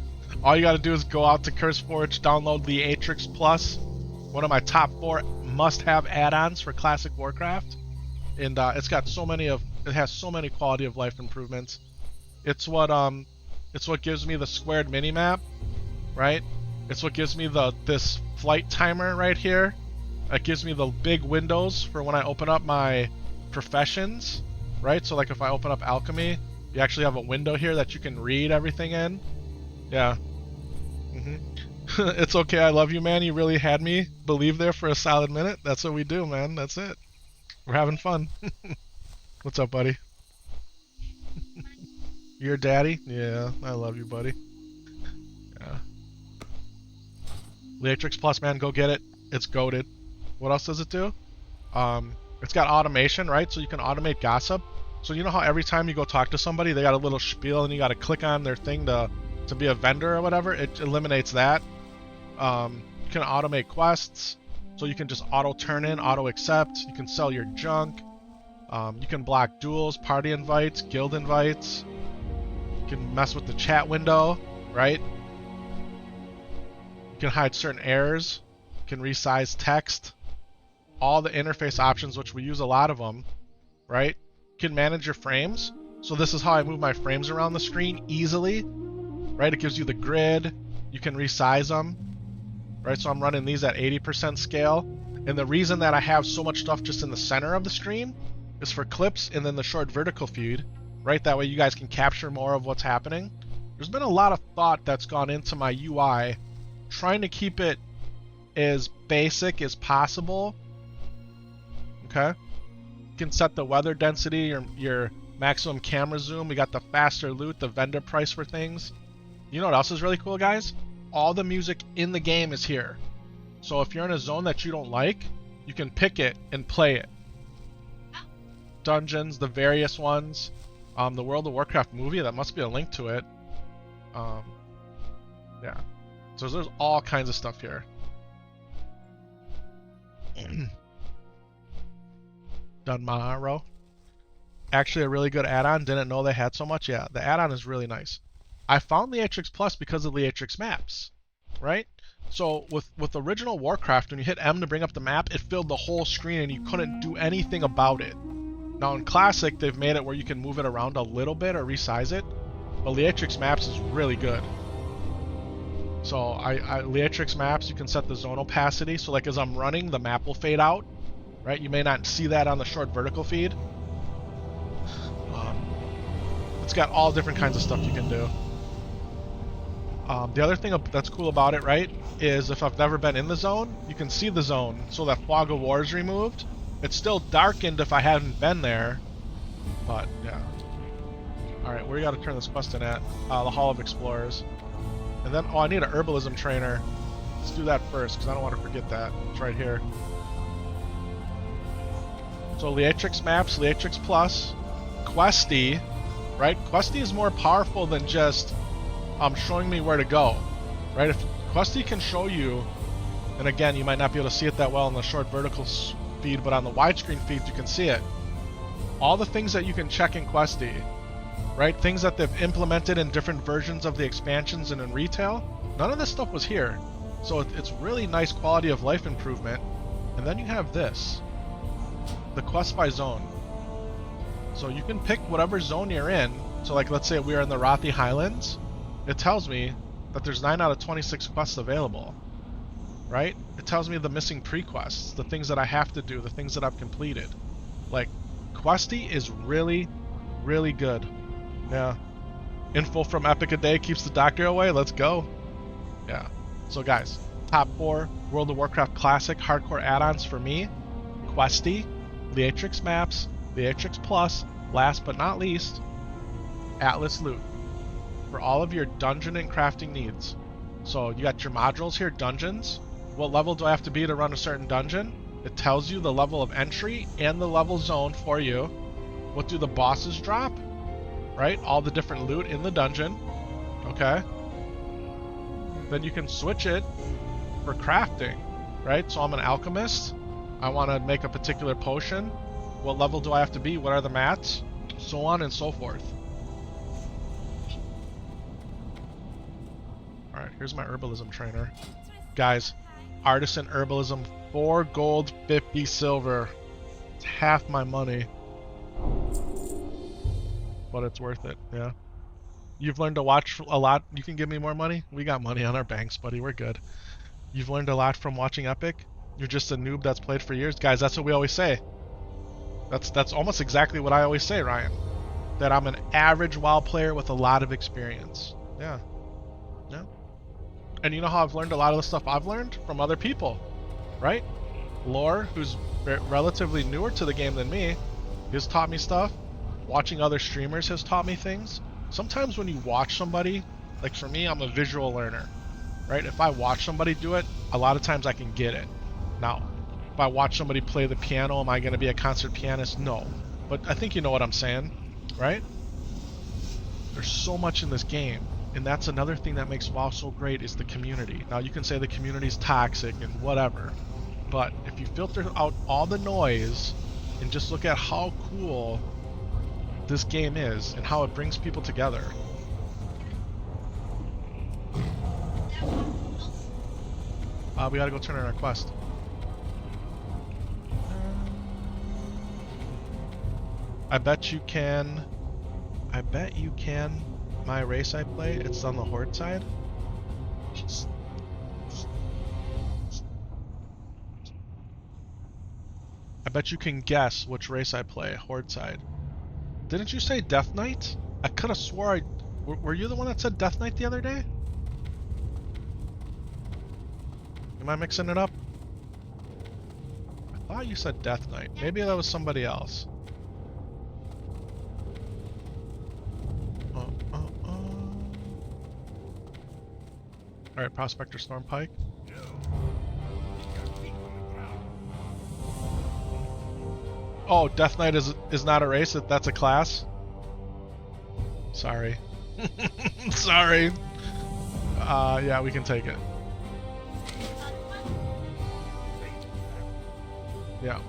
All you gotta do is go out to CurseForge, download the Leatrix Plus, one of my top 4 must-have add-ons for classic Warcraft. And it's got so many it has so many quality of life improvements. It's what gives me the squared minimap, right? It's what gives me this flight timer right here. It gives me the big windows for when I open up my professions, right? So like if I open up alchemy, you actually have a window here that you can read everything in. Yeah. It's okay, I love you, man. You really had me believe there for a solid minute. That's what we do, man. That's it. We're having fun. What's up, buddy? You're daddy? Yeah, I love you, buddy. Yeah. Leatrix Plus, man, go get it. It's goated. What else does it do? It's got automation, right? So you can automate gossip. So you know how every time you go talk to somebody, they got a little spiel and you got to click on their thing to be a vendor or whatever? It eliminates that. You can automate quests. So you can just auto turn in, auto accept. You can sell your junk. You can block duels, party invites, guild invites. You can mess with the chat window, right? You can hide certain errors. You can resize text. All the interface options, which we use a lot of them, right? You can manage your frames. So this is how I move my frames around the screen easily, right? It gives you the grid. You can resize them, right? So I'm running these at 80% scale. And the reason that I have so much stuff just in the center of the screen is for clips and then the short vertical feed, right? That way you guys can capture more of what's happening. There's been a lot of thought that's gone into my UI, trying to keep it as basic as possible. Okay? You can set the weather density, your maximum camera zoom. We got the faster loot, the vendor price for things. You know what else is really cool, guys? All the music in the game is here. So if you're in a zone that you don't like, you can pick it and play it. Dungeons, the various ones. The World of Warcraft movie, that must be a link to it. Yeah. So there's all kinds of stuff here. Dunmaro. Actually a really good add-on. Didn't know they had so much. Yeah, the add-on is really nice. I found Leatrix Plus because of Leatrix Maps, right? So with original Warcraft, when you hit M to bring up the map, it filled the whole screen and you couldn't do anything about it. Now in Classic, they've made it where you can move it around a little bit or resize it, but Leatrix Maps is really good. So Leatrix Maps, you can set the zone opacity, so like as I'm running, the map will fade out, right? You may not see that on the short vertical feed. It's got all different kinds of stuff you can do. The other thing that's cool about it, right, is if I've never been in the zone, you can see the zone. So that fog of war is removed. It's still darkened if I haven't been there, but yeah. Alright, where you gotta turn this quest in at? The Hall of Explorers. And then, oh, I need an herbalism trainer. Let's do that first, because I don't want to forget that. It's right here. So Leatrix Maps, Leatrix Plus, Questy, right? Questy is more powerful than just showing me where to go, right? If Questy can show you, and again, you might not be able to see it that well in the short vertical feed, but on the widescreen feed, you can see it. All the things that you can check in Questy, right? Things that they've implemented in different versions of the expansions and in retail, none of this stuff was here. So it's really nice quality of life improvement. And then you have this, the quest by zone. So you can pick whatever zone you're in. So like, let's say we are in the Rothi Highlands. It tells me that there's 9 out of 26 quests available, right? It tells me the missing pre-quests, the things that I have to do, the things that I've completed. Like, Questy is really, really good. Yeah. Info from Epic a day keeps the doctor away. Let's go. Yeah. So guys, top 4 World of Warcraft Classic hardcore add-ons for me. Questy, Leatrix Maps, Leatrix Plus, last but not least, Atlas Loot. For all of your dungeon and crafting needs. So you got your modules here, dungeons. What level do I have to be to run a certain dungeon? It tells you the level of entry and the level zone for you. What do the bosses drop? Right? All the different loot in the dungeon. Okay. Then you can switch it for crafting. Right? So I'm an alchemist. I want to make a particular potion. What level do I have to be? What are the mats? So on and so forth. Alright, here's my herbalism trainer. Guys, artisan herbalism, 4 gold, 50 silver. It's half my money. But it's worth it, yeah. You've learned to watch a lot. You can give me more money? We got money on our banks, buddy. We're good. You've learned a lot from watching Epic? You're just a noob that's played for years? Guys, that's what we always say. That's almost exactly what I always say, Ryan. That I'm an average WoW player with a lot of experience. Yeah. Yeah. And you know how I've learned a lot of the stuff I've learned? From other people, right? Lore, who's relatively newer to the game than me, has taught me stuff. Watching other streamers has taught me things. Sometimes when you watch somebody, like for me, I'm a visual learner, right? If I watch somebody do it, a lot of times I can get it. Now, if I watch somebody play the piano, am I going to be a concert pianist? No. But I think you know what I'm saying, right? There's so much in this game. And that's another thing that makes WoW so great is the community. Now you can say the community's toxic and whatever, but if you filter out all the noise and just look at how cool this game is and how it brings people together. We gotta go turn in our quest. I bet you can my race I play, it's on the Horde side. I bet you can guess which race I play, Horde side. Didn't you say Death Knight? I could have swore were you the one that said Death Knight the other day? Am I mixing it up? I thought you said Death Knight. Maybe that was somebody else. Alright, Prospector Stormpike. Oh, Death Knight is not a race. That's a class. Sorry. Sorry. Yeah, we can take it. Yeah.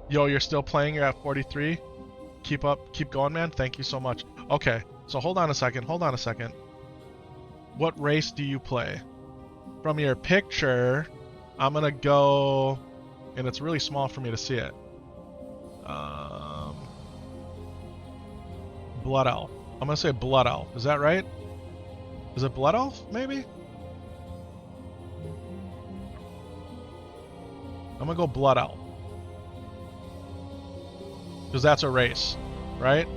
Yo, you're still playing? You're at 43? Keep up. Keep going, man. Thank you so much. Okay, so hold on a second. Hold on a second. What race do you play? From your picture, I'm gonna go... And it's really small for me to see it. Blood Elf. I'm gonna say Blood Elf. Is that right? Is it Blood Elf, maybe? I'm gonna go Blood Elf. Because that's a race, right?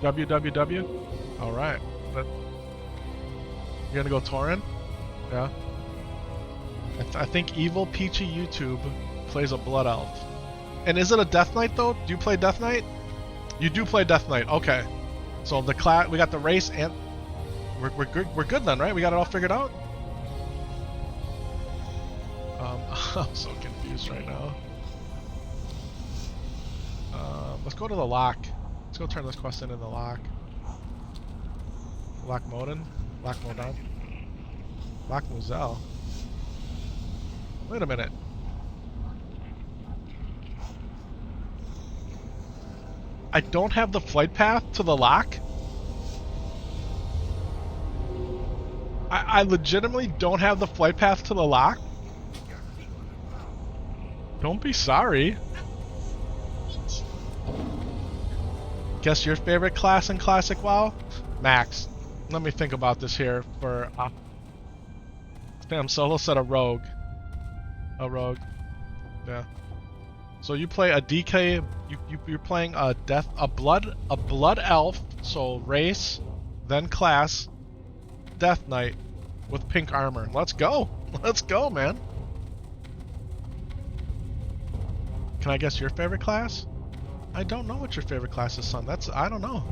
WWW? Alright. You're gonna go Tauren? Yeah. I think Evil Peachy YouTube plays a Blood Elf. And is it a Death Knight though? Do you play Death Knight? You do play Death Knight, okay. So the class, we got the race and... We're good then, right? We got it all figured out? I'm so confused right now. Let's go to the lock. Let's go turn this quest in the lock. Lock Moden? Lock Modan? Lock Muzel? Wait a minute. I don't have the flight path to the lock? I legitimately don't have the flight path to the lock? Don't be sorry. Guess your favorite class in Classic WoW? Max. Let me think about this here for... Samsolo said a rogue. A rogue. Yeah. So you play a DK... You're playing a blood elf, so race, then class, Death Knight with pink armor. Let's go. Let's go, man. Can I guess your favorite class? I don't know what your favorite class is, son. I don't know.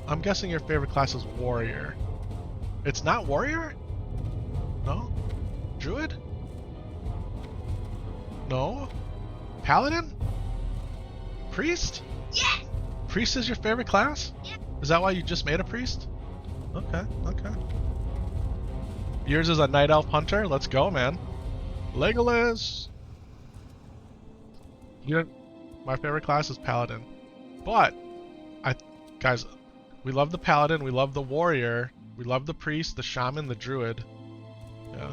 I'm guessing your favorite class is Warrior. It's not Warrior? No? Druid? No? Paladin? Priest? Yes! Priest is your favorite class? Yes. Is that why you just made a priest? Okay, okay. Yours is a Night Elf Hunter? Let's go, man. Legolas! My favorite class is Paladin. But, guys, we love the Paladin, we love the Warrior, we love the Priest, the Shaman, the Druid. Yeah.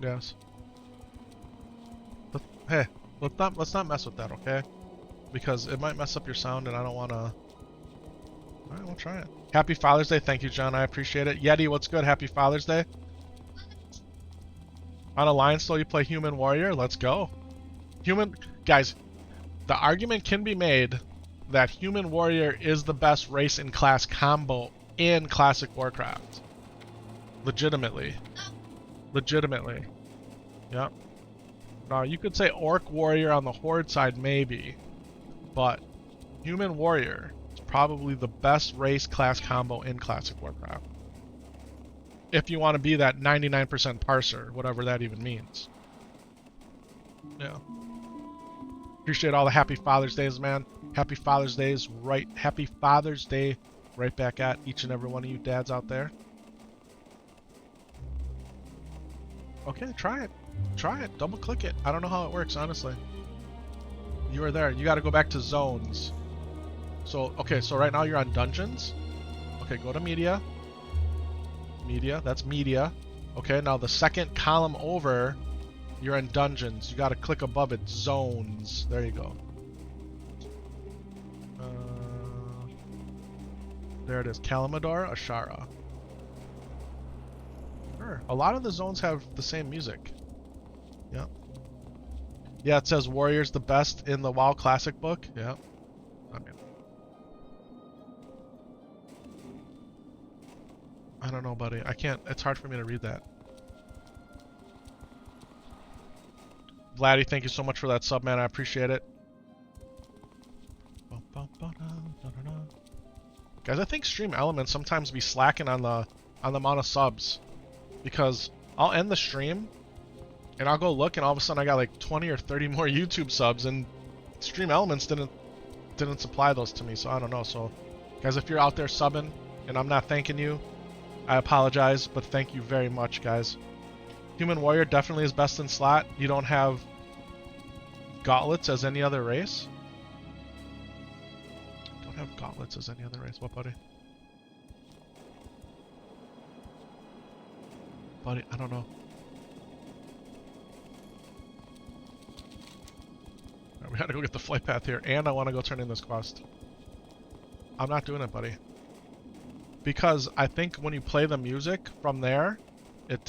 Yes. But, hey, let's not mess with that, okay? Because it might mess up your sound and I don't wanna... Alright, we'll try it. Happy Father's Day. Thank you, John. I appreciate it. Yeti, what's good? Happy Father's Day. On Alliance still you play Human Warrior? Let's go. Guys, the argument can be made that Human Warrior is the best race and class combo in Classic Warcraft. Legitimately. Legitimately. Yep. Now, you could say Orc Warrior on the Horde side, maybe. But Human Warrior is probably the best race class combo in Classic Warcraft. If you want to be that 99% parser, whatever that even means. Yeah. Appreciate all the Happy Father's Days, man. Happy Father's Days, right? Happy Father's Day right back at each and every one of you dads out there. Okay, try it. Try it. Double click it. I don't know how it works, honestly. You are there. You got to go back to zones. So, okay, so right now you're on dungeons. Okay, go to media. Media, that's media. Okay, now the second column over, you're in dungeons. You got to click above it, zones. There you go. There it is. Kalamador, Ashara. Sure. A lot of the zones have the same music. Yeah. Yeah, it says Warrior's the best in the WoW Classic book. Yeah. I mean, I don't know, buddy. I can't. It's hard for me to read that. Vladdy, thank you so much for that sub, man. I appreciate it. Guys, I think Stream Elements sometimes be slacking on the amount of subs, because I'll end the stream and I'll go look and all of a sudden I got like 20 or 30 more YouTube subs, and Stream Elements didn't supply those to me, so I don't know. So guys, if you're out there subbing and I'm not thanking you, I apologize, but thank you very much, guys. Human Warrior definitely is best in slot. You don't have gauntlets as any other race? Don't have gauntlets as any other race. What, buddy? Buddy, I don't know. Alright, we gotta go get the flight path here, and I want to go turn in this quest. I'm not doing it, buddy. Because I think when you play the music from there, it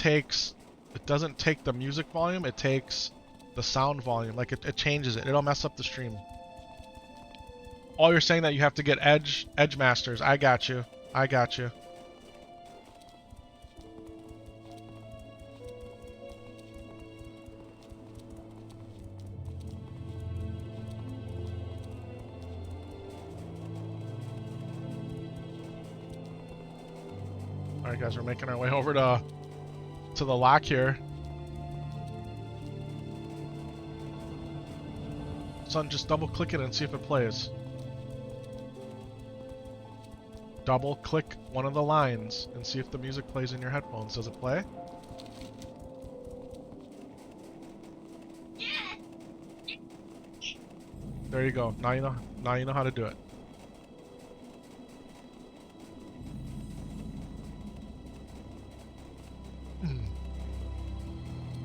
doesn't take the music volume, it takes the sound volume. Like it changes it. It'll mess up the stream. Oh, you're saying that you have to get Edge Masters. I got you. I got you. Alright guys, we're making our way over to the lock here. Son, just double click it and see if it plays. Double click one of the lines and see if the music plays in your headphones. Does it play? There you go. Now you know how to do it.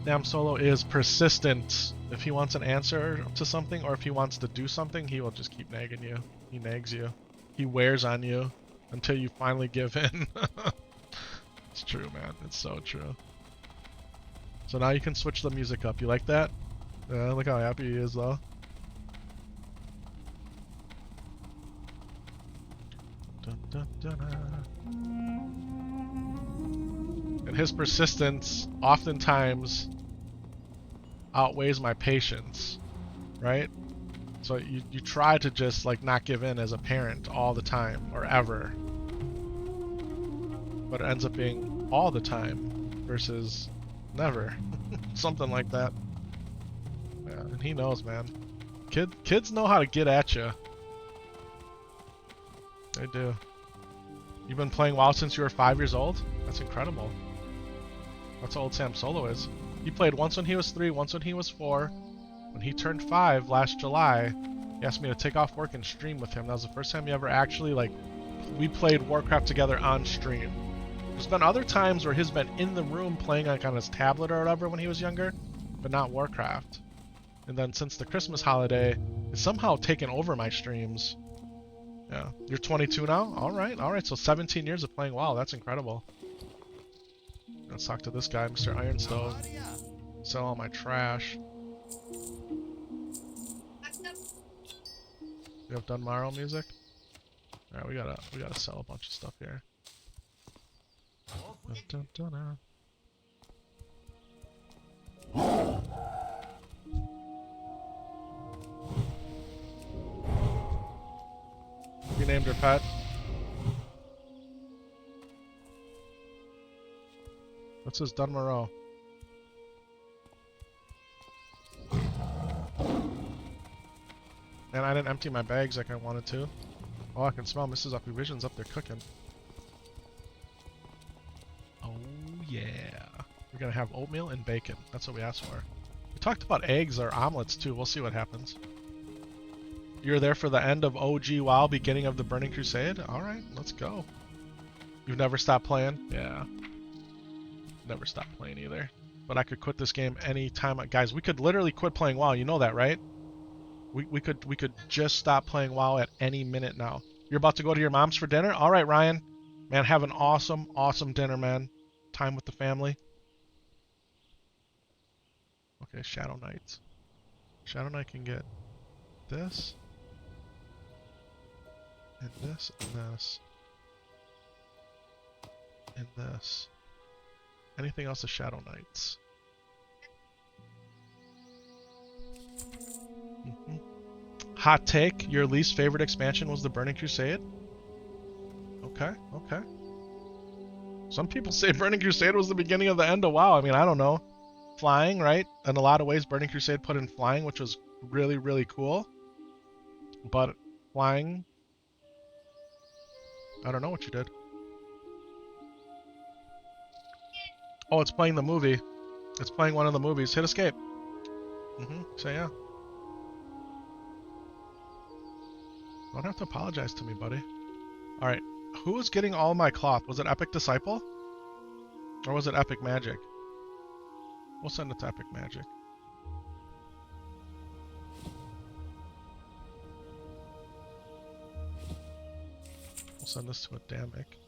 Samsolo is persistent. If he wants an answer to something, or if he wants to do something, he will just keep nagging you. He nags you. He wears on you until you finally give in. It's true, man. It's so true. So now you can switch the music up. You like that? Look how happy he is, though. Dun, dun, dun, and his persistence oftentimes outweighs my patience, right? So you try to just like not give in as a parent all the time or ever, but it ends up being all the time versus never. Something like that. Yeah, and he knows, man. Kids know how to get at you. They do. You've been playing WoW since you were 5 years old? That's incredible. That's how old Samsolo is. He played once when he was 3, once when he was 4. When he turned 5 last July, he asked me to take off work and stream with him. That was the first time he ever actually, like, we played Warcraft together on stream. There's been other times where he's been in the room playing like on his tablet or whatever when he was younger, but not Warcraft. And then since the Christmas holiday, it's somehow taken over my streams. Yeah. You're 22 now? Alright, so 17 years of playing WoW, that's incredible. Let's talk to this guy, Mr. Ironstove. Sell all my trash. You have Dunmorrow music? Alright, we gotta sell a bunch of stuff here. Dun, dun, dun, You named her pet? What's his Dunmorrow? Man, I didn't empty my bags like I wanted to. Oh, I can smell Mrs. Uppy Vision's up there cooking. Oh yeah. We're gonna have oatmeal and bacon. That's what we asked for. We talked about eggs or omelets too. We'll see what happens. You're there for the end of OG WoW, beginning of the Burning Crusade? Alright, let's go. You've never stopped playing? Yeah. Never stopped playing either. But I could quit this game anytime. Guys, we could literally quit playing WoW. You know that, right? We could just stop playing WoW at any minute now. You're about to go to your mom's for dinner? Alright, Ryan. Man, have an awesome, awesome dinner, man. Time with the family. Okay, Shadow Knight. Shadow Knight can get this. And this, and this. And this. Anything else is Shadow Knights. Hot take, your least favorite expansion was the Burning Crusade? Okay, okay. Some people say Burning Crusade was the beginning of the end of WoW. I mean, I don't know. Flying, right? In a lot of ways, Burning Crusade put in flying, which was really, really cool. But flying, I don't know what you did. Oh, it's playing the movie. It's playing one of the movies. Hit escape. So yeah. Don't have to apologize to me, buddy. Alright. Who was getting all my cloth? Was it Epic Disciple? Or was it Epic Magic? We'll send it to Epic Magic. We'll send this to Adamic.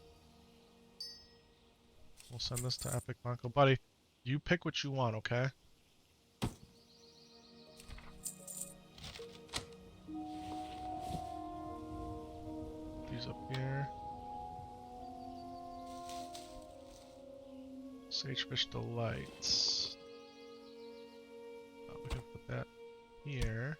We'll send this to Epic Monko. Buddy, you pick what you want, okay? These up here. Sagefish Delights. Oh, we can put that here.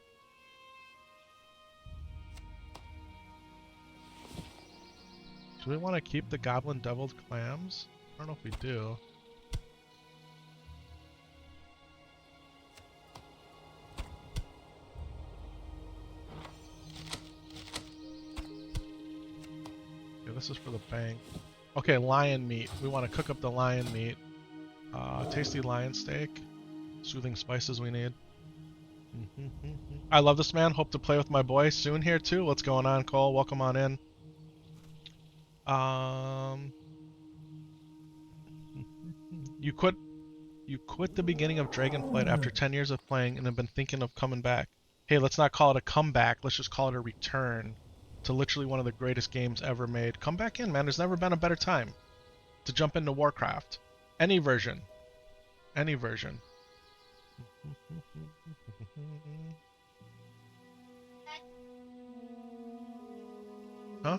Do we want to keep the Goblin Deviled Clams? I don't know if we do. Okay, this is for the bank. Okay, lion meat. We want to cook up the lion meat. Tasty lion steak. Soothing spices we need. I love this, man. Hope to play with my boy soon here too. What's going on, Cole? Welcome on in. You quit the beginning of Dragonflight after 10 years of playing and have been thinking of coming back. Hey, let's not call it a comeback. Let's just call it a return to literally one of the greatest games ever made. Come back in, man. There's never been a better time to jump into Warcraft. Any version. Any version. Huh?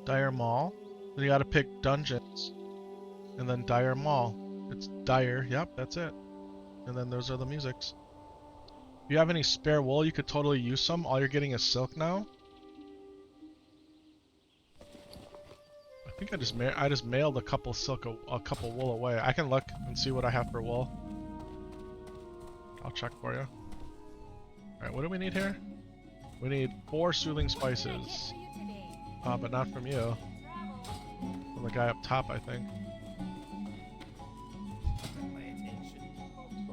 Dire Mall. Then you gotta pick dungeons. And then Dire Mall. It's Dire, yep, that's it. And then those are the musics. If you have any spare wool, you could totally use some. All you're getting is silk now. I think I just mailed a couple wool away. I can look and see what I have for wool. I'll check for you. Alright, what do we need here? We need 4 soothing spices. But not from you. From the guy up top, I think.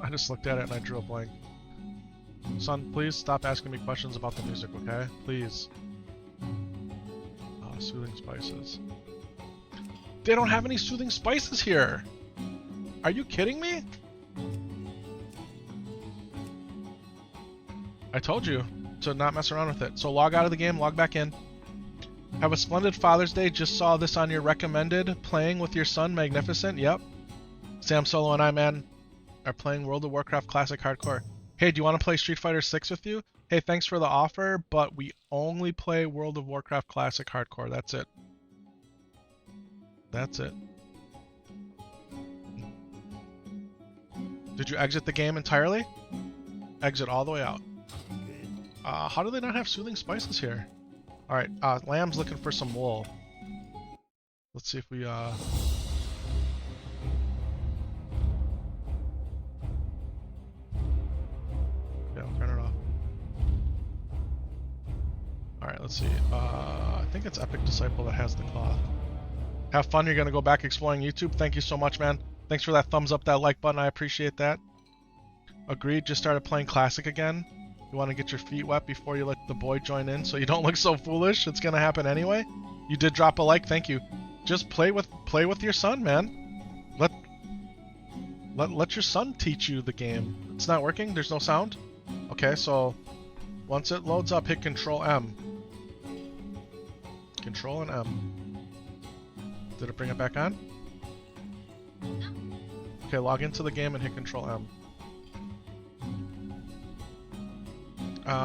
I just looked at it and I drew a blank. Son, please stop asking me questions about the music, okay? Please. Soothing spices. They don't have any soothing spices here! Are you kidding me? I told you to not mess around with it. So log out of the game, log back in. Have a splendid Father's Day. Just saw this on your recommended. Playing with your son, magnificent. Yep. Samsolo and I, man, are playing World of Warcraft Classic Hardcore. Hey, do you want to play Street Fighter 6 with you? Hey, thanks for the offer, but we only play World of Warcraft Classic Hardcore. That's it. That's it. Did you exit the game entirely? Exit all the way out. How do they not have soothing spices here? Alright, Lamb's looking for some wool. Let's see if we, yeah, turn it off. Alright, let's see. I think it's Epic Disciple that has the cloth. Have fun, you're gonna go back exploring YouTube. Thank you so much, man. Thanks for that thumbs up, that like button, I appreciate that. Agreed, just started playing Classic again. You want to get your feet wet before you let the boy join in so you don't look so foolish. It's gonna happen anyway. You did drop a like, thank you. Just play with your son, man. Let your son teach you the game. It's not working? There's no sound? Okay, so once it loads up, hit Control M. Control and M. Did it bring it back on? Okay, log into the game and hit Control M.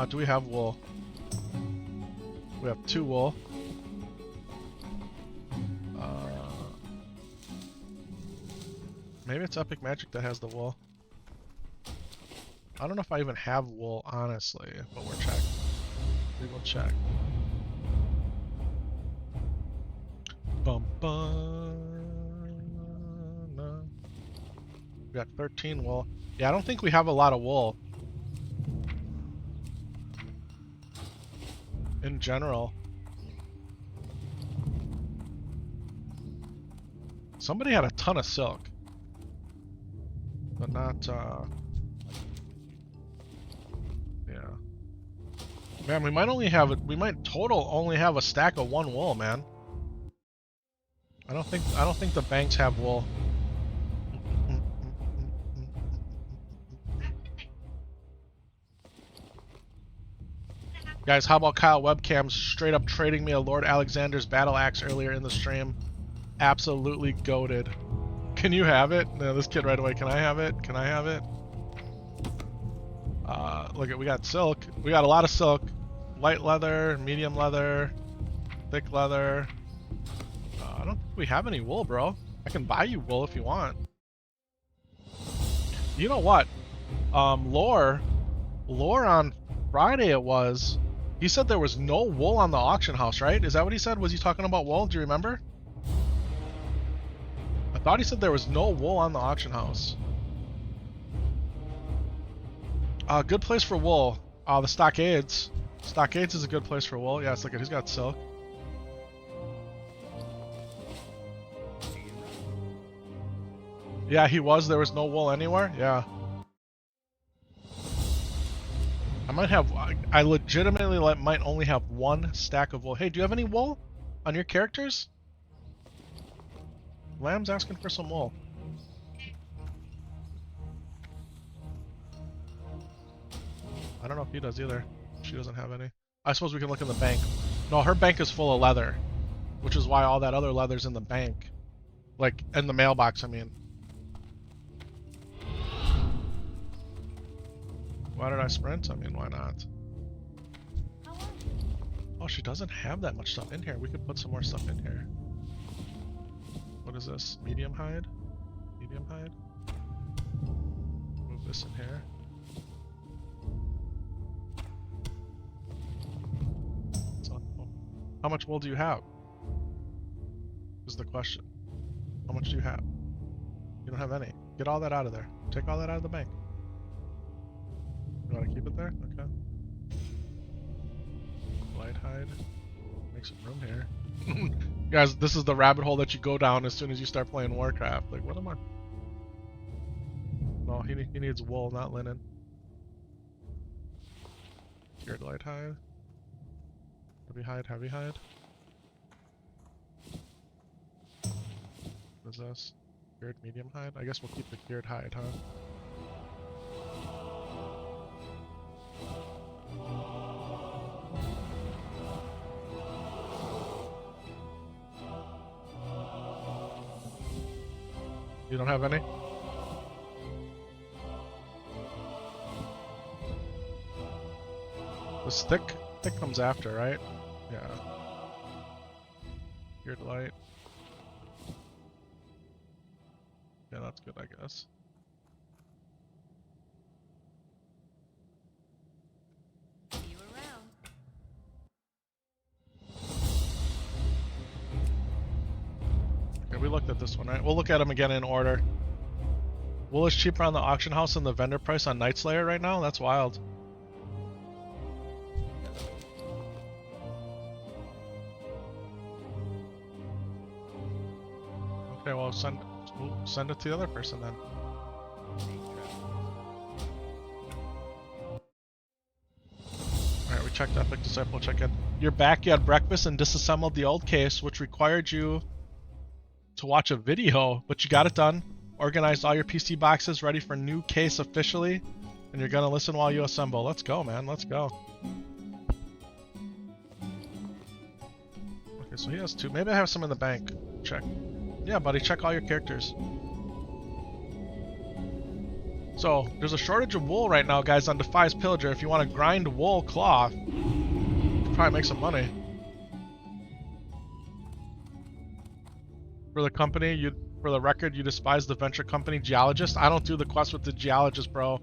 Do we have wool? We have 2 wool. Maybe it's Epic Magic that has the wool. I don't know if I even have wool, honestly, but we're checking. We will check. Bum bum. We got 13 wool. Yeah, I don't think we have a lot of wool. In general. Somebody had a ton of silk. But not, yeah. Man, we might only have, we might total only have a stack of 1 wool, man. I don't think the banks have wool. Guys, how about Kyle Webcams straight up trading me a Lord Alexander's battle axe earlier in the stream? Absolutely goated. Can you have it? No, this kid right away. Can I have it? Can I have it? Look at, we got silk. We got a lot of silk. Light leather, medium leather, thick leather. I don't think we have any wool, bro. I can buy you wool if you want. You know what? Lore on Friday it was. He said there was no wool on the auction house, right? Is that what he said? Was he talking about wool? Do you remember? I thought he said there was no wool on the auction house. Good place for wool. The Stockades. Stockades is a good place for wool. Yeah, it's like he's got silk. Yeah, he was. There was no wool anywhere. Yeah. I might have. I legitimately might only have 1 stack of wool. Hey, do you have any wool on your characters? Lamb's asking for some wool. I don't know if he does either. She doesn't have any. I suppose we can look in the bank. No, her bank is full of leather, which is why all that other leather's in the bank. Like, in the mailbox, I mean. Why did I sprint? I mean, why not? Oh, she doesn't have that much stuff in here. We could put some more stuff in here. What is this? Medium hide? Medium hide? Move this in here. How much wool do you have? Is the question. How much do you have? You don't have any. Get all that out of there. Take all that out of the bank. You want to keep it there? Okay. Light hide. Make some room here. Guys, this is the rabbit hole that you go down as soon as you start playing Warcraft. Like, what am I? No, he needs wool, not linen. Cured light hide. Heavy hide, heavy hide. What is this? Cured medium hide? I guess we'll keep the cured hide, huh? You don't have any? This thick comes after, right? Yeah. Cured light. Yeah, that's good, I guess. See you around. Okay, we looked at this one, right? We'll look at them again in order. Wool is cheaper on the auction house than the vendor price on Night Slayer right now? That's wild. Okay, well, send it to the other person then. Alright, we checked Epic Disciple, check in. You're back, you had breakfast and disassembled the old case, which required you to watch a video, but you got it done. Organized all your PC boxes, ready for new case officially, and you're gonna listen while you assemble. Let's go, man, let's go. Okay, so he has 2. Maybe I have some in the bank. Check. Yeah, buddy, check all your characters. So, there's a shortage of wool right now, guys, on Defias Pillager. If you want to grind wool cloth, you can probably make some money. For the company, for the record, you despise the venture company geologist. I don't do the quest with the geologist, bro.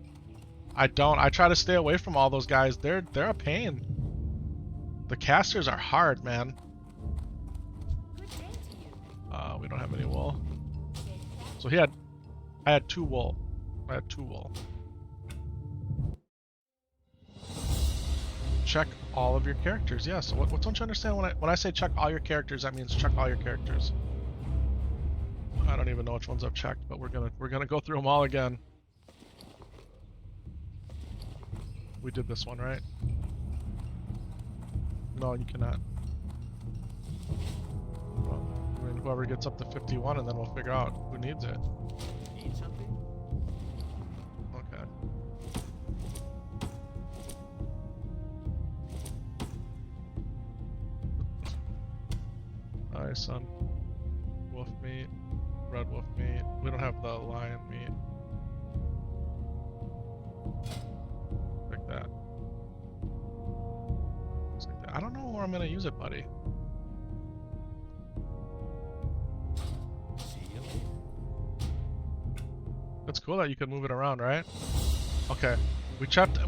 I don't. I try to stay away from all those guys. They're a pain. The casters are hard, man. Good day to you. We don't have any wool. Safe So I had 2 wool. I had 2 wool. Check all of your characters. Yeah. So what don't you understand when I say check all your characters? That means check all your characters. I don't even know which ones I've checked, but we're gonna go through them all again. We did this one, right? No, you cannot. Well, I mean, whoever gets up to 51, and then we'll figure out who needs it. Need something? Okay. Alright, son. Wolf meat. Red wolf meat. We don't have the lion meat. Like that. Just like that. I don't know where I'm gonna use it, buddy. See you later. It's cool that you can move it around, right? Okay. We checked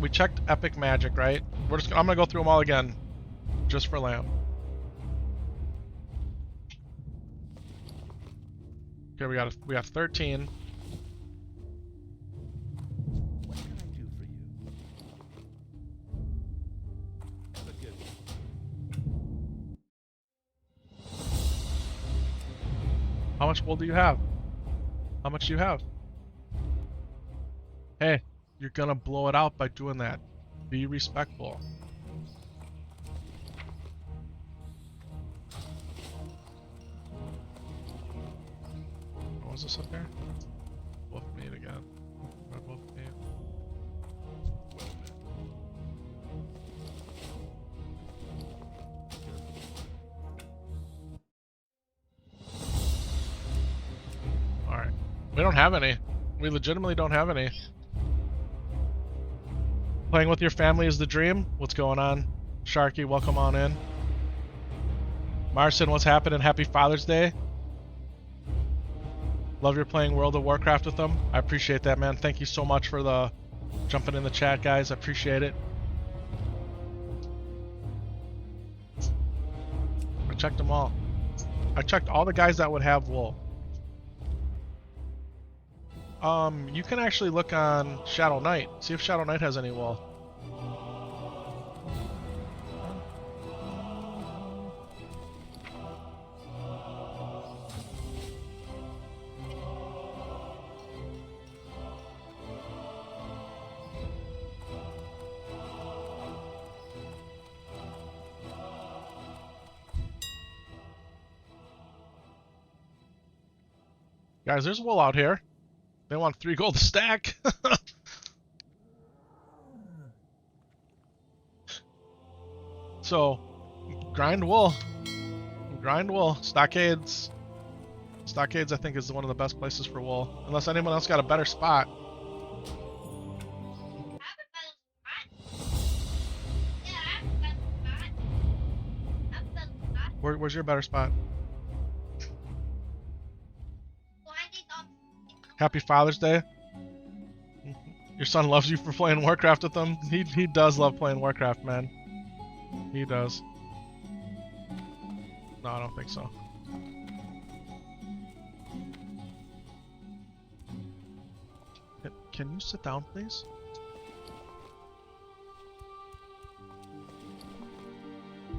epic magic, right? I'm gonna go through them all again. Just for lamb. Okay, we got 13. What can I do for you? Have a good one. How much wool do you have? How much do you have? Hey, you're gonna blow it out by doing that. Be respectful. What was this up there? Wolf meat again. Red wolf meat. Alright. We don't have any. We legitimately don't have any. Playing with your family is the dream? What's going on? Sharky, welcome on in. Marcin, what's happening? Happy Father's Day. Love you're playing World of Warcraft with them. I appreciate that, man. Thank you so much for the jumping in the chat, guys. I appreciate it. I checked them all. I checked all the guys that would have wool. You can actually look on Shadow Knight. See if Shadow Knight has any wool. Guys, there's wool out here. They want 3 gold a stack. So, grind wool. Grind wool. Stockades. Stockades, I think, is one of the best places for wool. Unless anyone else got a better spot. Where's your better spot? Happy Father's Day. Your son loves you for playing Warcraft with him. He does love playing Warcraft, man. He does. No, I don't think so. Can you sit down, please?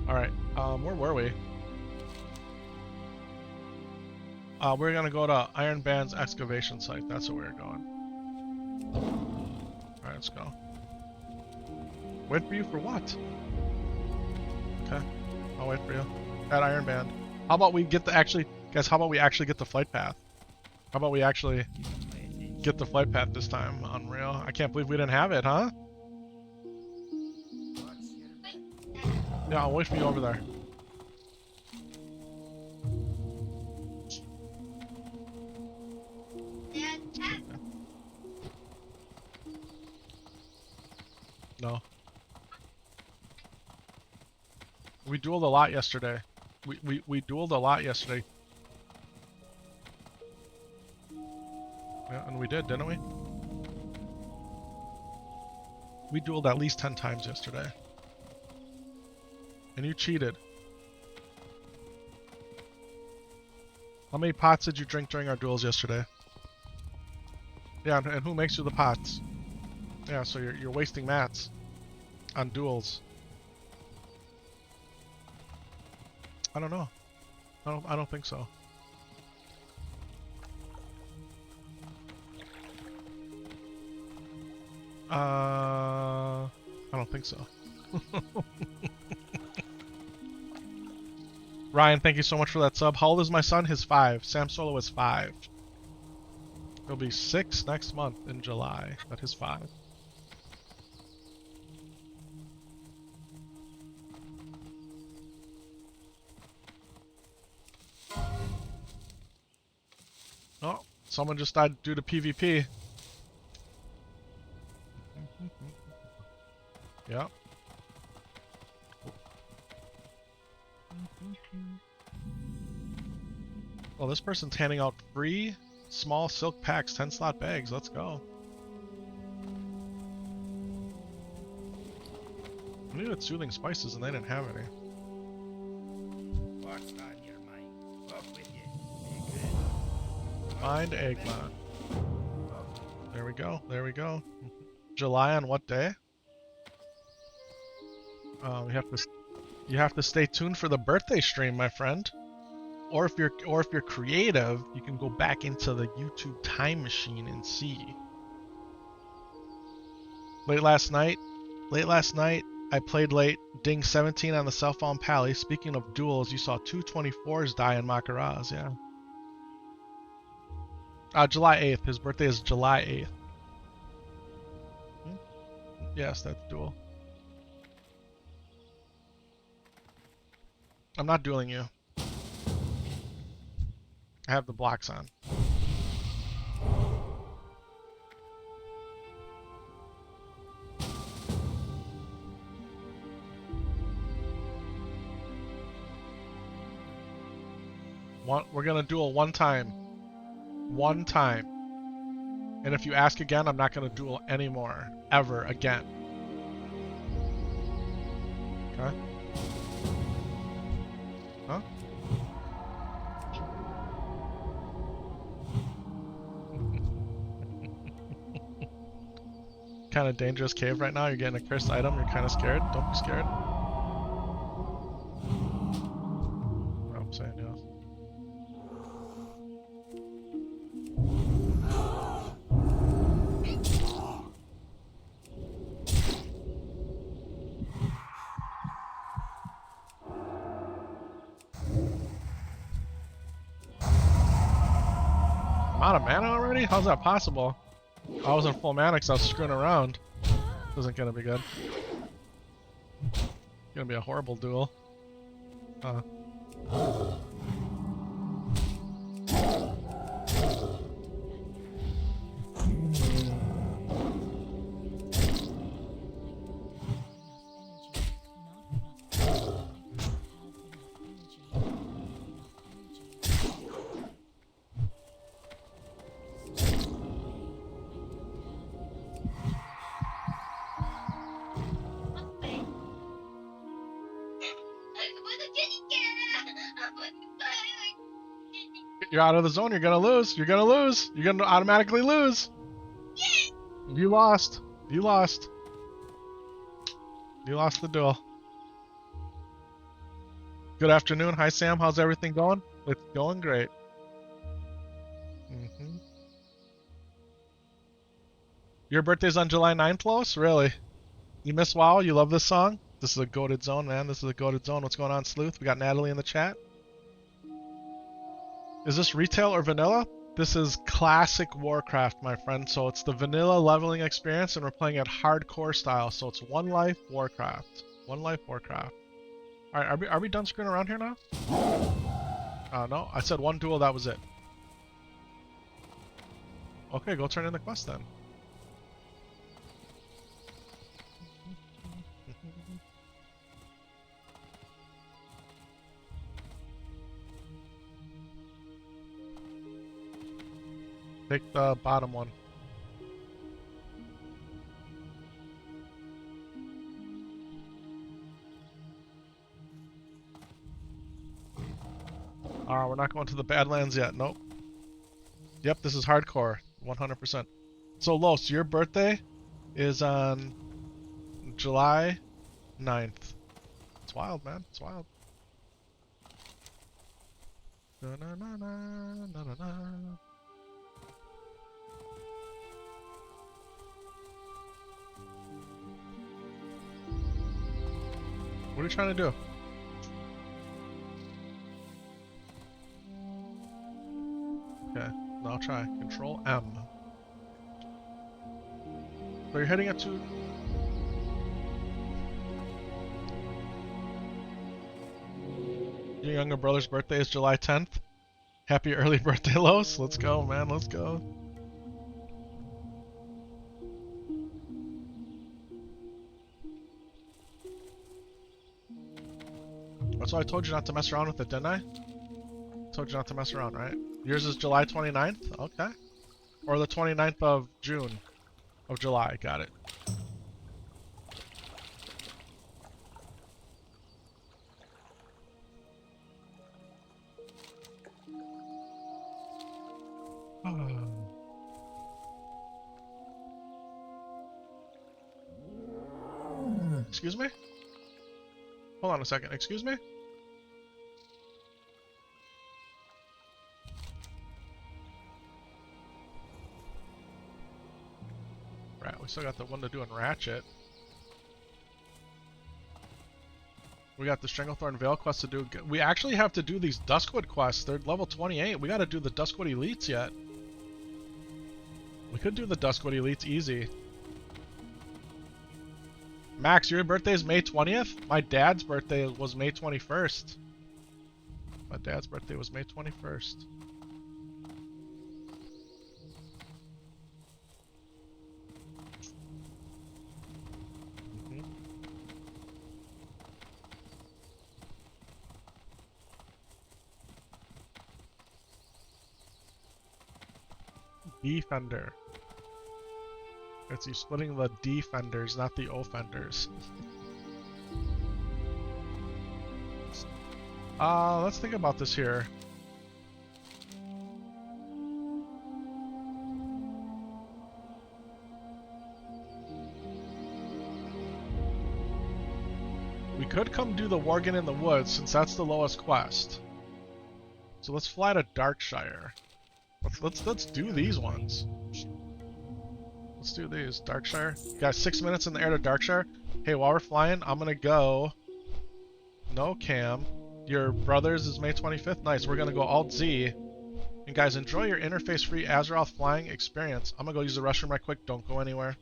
Alright, where were we? We're gonna go to Iron Band's excavation site. That's where we're going. Alright, let's go. Wait for you for what? Okay, I'll wait for you. At Iron Band. How about we get guys, how about we actually get the flight path? How about we actually get the flight path this time? Unreal. I can't believe we didn't have it, huh? Yeah, I'll wait for you over there. No. We dueled a lot yesterday. We dueled a lot yesterday. Yeah, and we did, didn't we? We dueled at least 10 times yesterday. And you cheated. How many pots did you drink during our duels yesterday? Yeah, and who makes you the pots? Yeah, so you're wasting mats on duels. I don't know. I don't think so. I don't think so. Ryan, thank you so much for that sub. How old is my son? He's 5. Samsolo is 5. He'll be 6 next month in July. That is 5. Oh, someone just died due to PvP. Yep. Well, this person's handing out free small silk packs, 10 slot bags. Let's go. I needed soothing spices and they didn't have any. What's on your mind? Up with you. Be good. Find Eggman. There we go. There we go. July on what day? You have to stay tuned for the birthday stream, my friend. Or if you're creative, you can go back into the YouTube time machine and see. Late last night, I played late, ding 17 on the cell phone pally. Speaking of duels, you saw 2 24s die in Makaraz, yeah. July 8th. His birthday is July 8th. Yes, that's duel. I'm not dueling you. I have the blocks on. We're gonna duel one time. One time. And if you ask again, I'm not gonna duel anymore. Ever again. Okay? Huh? Kind of dangerous cave right now. You're getting a cursed item. You're kind of scared. Don't be scared. Oh, I'm saying yes. I'm out of mana already? How's that possible? I was in full mana because I was screwing around. This isn't gonna be good. It's gonna be a horrible duel. You're out of the zone. You're gonna lose. You're gonna lose. You're gonna automatically lose. You lost. You lost. You lost the duel. Good afternoon. Hi, Sam. How's everything going? It's going great. Your birthday's on July 9th, Lois? Really? You miss WoW? You love this song? This is a goated zone, man. This is a goated zone. What's going on, Sleuth? We got Natalie in the chat. Is this retail or vanilla? This is classic Warcraft, my friend. So it's the vanilla leveling experience, and we're playing it hardcore style. So it's One Life Warcraft. One Life Warcraft. All right, are we done screwing around here now? No, I said one duel. That was it. Okay, go turn in the quest then. Take the bottom one. We're not going to the Badlands yet. Nope. Yep, this is hardcore. 100%. So, Los, your birthday is on July 9th. It's wild, man. It's wild. Na, na, na, na, na, na, na. What are you trying to do? Okay, now try. Control M. So you're heading up to... Your younger brother's birthday is July 10th. Happy early birthday, Los. Let's go, man. Let's go. That's why I told you not to mess around with it, didn't I? Told you not to mess around, right? Yours is July 29th? Okay. Or the 29th of June. Of July, got it. Excuse me? Hold on a second. Excuse me? Right, we still got the one to do in Ratchet. We got the Stranglethorn Veil quest to do. We actually have to do these Duskwood quests. They're level 28. We gotta do the Duskwood Elites yet. We could do the Duskwood Elites easy. Max, your birthday is May 20th? My dad's birthday was May 21st. My dad's birthday was May 21st. Defender. It's you splitting the defenders, not the offenders. Let's think about this here. We could come do the Worgen in the Woods, since that's the lowest quest. So let's fly to Darkshire. Let's do these ones. Let's do these. Darkshire. You got 6 minutes in the air to Darkshire. Hey, while we're flying, I'm gonna go. No cam. Your brother's is May 25th. Nice. We're gonna go Alt Z. And guys, enjoy your interface-free Azeroth flying experience. I'm gonna go use the restroom right quick. Don't go anywhere.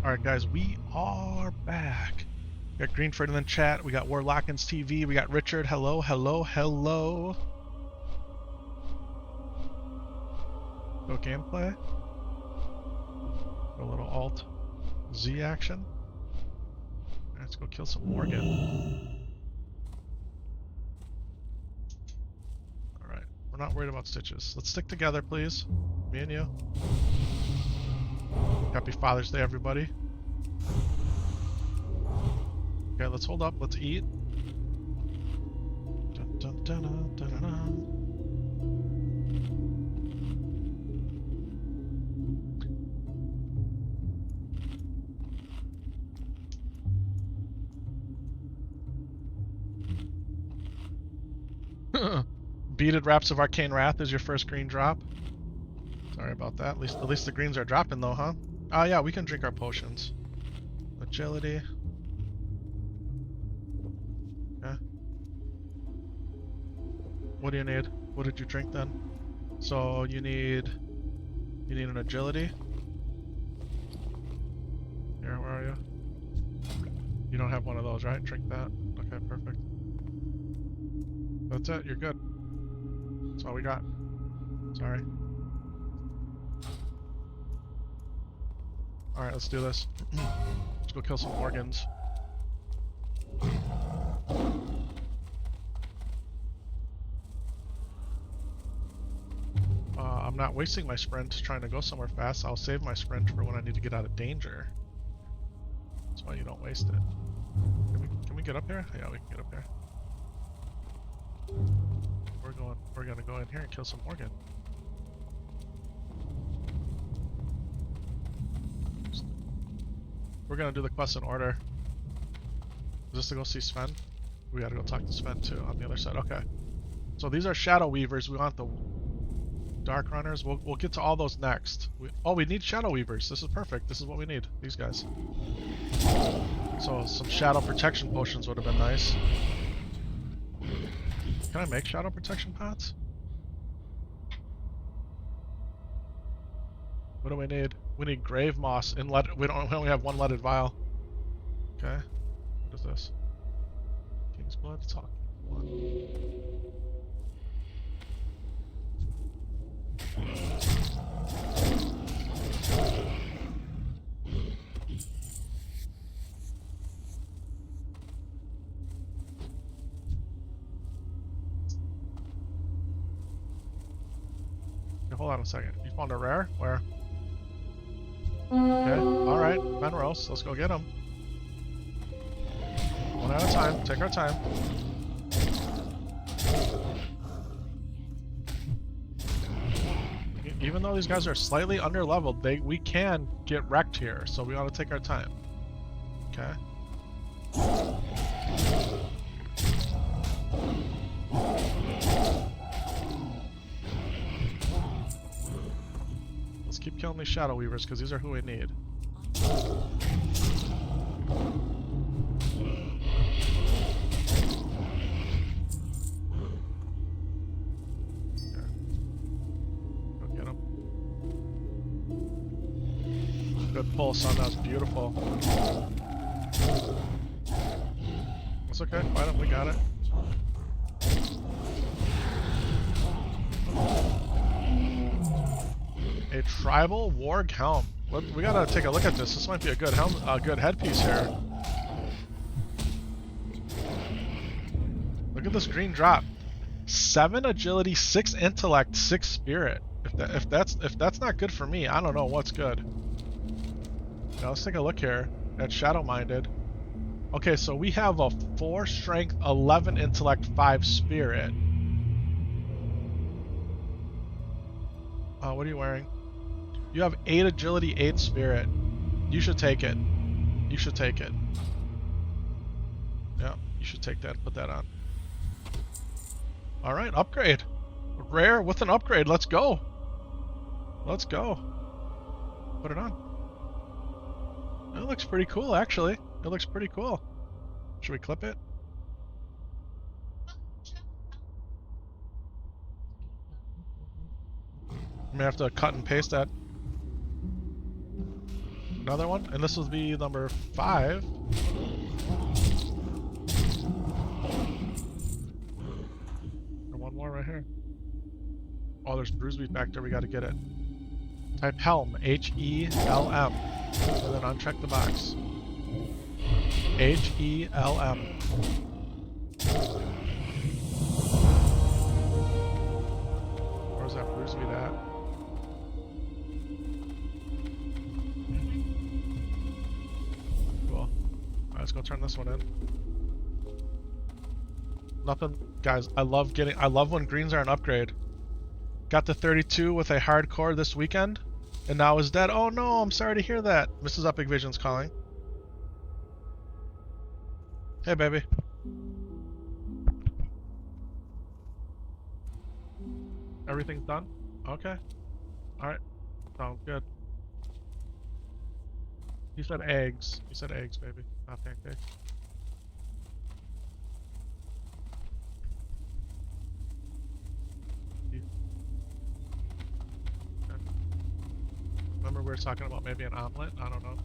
Alright guys, we are back. We got Greenford in the chat, we got Warlockins TV, we got Richard, hello, hello, hello. Go gameplay. Go a little Alt Z action. Let's go kill some Morgan. Alright, we're not worried about stitches. Let's stick together, please. Me and you. Happy Father's Day, everybody. Okay, let's hold up. Let's eat. Dun, dun, dun, dun, dun, dun. Beaded Wraps of Arcane Wrath is your first green drop. Sorry about that. At least the greens are dropping though, huh? Oh yeah, we can drink our potions. Agility. Okay. What do you need? What did you drink then? So you need an agility. Here, where are you? You don't have one of those, right? Drink that. Okay, perfect. That's it, you're good. That's all we got. Sorry. Alright, let's do this. Let's go kill some Morgans. I'm not wasting my sprint trying to go somewhere fast. I'll save my sprint for when I need to get out of danger. That's why you don't waste it. Can we get up here? Yeah, we can get up here. We're gonna go in here and kill some Morgan. We're gonna do the quest in order. Is this to go see Sven? We gotta go talk to Sven too on the other side. Okay. So these are Shadow Weavers. We want the Dark Runners. We'll get to all those next. We need Shadow Weavers. This is perfect. This is what we need. These guys. So some Shadow Protection Potions would have been nice. Can I make Shadow Protection pots? What do we need? We need Grave Moss in lead. We only have one leaded vial. Okay. What is this? King's Blood. Talk. One. Okay, hold on a second. You found a rare? Where? Okay, alright. Menros, let's go get him. One at a time. Take our time. Even though these guys are slightly underleveled, we can get wrecked here, so we ought to take our time. Okay. Let's keep killing these Shadow Weavers, because these are who we need. Good pulse on that, was beautiful. It's okay, fight him, we got it. A tribal warg helm. We gotta take a look at this. This might be a good helm, good headpiece here. Look at this green drop. 7 agility, 6 intellect, 6 spirit. If that's not good for me, I don't know what's good. Now let's take a look here at Shadow Minded. Okay, so we have a 4 strength, 11 intellect, 5 spirit. What are you wearing? You have 8 agility, 8 spirit. You should take it. You should take it. Yeah, you should take that and put that on. Alright, upgrade. Rare with an upgrade. Let's go. Let's go. Put it on. It looks pretty cool, actually. It looks pretty cool. Should we clip it? I'm gonna have to cut and paste that. Another one, and this will be number 5. And one more right here. Oh, there's bruise beat back there. We got to get it. Type helm, H-E-L-M, and then uncheck the box. H-E-L-M. Where's that bruise beat at? Cool. Alright, let's go turn this one in. Nothing, guys. I love when greens are an upgrade. Got to 32 with a hardcore this weekend, and now is dead. Oh no, I'm sorry to hear that. Mrs. Epic Vision's calling. Hey, baby. Everything's done? Okay. Alright. Sounds good. He said eggs. He said eggs, baby. Not pancakes. Remember we were talking about maybe an omelet? I don't know.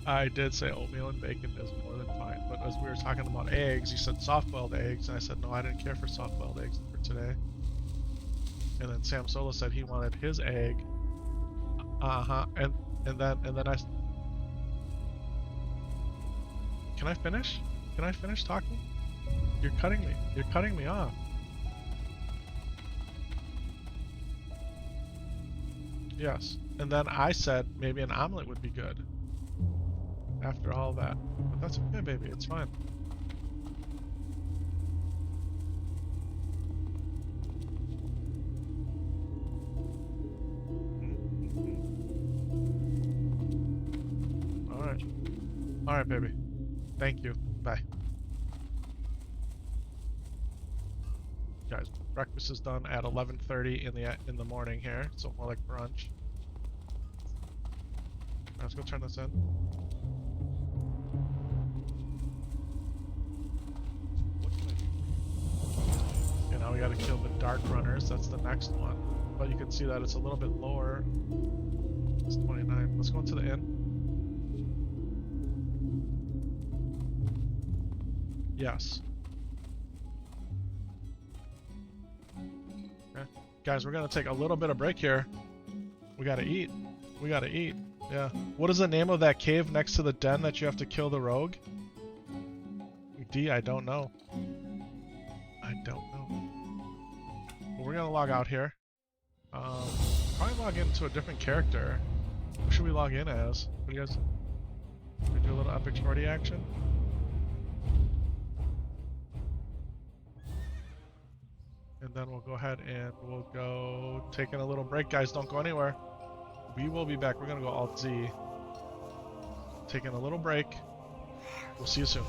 I did say oatmeal and bacon is more than fine, but as we were talking about eggs, you said soft-boiled eggs, and I said no, I didn't care for soft-boiled eggs for today. And then Samsolo said he wanted his egg. And then I. Can I finish? Can I finish talking? You're cutting me. You're cutting me off. Yes. And then I said maybe an omelet would be good. After all that. But that's okay, baby. It's fine. Alright. Alright, baby. Thank you. Bye. Guys, breakfast is done at 11:30 in the morning here, so more like brunch. Let's go turn this in. Okay, now we gotta kill the dark runners. That's the next one, but you can see that it's a little bit lower. It's 29. Let's go into the inn. Yes. Okay. Guys, we're gonna take a little bit of break here. We gotta eat. We gotta eat. Yeah. What is the name of that cave next to the den that you have to kill the rogue? D, I don't know. I don't know. But we're gonna log out here. Probably log into a different character. What should we log in as? What do you guys? Should we do a little epic shorty action? And then we'll go ahead and we'll go taking a little break. Guys, don't go anywhere. We will be back. We're gonna go Alt Z. Taking a little break. We'll see you soon.